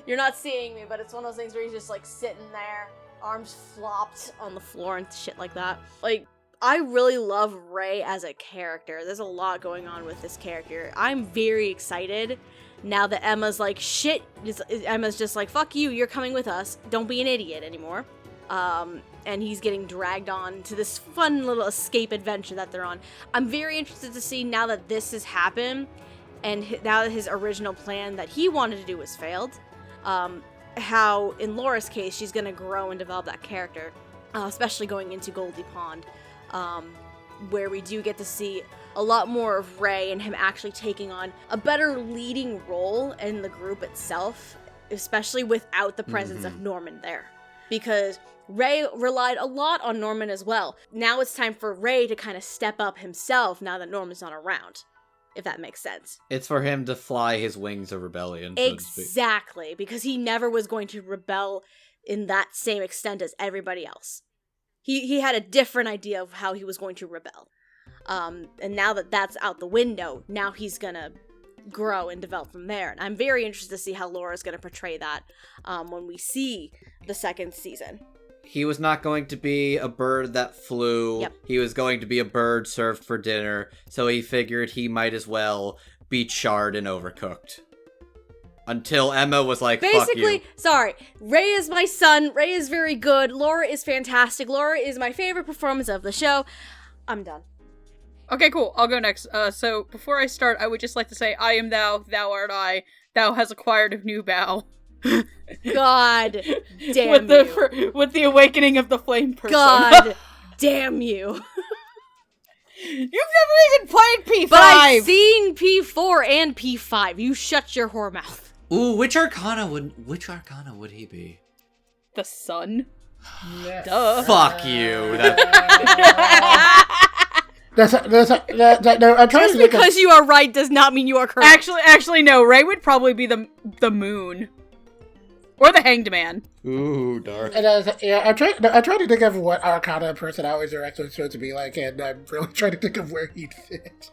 you're not seeing me, but it's one of those things where he's just, like, sitting there, arms flopped on the floor and shit like that. Like, I really love Ray as a character. There's a lot going on with this character. I'm very excited now that Emma's like, shit, Emma's just like, fuck you, you're coming with us. Don't be an idiot anymore. And he's getting dragged on to this fun little escape adventure that they're on. I'm very interested to see, now that this has happened, and now that his original plan that he wanted to do has failed, how, in Laura's case, she's going to grow and develop that character, especially going into Goldie Pond, where we do get to see a lot more of Ray and him actually taking on a better leading role in the group itself, especially without the presence of Norman there. Because Ray relied a lot on Norman as well. Now it's time for Ray to kind of step up himself now that Norman's not around, if that makes sense. It's for him to fly his wings of rebellion, so to speak. Exactly, because he never was going to rebel in that same extent as everybody else. He had a different idea of how he was going to rebel. And now that that's out the window, now he's gonna grow and develop from there. And I'm very interested to see how Laura's gonna portray that when we see the second season. He was not going to be a bird that flew. Yep. He was going to be a bird served for dinner, so he figured he might as well be charred and overcooked. Until Emma was like, fuck you. Sorry, Ray is my son. Ray is very good. Laura is fantastic. Laura is my favorite performance of the show. I'm done. Okay, cool. I'll go next. So before I start, I would just like to say, I am thou, thou art I. Thou has acquired a new bow. God damn you. With the awakening of the flame person. God damn you. You've never even played P5! But I've seen P4 and P5. You shut your whore mouth. Ooh, which arcana would he be? The sun? Yes. Duh. Fuck you. No, I'm trying Just to think because you are right does not mean you are correct. Actually, no. Ray would probably be the moon. Or the hanged man. Ooh, dark. And I'm trying to think of what arcana personalities are actually supposed to be like, and I'm really trying to think of where he'd fit.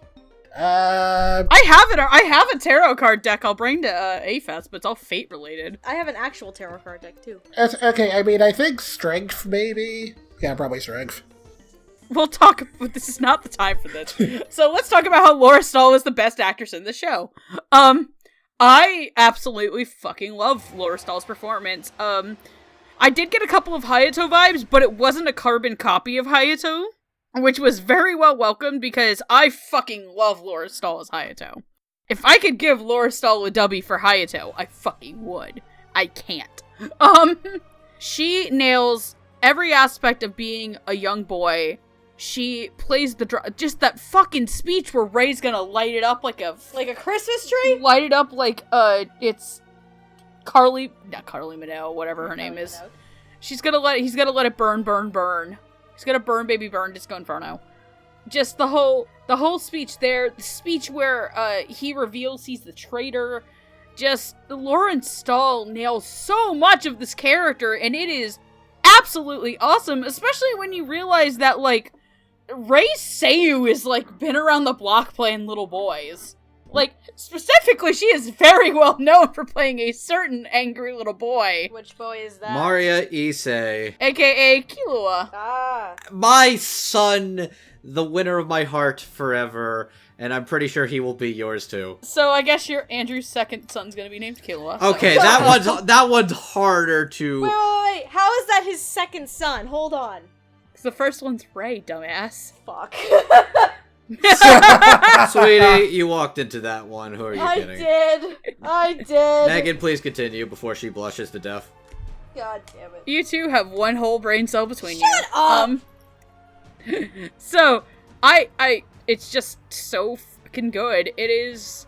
I have a tarot card deck I'll bring to AFES, but it's all fate related. I have an actual tarot card deck too. Okay, I mean, I think strength, maybe? Yeah, probably strength. We'll talk, but this is not the time for this. So let's talk about how Laura Stahl was the best actress in the show. I absolutely fucking love Laura Stahl's performance. I did get a couple of Hayato vibes, but it wasn't a carbon copy of Hayato, which was very well welcomed because I fucking love Laura Stahl as Hayato. If I could give Laura Stahl a dubby for Hayato, I fucking would. I can't. She nails every aspect of being a young boy. She plays just that fucking speech where Ray's gonna light it up like a Christmas tree? Light it up like, it's not Carly Minogue, whatever her name is. He's gonna let it burn, burn, burn. He's gonna burn, baby, burn, Disco Inferno. Just the whole speech there, the speech where, he reveals he's the traitor. Just, Lauren Stahl nails so much of this character, and it is absolutely awesome, especially when you realize that, like, Ray Seiyu is, like, been around the block playing little boys. Like, specifically, she is very well known for playing a certain angry little boy. Which boy is that? Maria Issei. AKA Killua. Ah. My son, the winner of my heart forever, and I'm pretty sure he will be yours too. So I guess your Andrew's second son's gonna be named Killua. Okay, that one's harder to... Wait. How is that his second son? Hold on. The first one's Ray, dumbass. Fuck. Sweetie, you walked into that one. Who are you kidding? I did. Megan, please continue before she blushes to death. God damn it. You two have one whole brain cell between you. Shut up! So, it's just so fucking good. It is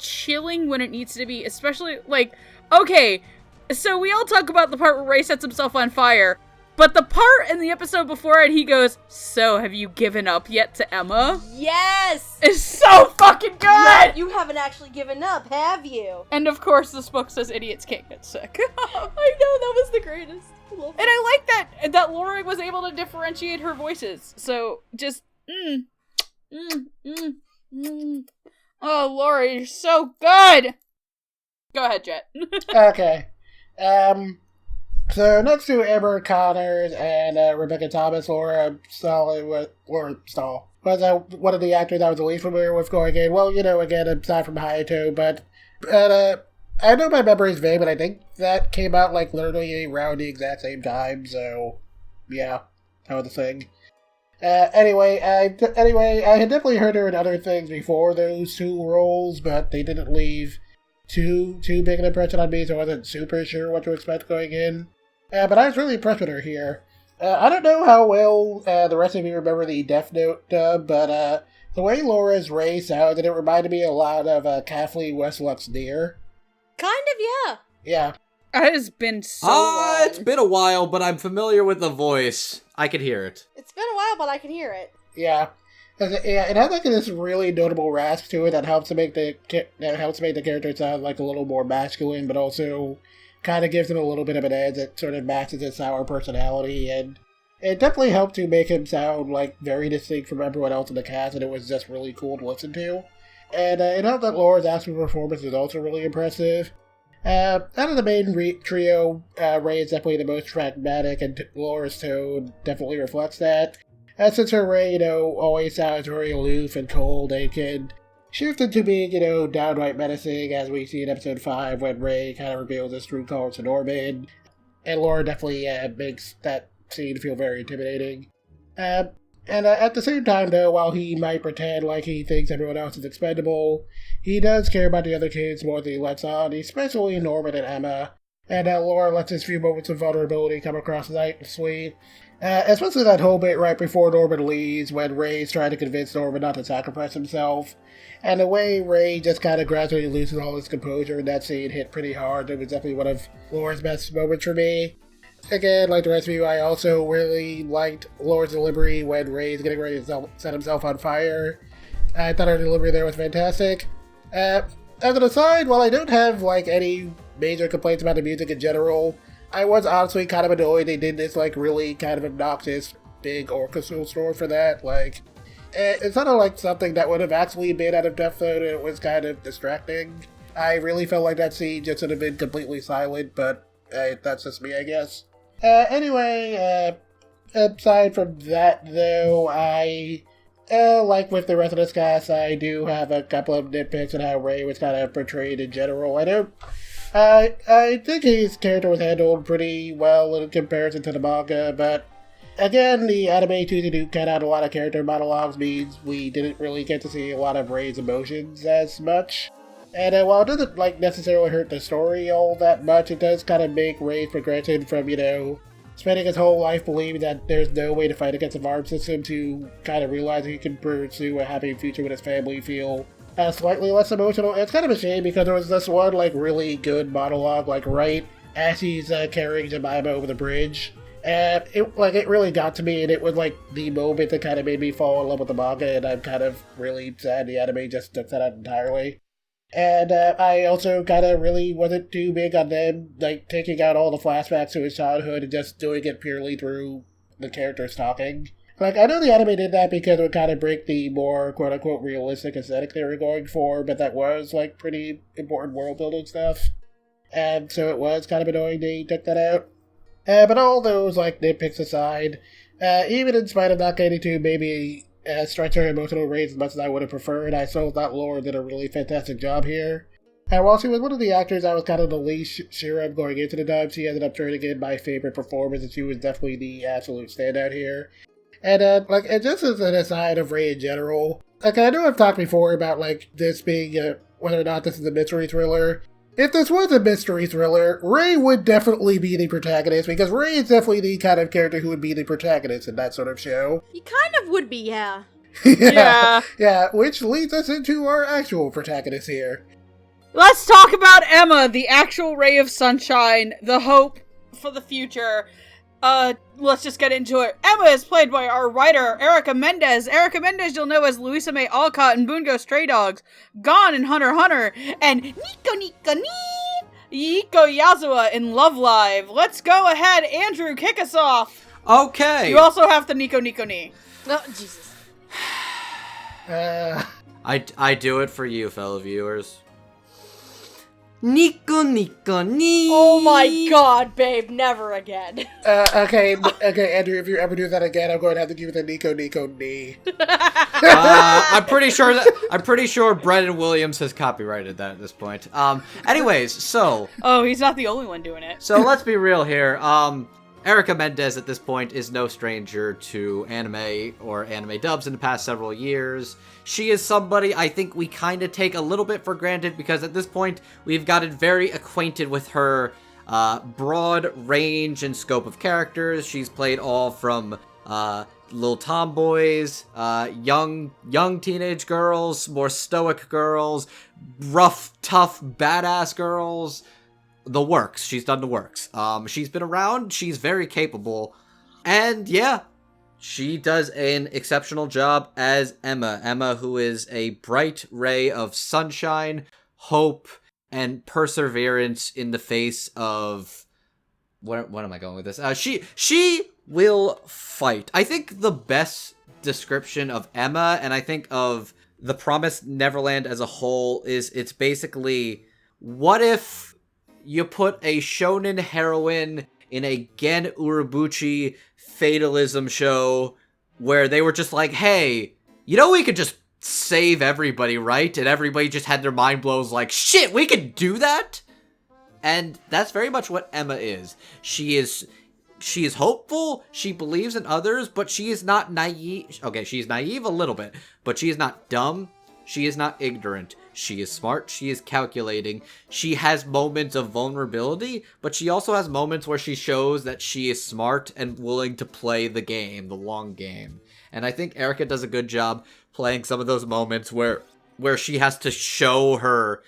chilling when it needs to be, especially, like, okay, so we all talk about the part where Ray sets himself on fire, but the part in the episode before it, he goes, "So, have you given up yet to Emma?" Yes! It's so fucking good! Yeah, you haven't actually given up, have you? And of course, this book says idiots can't get sick. I know, that was the greatest. And I like that Laura was able to differentiate her voices. So, just, Oh, Laura, you're so good! Go ahead, Jet. Okay. So next to Amber Connors and Rebecca Thomas, Laura Stahl was one of the actors I was the least familiar with going in. Well, you know, again, aside from Hayato, but I know my memory is vague, but I think that came out like literally around the exact same time. So, yeah, that was the thing. Anyway, I had definitely heard her in other things before those two roles, but they didn't leave too big an impression on me, so I wasn't super sure what to expect going in. But I was really impressed with her here. I don't know how well the rest of you remember the Death Note dub, but the way Laura's Ray sounded, it reminded me a lot of Kathleen Westlock's Deer. Kind of, yeah. Yeah. It has been so long. It's been a while, but I'm familiar with the voice. I can hear it. It's been a while, but I can hear it. Yeah. It has like this really notable rasp to it that helps to make the character sound like a little more masculine, but also kind of gives him a little bit of an edge that sort of matches his sour personality, and it definitely helped to make him sound like very distinct from everyone else in the cast, and it was just really cool to listen to. And it helped that Laura's actual performance is also really impressive. Out of the main trio, Ray is definitely the most pragmatic, and Laura's tone definitely reflects that. Since her Ray, always sounds very aloof and cold, and can shift into being, downright menacing, as we see in episode 5, when Ray kind of reveals his true colors to Norman. And Laura definitely makes that scene feel very intimidating. And at the same time, though, while he might pretend like he thinks everyone else is expendable, he does care about the other kids more than he lets on, especially Norman and Emma. And Laura lets his few moments of vulnerability come across nice and sweet. Especially that whole bit right before Norman leaves, when Ray's trying to convince Norman not to sacrifice himself. And the way Ray just kind of gradually loses all his composure in that scene hit pretty hard. It was definitely one of Laura's best moments for me. Again, like the rest of you, I also really liked Laura's delivery when Ray's getting ready to set himself on fire. I thought her delivery there was fantastic. As an aside, while I don't have any major complaints about the music in general, I was honestly kind of annoyed they did this really kind of obnoxious big orchestral score for that. It sounded like something that would have actually been out of depth, though, and it was kind of distracting. I really felt like that scene just should have been completely silent, but that's just me, I guess. Anyway, aside from that, though, I, like with the rest of this cast, I do have a couple of nitpicks on how Ray was kind of portrayed in general. I think his character was handled pretty well in comparison to the manga, but again, the anime choosing to cut out a lot of character monologues means we didn't really get to see a lot of Ray's emotions as much. And while it doesn't necessarily hurt the story all that much, it does kind of make Ray's progression from, spending his whole life believing that there's no way to fight against the farm system to kind of realizing he can pursue a happy future with his family feel slightly less emotional. It's kind of a shame because there was this one really good monologue right as he's carrying Jemima over the bridge. And it really got to me, and it was the moment that kind of made me fall in love with the manga, and I'm kind of really sad the anime just took that out entirely. And I also kind of really wasn't too big on them taking out all the flashbacks to his childhood and just doing it purely through the characters talking. I know the anime did that because it would kind of break the more quote-unquote realistic aesthetic they were going for, but that was pretty important world-building stuff. And so it was kind of annoying they took that out. But all those nitpicks aside, even in spite of not getting to maybe stretch her emotional range as much as I would have preferred, I still thought Laura did a really fantastic job here. And while she was one of the actors I was kind of the least sure of going into the dub, she ended up turning in my favorite performance, and she was definitely the absolute standout here. And and just as an aside of Ray in general, I know I've talked before about this being whether or not this is a mystery thriller. If this was a mystery thriller, Ray would definitely be the protagonist, because Ray is definitely the kind of character who would be the protagonist in that sort of show. He kind of would be, yeah. Yeah, which leads us into our actual protagonist here. Let's talk about Emma, the actual ray of sunshine, the hope for the future. Let's just get into it. Emma is played by our writer, Erica Mendez. Erica Mendez you'll know as Louisa May Alcott in Bungo Stray Dogs, Gon in Hunter x Hunter, and Nico Yazawa in Love Live. Let's go ahead, Andrew, kick us off. Okay. You also have the Nico Ni. Oh, Jesus. I do it for you, fellow viewers. Nico ni. Oh my god, babe, never again. Okay, Andrew, if you ever do that again, I'm going to have to give you the Nico ni. I'm pretty sure Brendan Williams has copyrighted that at this point. Anyways, so. Oh, he's not the only one doing it. So let's be real here. Erica Mendez at this point is no stranger to anime or anime dubs in the past several years. She is somebody I think we kind of take a little bit for granted because at this point we've gotten very acquainted with her broad range and scope of characters. She's played all from little tomboys, young teenage girls, more stoic girls, rough, tough, badass girls. The works. She's done the works. She's been around. She's very capable. And yeah, she does an exceptional job as Emma. Emma, who is a bright ray of sunshine, hope, and perseverance in the face of... What am I going with this? She will fight. I think the best description of Emma, and I think of the Promised Neverland as a whole, is it's basically, what if you put a shonen heroine in a Gen Urobuchi fatalism show where they were just like, hey, we could just save everybody, right? And everybody just had their mind blows like, shit, we could do that? And that's very much what Emma is. She is hopeful, she believes in others, but she is not naive. Okay, she's naive a little bit, but she is not dumb. She is not ignorant. She is smart. She is calculating. She has moments of vulnerability, but she also has moments where she shows that she is smart and willing to play the game, the long game. And I think Erica does a good job playing some of those moments where she has to show her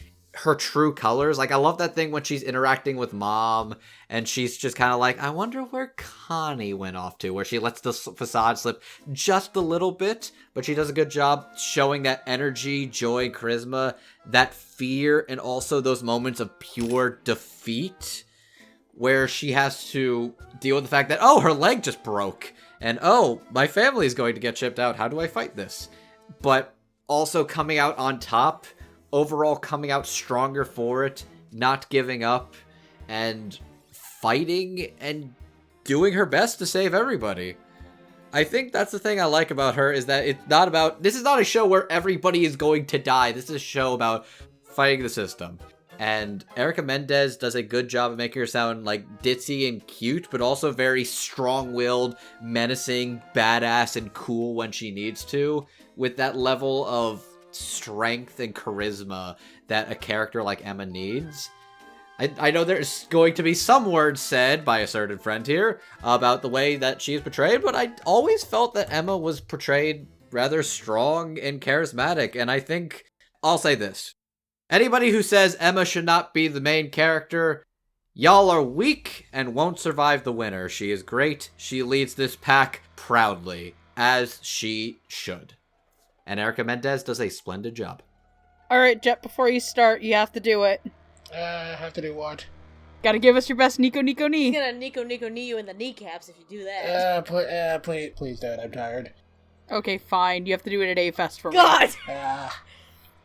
true colors. I love that thing when she's interacting with Mom and she's just kind of like, I wonder where Connie went off to, where she lets the facade slip just a little bit, but she does a good job showing that energy, joy, charisma, that fear, and also those moments of pure defeat where she has to deal with the fact that, oh, her leg just broke. and oh, my family is going to get shipped out. How do I fight this? But also coming out on top, overall coming out stronger for it, not giving up, and fighting and doing her best to save everybody. I think that's the thing I like about her, is that this is not a show where everybody is going to die. This is a show about fighting the system. And Erica Mendez does a good job of making her sound like ditzy and cute, but also very strong-willed, menacing, badass, and cool when she needs to, with that level of strength and charisma that a character like Emma needs. I know there's going to be some words said by a certain friend here about the way that she is portrayed, but I always felt that Emma was portrayed rather strong and charismatic, and I think I'll say this. Anybody who says Emma should not be the main character, y'all are weak and won't survive the winter. She is great. She leads this pack proudly, as she should. And Erica Mendez does a splendid job. Alright, Jet, before you start, you have to do it. Have to do what? Gotta give us your best Nico Nico He's Ni. gonna Nico knee you in the kneecaps if you do that. Please don't. I'm tired. Okay, fine. You have to do it at A-Fest for me. God! Ah.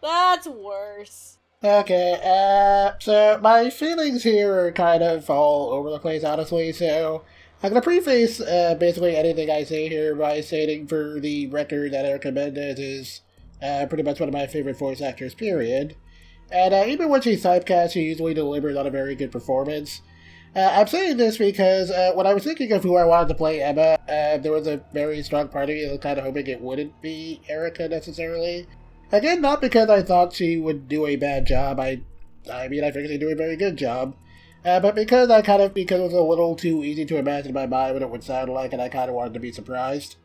That's worse. Okay, so my feelings here are kind of all over the place, honestly, so I'm gonna preface, basically anything I say here by stating for the record that Erica Mendez is, pretty much one of my favorite voice actors, period. And, even when she's typecast, she usually delivers on a very good performance. I'm saying this because, when I was thinking of who I wanted to play Emma, there was a very strong part of me that was kind of hoping it wouldn't be Erica, necessarily. Again, not because I thought she would do a bad job, I think she'd do a very good job, but because it was a little too easy to imagine in my mind what it would sound like, and I kind of wanted to be surprised.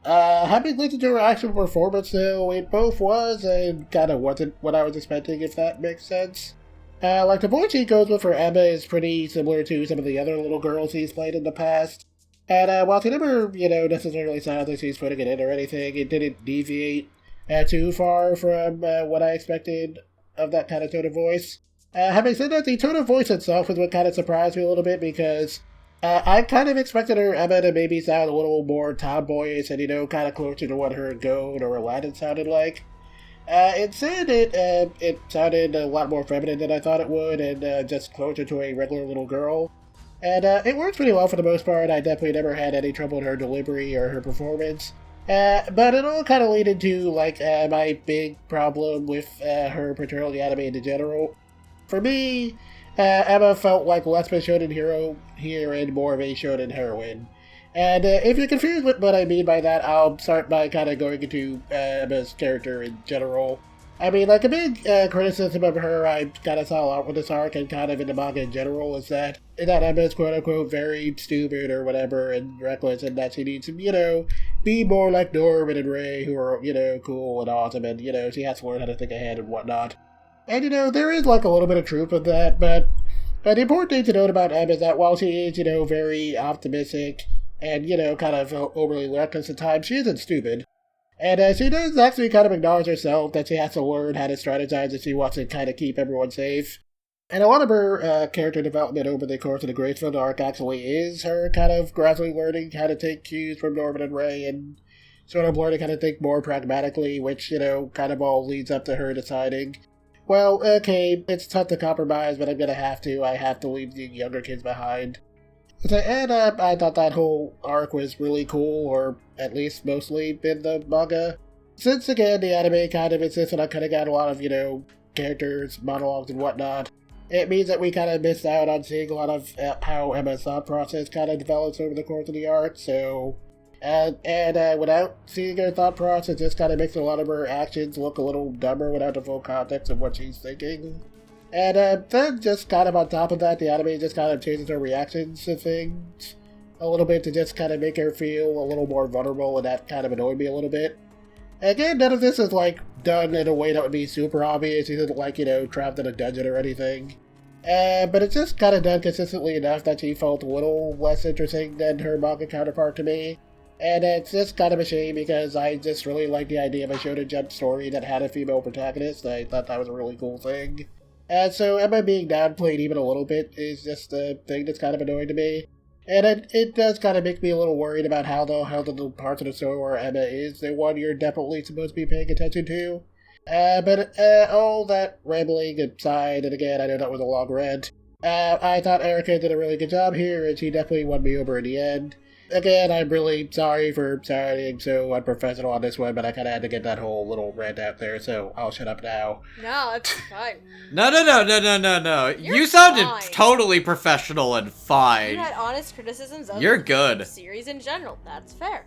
Having listened to her actual performance, though, it both was and kind of wasn't what I was expecting, if that makes sense. Like, the voice she goes with for Emma is pretty similar to some of the other little girls he's played in the past, and while she never, necessarily sounds like she's putting it in or anything, it didn't deviate too far from what I expected of that kind of tone of voice. Having said that, the tone of voice itself was what kind of surprised me a little bit, because I kind of expected her Emma to maybe sound a little more tomboyish and, kind of closer to what her Goat or Aladdin sounded like. Instead, it sounded a lot more feminine than I thought it would, and just closer to a regular little girl. And it works pretty well for the most part. I definitely never had any trouble with her delivery or her performance. But it all kind of led into, my big problem with her portrayal of the anime in general. For me, Emma felt like less of a shonen hero here and more of a shonen heroine. And if you're confused with what I mean by that, I'll start by kind of going into Emma's character in general. A big criticism of her I kind of saw a lot with this arc and kind of in the manga in general is that Emma's quote-unquote very stupid or whatever and reckless, and that she needs to, be more like Norman and Ray, who are, cool and awesome, and, she has to learn how to think ahead and whatnot. And, there is, a little bit of truth in that, but the important thing to note about Emma is that while she is, very optimistic and, kind of overly reckless at times, she isn't stupid. And she does actually kind of acknowledge herself that she has to learn how to strategize if she wants to kind of keep everyone safe. And a lot of her character development over the course of the Gracefield arc actually is her kind of gradually learning how to take cues from Norman and Ray and sort of learning how to think more pragmatically, which, kind of all leads up to her deciding, well, okay, it's tough to compromise, but I have to leave the younger kids behind. And I thought that whole arc was really cool, or at least mostly in the manga. Since, again, the anime kind of insists on cutting out a lot of, characters, monologues, and whatnot, it means that we kind of missed out on seeing a lot of how Emma's thought process kind of develops over the course of the arc, so... And without seeing her thought process, it just kind of makes a lot of her actions look a little dumber without the full context of what she's thinking. And then just kind of on top of that, the anime just kind of changes her reactions to things a little bit to just kind of make her feel a little more vulnerable, and that kind of annoyed me a little bit. Again, none of this is, done in a way that would be super obvious. She isn't, trapped in a dungeon or anything. But it's just kind of done consistently enough that she felt a little less interesting than her manga counterpart to me. And it's just kind of a shame because I just really like the idea of a Shonen Jump story that had a female protagonist. I thought that was a really cool thing. And so Emma being downplayed even a little bit is just a thing that's kind of annoying to me. And it does kind of make me a little worried about how the parts of the story where Emma is the one you're definitely supposed to be paying attention to. But all that rambling aside, and again, I know that was a long rant, I thought Erica did a really good job here, and she definitely won me over in the end. Again, I'm really sorry for sounding so unprofessional on this one, but I kind of had to get that whole little rant out there, so I'll shut up now. No, it's fine. No. You're You sounded fine. totally professional and fine. You had honest criticisms of You're the good. series in general. That's fair.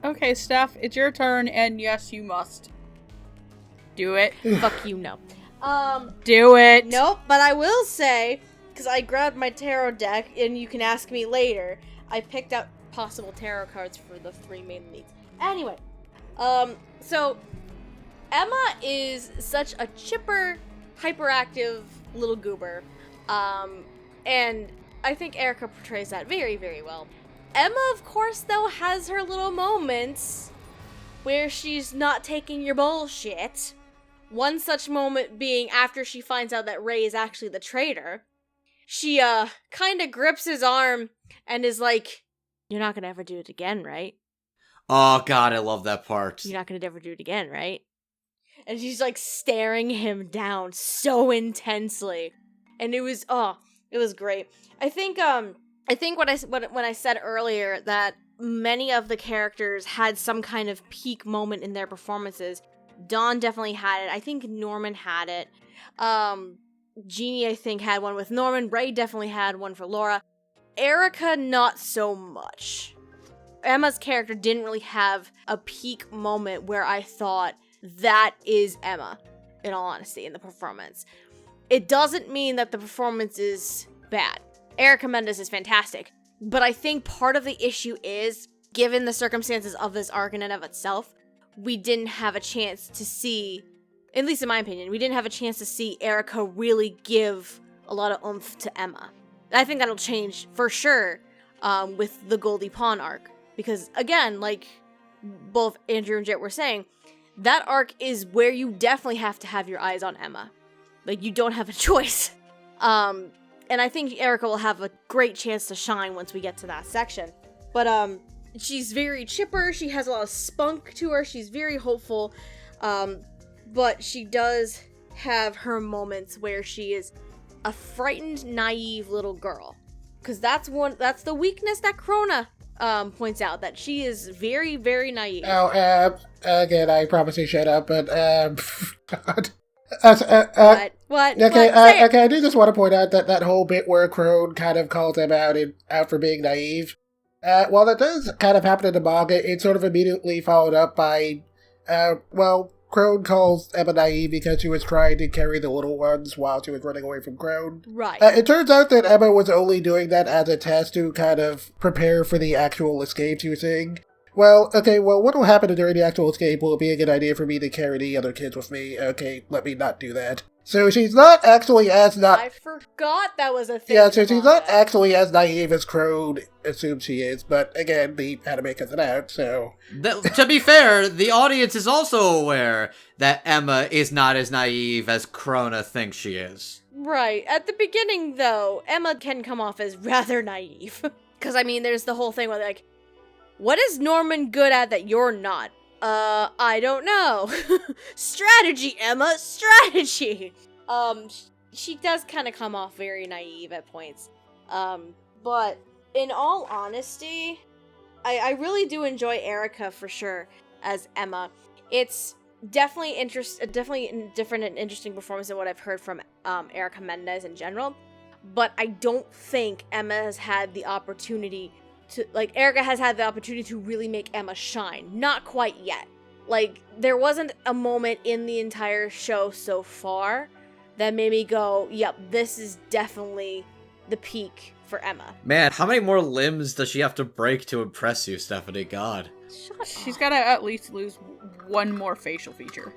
Okay, Steph, it's your turn, and yes, you must. Do it. Fuck you, no. Do it. Nope, but I will say, because I grabbed my tarot deck, and you can ask me later, I picked out possible tarot cards for the 3 main leads. Anyway, so Emma is such a chipper, hyperactive little goober, and I think Erica portrays that very, very well. Emma, of course, though, has her little moments where she's not taking your bullshit. One such moment being after she finds out that Ray is actually the traitor. She, kind of grips his arm and is like, "You're not gonna ever do it again, right? Oh god, I love that part. You're not gonna ever do it again, right?" And she's, like, staring him down so intensely. And it was great. I think when I said earlier that many of the characters had some kind of peak moment in their performances, Dawn definitely had it. I think Norman had it. Jeannie, I think, had one with Norman. Ray definitely had one for Laura. Erica, not so much. Emma's character didn't really have a peak moment where I thought, that is Emma, in all honesty, in the performance. It doesn't mean that the performance is bad. Erica Mendes is fantastic. But I think part of the issue is, given the circumstances of this arc in and of itself, we didn't have a chance to see, at least in my opinion, we didn't have a chance to see Erica really give a lot of oomph to Emma. And I think that'll change for sure with the Goldie Pawn arc. Because again, like both Andrew and Jet were saying, that arc is where you definitely have to have your eyes on Emma. Like, you don't have a choice. And I think Erica will have a great chance to shine once we get to that section. But she's very chipper, she has a lot of spunk to her, she's very hopeful, but she does have her moments where she is a frightened, naive little girl. Because that's the weakness that Krona points out, that she is very, very naive. Oh, again, I promise you shut up, but, God. What? Okay, Say it. okay, I do just want to point out that whole bit where Crone kind of calls him out for being naive. While that does kind of happen in the manga, it's sort of immediately followed up by, Crone calls Emma naive because she was trying to carry the little ones while she was running away from Crone. Right. It turns out that Emma was only doing that as a test to kind of prepare for the actual escape she was seeing. Well, what will happen during the actual escape? Will it be a good idea for me to carry the other kids with me? Okay, let me not do that. So she's not actually as I forgot that was a thing. Yeah, so she's not actually as naive as Crone assumes she is, but again, the anime cuts it out, so... To be fair, the audience is also aware that Emma is not as naive as Krona thinks she is. Right. At the beginning, though, Emma can come off as rather naive. Because, I mean, there's the whole thing where, like, what is Norman good at that you're not? I don't know. Strategy, Emma, strategy! She does kind of come off very naive at points. But in all honesty, I really do enjoy Erica for sure as Emma. It's definitely a different and interesting performance than what I've heard from Erica Mendes in general. But I don't think Emma has had the opportunity Erica has had the opportunity to really make Emma shine. Not quite yet. Like, there wasn't a moment in the entire show so far that made me go, yep, this is definitely the peak for Emma. Man, how many more limbs does she have to break to impress you, Stephanie? God. She's gotta at least lose one more facial feature.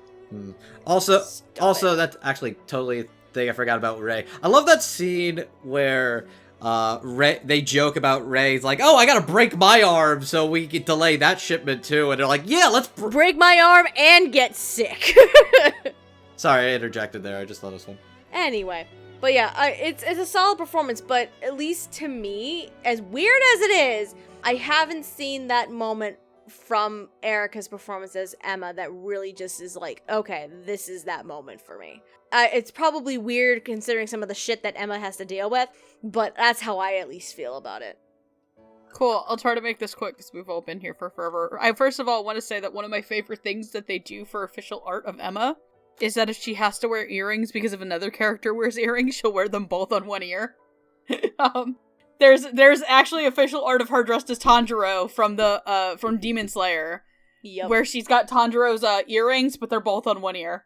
Also, that's actually totally a thing I forgot about Ray. I love that scene where... Ray, they joke about Ray's like, oh, I gotta break my arm so we can delay that shipment too, and they're like, yeah, let's break my arm and get sick. Sorry, I interjected there, I just thought it was fun. Anyway, But yeah, it's a solid performance, but at least to me, as weird as it is, I haven't seen that moment from Erica's performance as Emma that really just is like, okay, this is that moment for me. It's probably weird considering some of the shit that Emma has to deal with, but that's how I at least feel about it. Cool. I'll try to make this quick because we've all been here for forever. I first of all want to say that one of my favorite things that they do for official art of Emma is that if she has to wear earrings because of another character wears earrings, she'll wear them both on one ear. There's actually official art of her dressed as Tanjiro from Demon Slayer, where she's got Tanjiro's earrings, but they're both on one ear.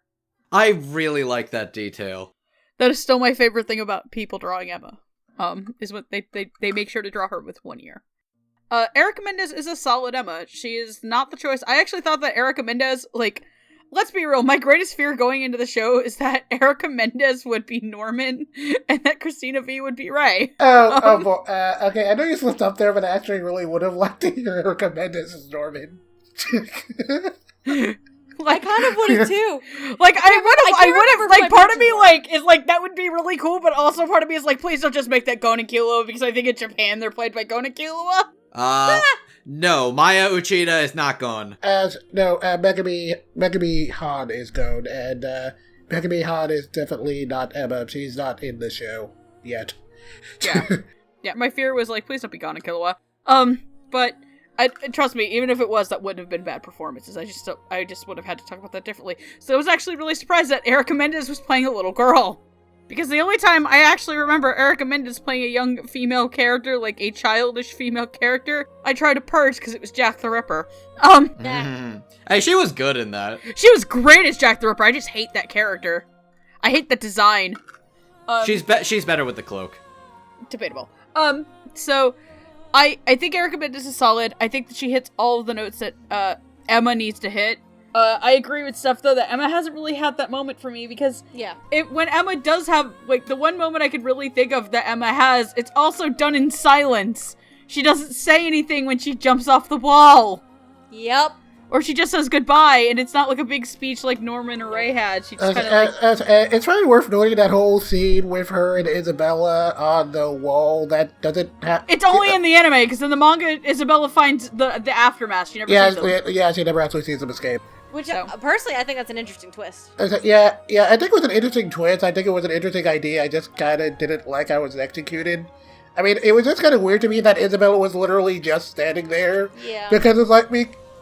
I really like that detail. That is still my favorite thing about people drawing Emma. Is what they make sure to draw her with one ear. Erica Mendez is a solid Emma. She is not the choice. I actually thought that Erica Mendez, like, let's be real, my greatest fear going into the show is that Erica Mendez would be Norman and that Christina V would be Ray. Okay, I know you slipped up there, but I actually really would have liked to hear Erica Mendez as Norman. I kind of would have too. Like, I would have, like, part of me, like, is like, that would be really cool, but also part of me is like, please don't just make that Gon and Killua, because I think in Japan they're played by Gon and Killua. No, Maya Uchida is not Gon. Megami Han is Gon, and Megami Han is definitely not Emma. She's not in the show yet. Yeah. Yeah, my fear was like, please don't be Gon and Killua. But trust me, even if it was, that wouldn't have been bad performances. I just would have had to talk about that differently. So I was actually really surprised that Erica Mendez was playing a little girl. Because the only time I actually remember Erica Mendez playing a young female character, like a childish female character, I tried to purge because it was Jack the Ripper. Hey, she was good in that. She was great as Jack the Ripper. I just hate that character. I hate the design. She's better with the cloak. Debatable. So I think Erica Mendez is solid. I think that she hits all of the notes that Emma needs to hit. I agree with Steph, though, that Emma hasn't really had that moment for me, because when Emma does have, like, the one moment I could really think of that Emma has, it's also done in silence. She doesn't say anything when she jumps off the wall. Yep. Or she just says goodbye, and it's not like a big speech like Norman or Ray had. She just kind of it's probably worth noting that whole scene with her and Isabella on the wall. That doesn't have. It's only in the anime, because in the manga, Isabella finds the aftermath. She never sees them. Yeah, she never actually sees them escape. Which, personally, I think that's an interesting twist. I think it was an interesting twist. I think it was an interesting idea. I just kind of didn't like how it was executed. I mean, it was just kind of weird to me that Isabella was literally just standing there. Yeah. Because it's like,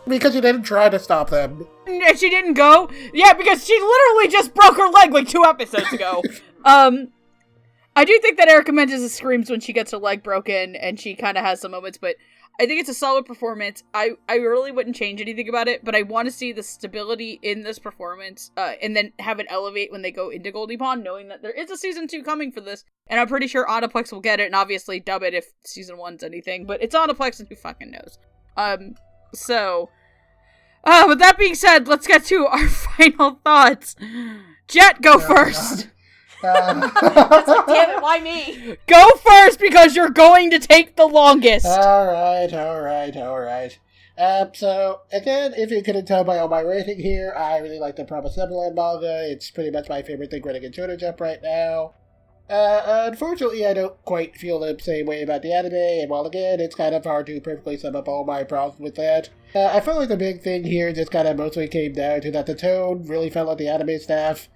because she didn't try to stop them. And she didn't go? Yeah, because she literally just broke her leg like 2 episodes ago. I do think that Erica Mendez screams when she gets her leg broken, and she kind of has some moments, but I think it's a solid performance. I really wouldn't change anything about it, but I want to see the stability in this performance, and then have it elevate when they go into Goldie Pond, knowing that there is a season 2 coming for this, and I'm pretty sure Oniplex will get it, and obviously dub it if season 1's anything, but it's Oniplex, and who fucking knows. With that being said, let's get to our final thoughts. Jet, go first! Damn it, why me? Go first, because you're going to take the longest! Alright. So, again, if you couldn't tell by all my rating here, I really like the Promised Neverland manga. It's pretty much my favorite thing running in Shonen Jump right now. Unfortunately, I don't quite feel the same way about the anime, and while again, it's kind of hard to perfectly sum up all my problems with that. I felt like the big thing here just kind of mostly came down to that the tone really felt like the anime staff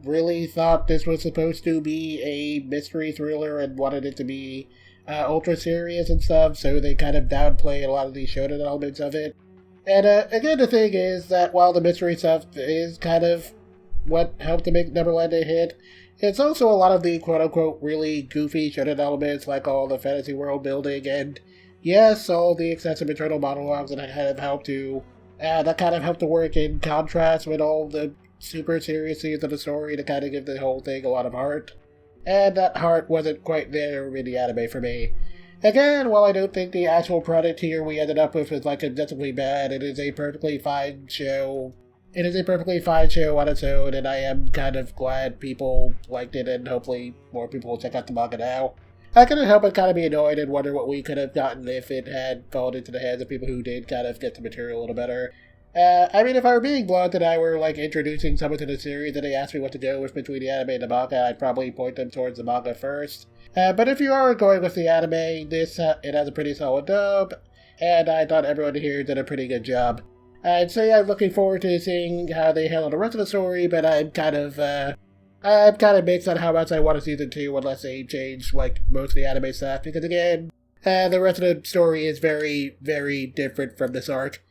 really thought this was supposed to be a mystery thriller and wanted it to be ultra serious and stuff, so they kind of downplay a lot of the shonen elements of it. And again, the thing is that while the mystery stuff is kind of what helped to make Neverland a hit, it's also a lot of the quote-unquote really goofy shonen elements, like all the fantasy world building, and yes, all the excessive internal monologues that kind of help to work in contrast with all the super serious scenes of the story to kind of give the whole thing a lot of heart. And that heart wasn't quite there in the anime for me. Again, while I don't think the actual product here we ended up with is like objectively bad, it is a perfectly fine show. It is a perfectly fine show on its own, and I am kind of glad people liked it, and hopefully more people will check out the manga now. I couldn't help but kind of be annoyed and wonder what we could have gotten if it had fallen into the hands of people who did kind of get the material a little better. I mean, if I were being blunt and I were, like, introducing someone to the series and they asked me what to go with between the anime and the manga, I'd probably point them towards the manga first. But if you are going with the anime, it has a pretty solid dub, and I thought everyone here did a pretty good job. I'd say I'm looking forward to seeing how they handle the rest of the story, but I'm kind of mixed on how much I want a season 2 unless they change, like, most of the anime stuff, because again, the rest of the story is very, very different from this arc.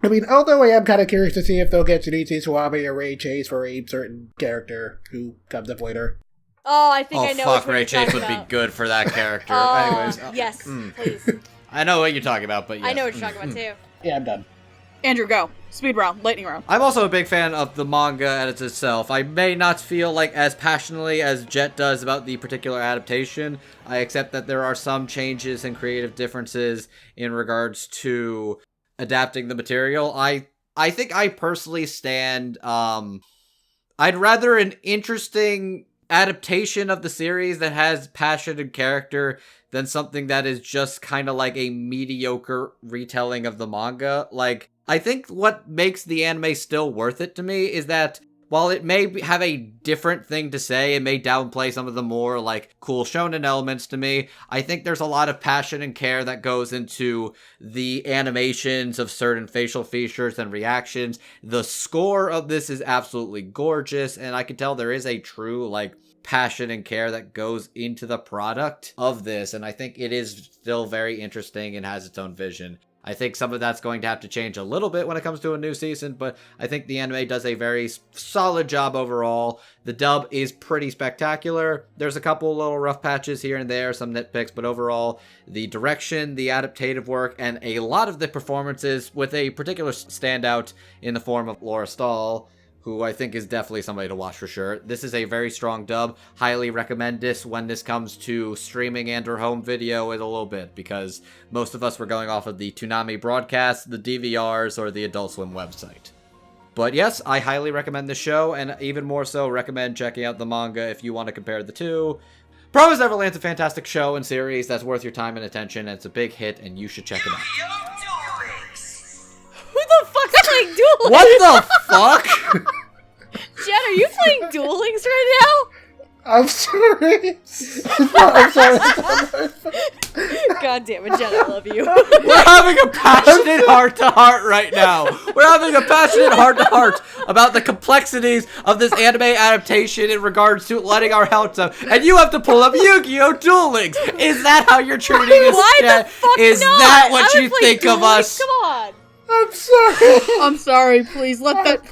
I mean, although I am kind of curious to see if they'll get Shinichi Suwabe or Ray Chase for a certain character who comes up later. Oh, I think I know fuck, what Ray you're Chase talking would about. be good for that character. Oh, Anyways. yes, please. I know what you're talking about, but yes. I know what you're talking about, too. Yeah, I'm done. Andrew, go. Speed round. Lightning round. I'm also a big fan of the manga as itself. I may not feel like as passionately as Jet does about the particular adaptation. I accept that there are some changes and creative differences in regards to adapting the material. I think I personally stand, I'd rather an interesting adaptation of the series that has passion and character than something that is just kind of like a mediocre retelling of the manga. Like, I think what makes the anime still worth it to me is that while it may have a different thing to say, it may downplay some of the more, like, cool shonen elements to me. I think there's a lot of passion and care that goes into the animations of certain facial features and reactions. The score of this is absolutely gorgeous, and I can tell there is a true, like, passion and care that goes into the product of this, and I think it is still very interesting and has its own vision. I think some of that's going to have to change a little bit when it comes to a new season, but I think the anime does a very solid job overall. The dub is pretty spectacular. There's a couple little rough patches here and there, some nitpicks, but overall, the direction, the adaptative work, and a lot of the performances, with a particular standout in the form of Laura Stahl, who I think is definitely somebody to watch for sure. This is a very strong dub. Highly recommend this when this comes to streaming and or home video in a little bit, because most of us were going off of the Toonami broadcast, the DVRs, or the Adult Swim website. But yes, I highly recommend the show, and even more so recommend checking out the manga if you want to compare the two. Promised Neverland's a fantastic show and series that's worth your time and attention, and it's a big hit, and you should check it out. Who the fuck's playing Duel Links? What the fuck? Jen, are you playing Duel Links right now? I'm sorry. I'm sorry. God damn it, Jen, I love you. We're having a passionate heart-to-heart right now. We're having a passionate heart-to-heart about the complexities of this anime adaptation in regards to letting our hearts out. And you have to pull up Yu-Gi-Oh! Duel Links. Is that how you're treating us? Why the fuck Is not? that what I you would play think Duel of Links, us? Come on. I'm sorry. I'm sorry. Please let that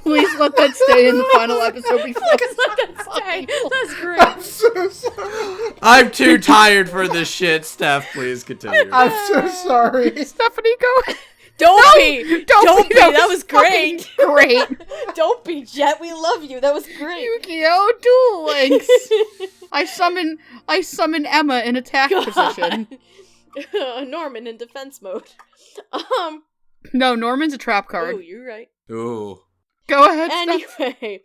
stay in the final episode before. Let that stay. That's great. I'm so sorry. I'm too tired for this shit. Steph, please continue. I'm so sorry. Stephanie, go. Don't be. Don't be. That was fucking great. Great. Don't be, Jet. We love you. That was great. Yu-Gi-Oh! Duel Links. I summon Emma in attack position. Norman in defense mode. No, Norman's a trap card. Oh, you're right. Ooh. Go ahead, Steph. Anyway,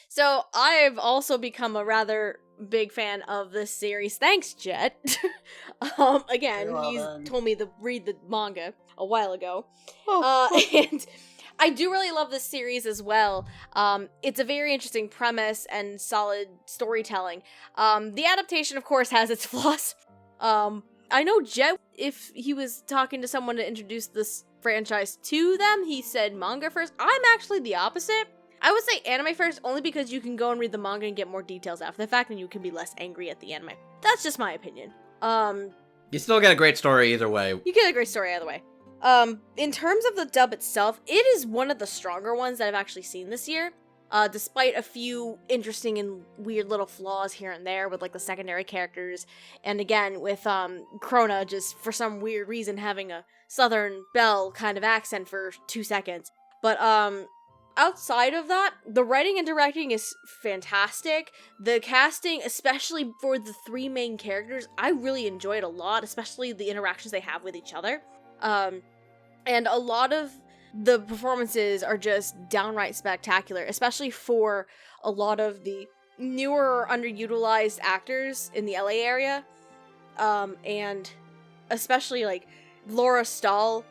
so I've also become a rather big fan of this series. Thanks, Jet. Again, he's told me to read the manga a while ago. And I do really love this series as well. It's a very interesting premise and solid storytelling. The adaptation, of course, has its flaws. I know Jet, if he was talking to someone to introduce this franchise to them, he said manga first. I'm actually the opposite. I would say anime first, only because you can go and read the manga and get more details after the fact, and you can be less angry at the anime. That's just my opinion. You still get a great story either way. You get a great story either way. In terms of the dub itself, it is one of the stronger ones that I've actually seen this year. Despite a few interesting and weird little flaws here and there with, like, the secondary characters. And again, with, Krona just, for some weird reason, having a Southern Belle kind of accent for 2 seconds. But, outside of that, the writing and directing is fantastic. The casting, especially for the 3 main characters, I really enjoy it a lot, especially the interactions they have with each other. And a lot of the performances are just downright spectacular, especially for a lot of the newer, underutilized actors in the LA area. And especially, like, Laura Stahl.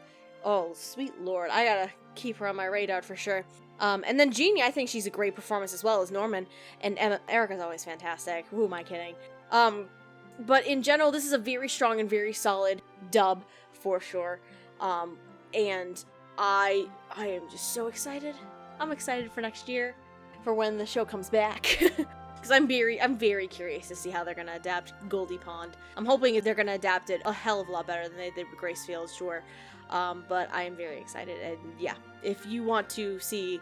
Oh, sweet lord. I gotta keep her on my radar for sure. And then Gina, I think she's a great performance as well as Norman. And Erica's always fantastic. Who am I kidding? But in general, this is a very strong and very solid dub, for sure. And I am just so excited. I'm excited for next year, for when the show comes back. Because I'm very curious to see how they're gonna adapt Goldie Pond. I'm hoping they're gonna adapt it a hell of a lot better than they did with Gracefield, sure. But I am very excited, and yeah, if you want to see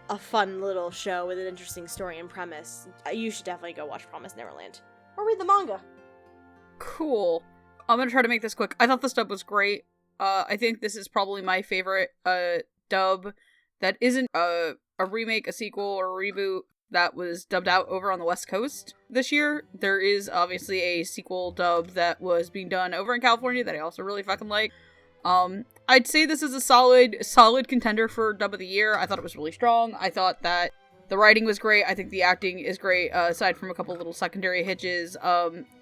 a fun little show with an interesting story and premise, you should definitely go watch Promised Neverland. Or read the manga. Cool. I'm gonna try to make this quick. I thought this dub was great. I think this is probably my favorite dub that isn't a remake, a sequel, or a reboot that was dubbed out over on the West Coast this year. There is obviously a sequel dub that was being done over in California that I also really fucking like. I'd say this is a solid contender for dub of the year. I thought it was really strong. I thought that the writing was great. I think the acting is great, aside from a couple little secondary hitches.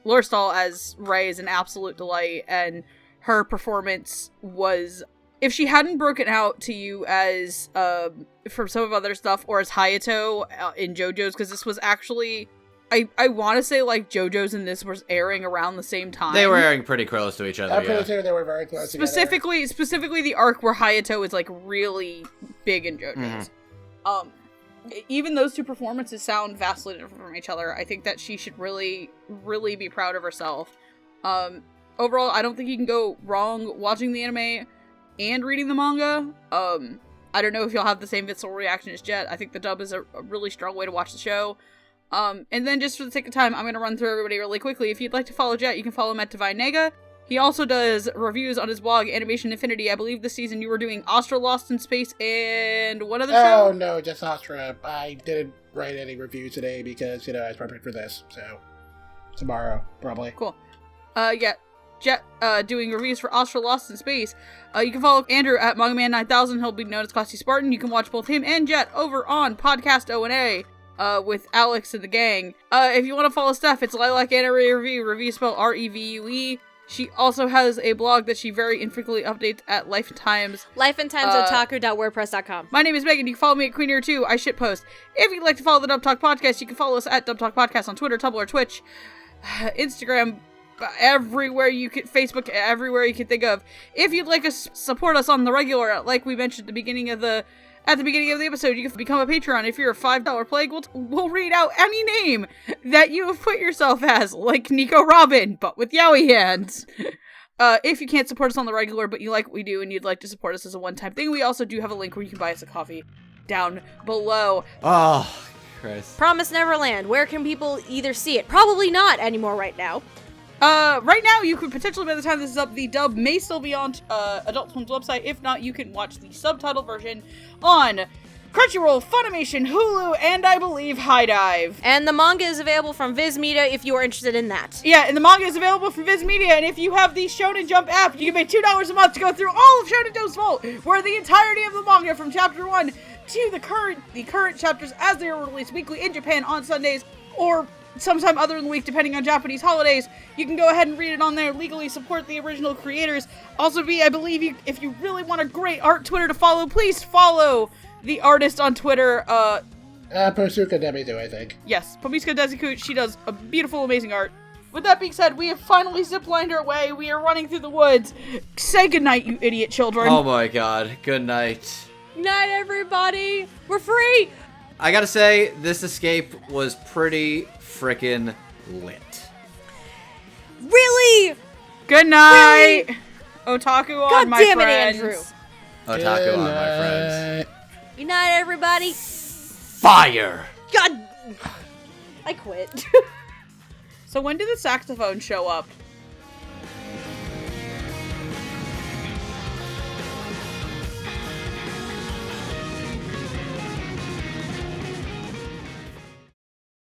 Laura Stahl as Ray is an absolute delight, and her performance was, if she hadn't broken out to you as, from some of other stuff, or as Hayato in JoJo's, because this was actually, I want to say, like, JoJo's and this was airing around the same time. They were airing pretty close to each other, I'm pretty sure they were very close Specifically the arc where Hayato is, like, really big in JoJo's. Mm-hmm. Even those two performances sound vastly different from each other. I think that she should really, really be proud of herself. Overall, I don't think you can go wrong watching the anime and reading the manga. I don't know if you'll have the same visceral reaction as Jet. I think the dub is a really strong way to watch the show. And then just for the sake of time, I'm going to run through everybody really quickly. If you'd like to follow Jet, you can follow him at Divine Nega. He also does reviews on his blog, Animation Infinity. I believe this season you were doing Astra Lost in Space and what other show? Oh, no, just Astra. I didn't write any reviews today because, I was prepared for this, so tomorrow, probably. Cool. Yeah. Jet, doing reviews for Astra Lost in Space. You can follow Andrew at MangaMan9000. He'll be known as Classy Spartan. You can watch both him and Jet over on Podcast O&A. With Alex and the gang. If you want to follow Steph, it's Lilac Anime Review spelled REVUE. She also has a blog that she very infrequently updates at Life and Times. lifeandtimes.otaku.wordpress.com. My name is Megan. You can follow me at Queeneer2. I shitpost. If you'd like to follow the Dub Talk Podcast, you can follow us at Dub Talk Podcast on Twitter, Tumblr, Twitch, Instagram, everywhere you can, Facebook, everywhere you can think of. If you'd like to support us on the regular, like we mentioned at the beginning of the episode, you can become a Patreon. If you're a $5 plague, we'll read out any name that you have put yourself as, like Nico Robin, but with yaoi hands. If you can't support us on the regular, but you like what we do and you'd like to support us as a one-time thing, we also do have a link where you can buy us a coffee down below. Oh, Christ. Promised Neverland. Where can people either see it? Probably not anymore right now. Right now, you could potentially, by the time this is up, the dub may still be on Adult Swim's website. If not, you can watch the subtitle version on Crunchyroll, Funimation, Hulu, and I believe High Dive. And the manga is available from Viz Media if you are interested in that. Yeah, and the manga is available from Viz Media, and if you have the Shonen Jump app, you can pay $2 a month to go through all of Shonen Jump's Vault, where the entirety of the manga from Chapter 1 to the current chapters as they are released weekly in Japan on Sundays, or sometime other than the week, depending on Japanese holidays. You can go ahead and read it on there, legally support the original creators. Also, I believe if you really want a great art Twitter to follow, please follow the artist on Twitter. Posuka Demizu, I think. Yes, Pomiska Deziku. She does a beautiful, amazing art. With that being said, we have finally ziplined our way. We are running through the woods. Say goodnight, you idiot children. Oh my god, good night. Night, everybody. We're free. I gotta say, this escape was pretty frickin' lit. Really? Good night. Really? Otaku on, God my damn it, friends. Andrew. Otaku on, my friends. Good night, everybody. Fire! God. I quit. So when did the saxophone show up?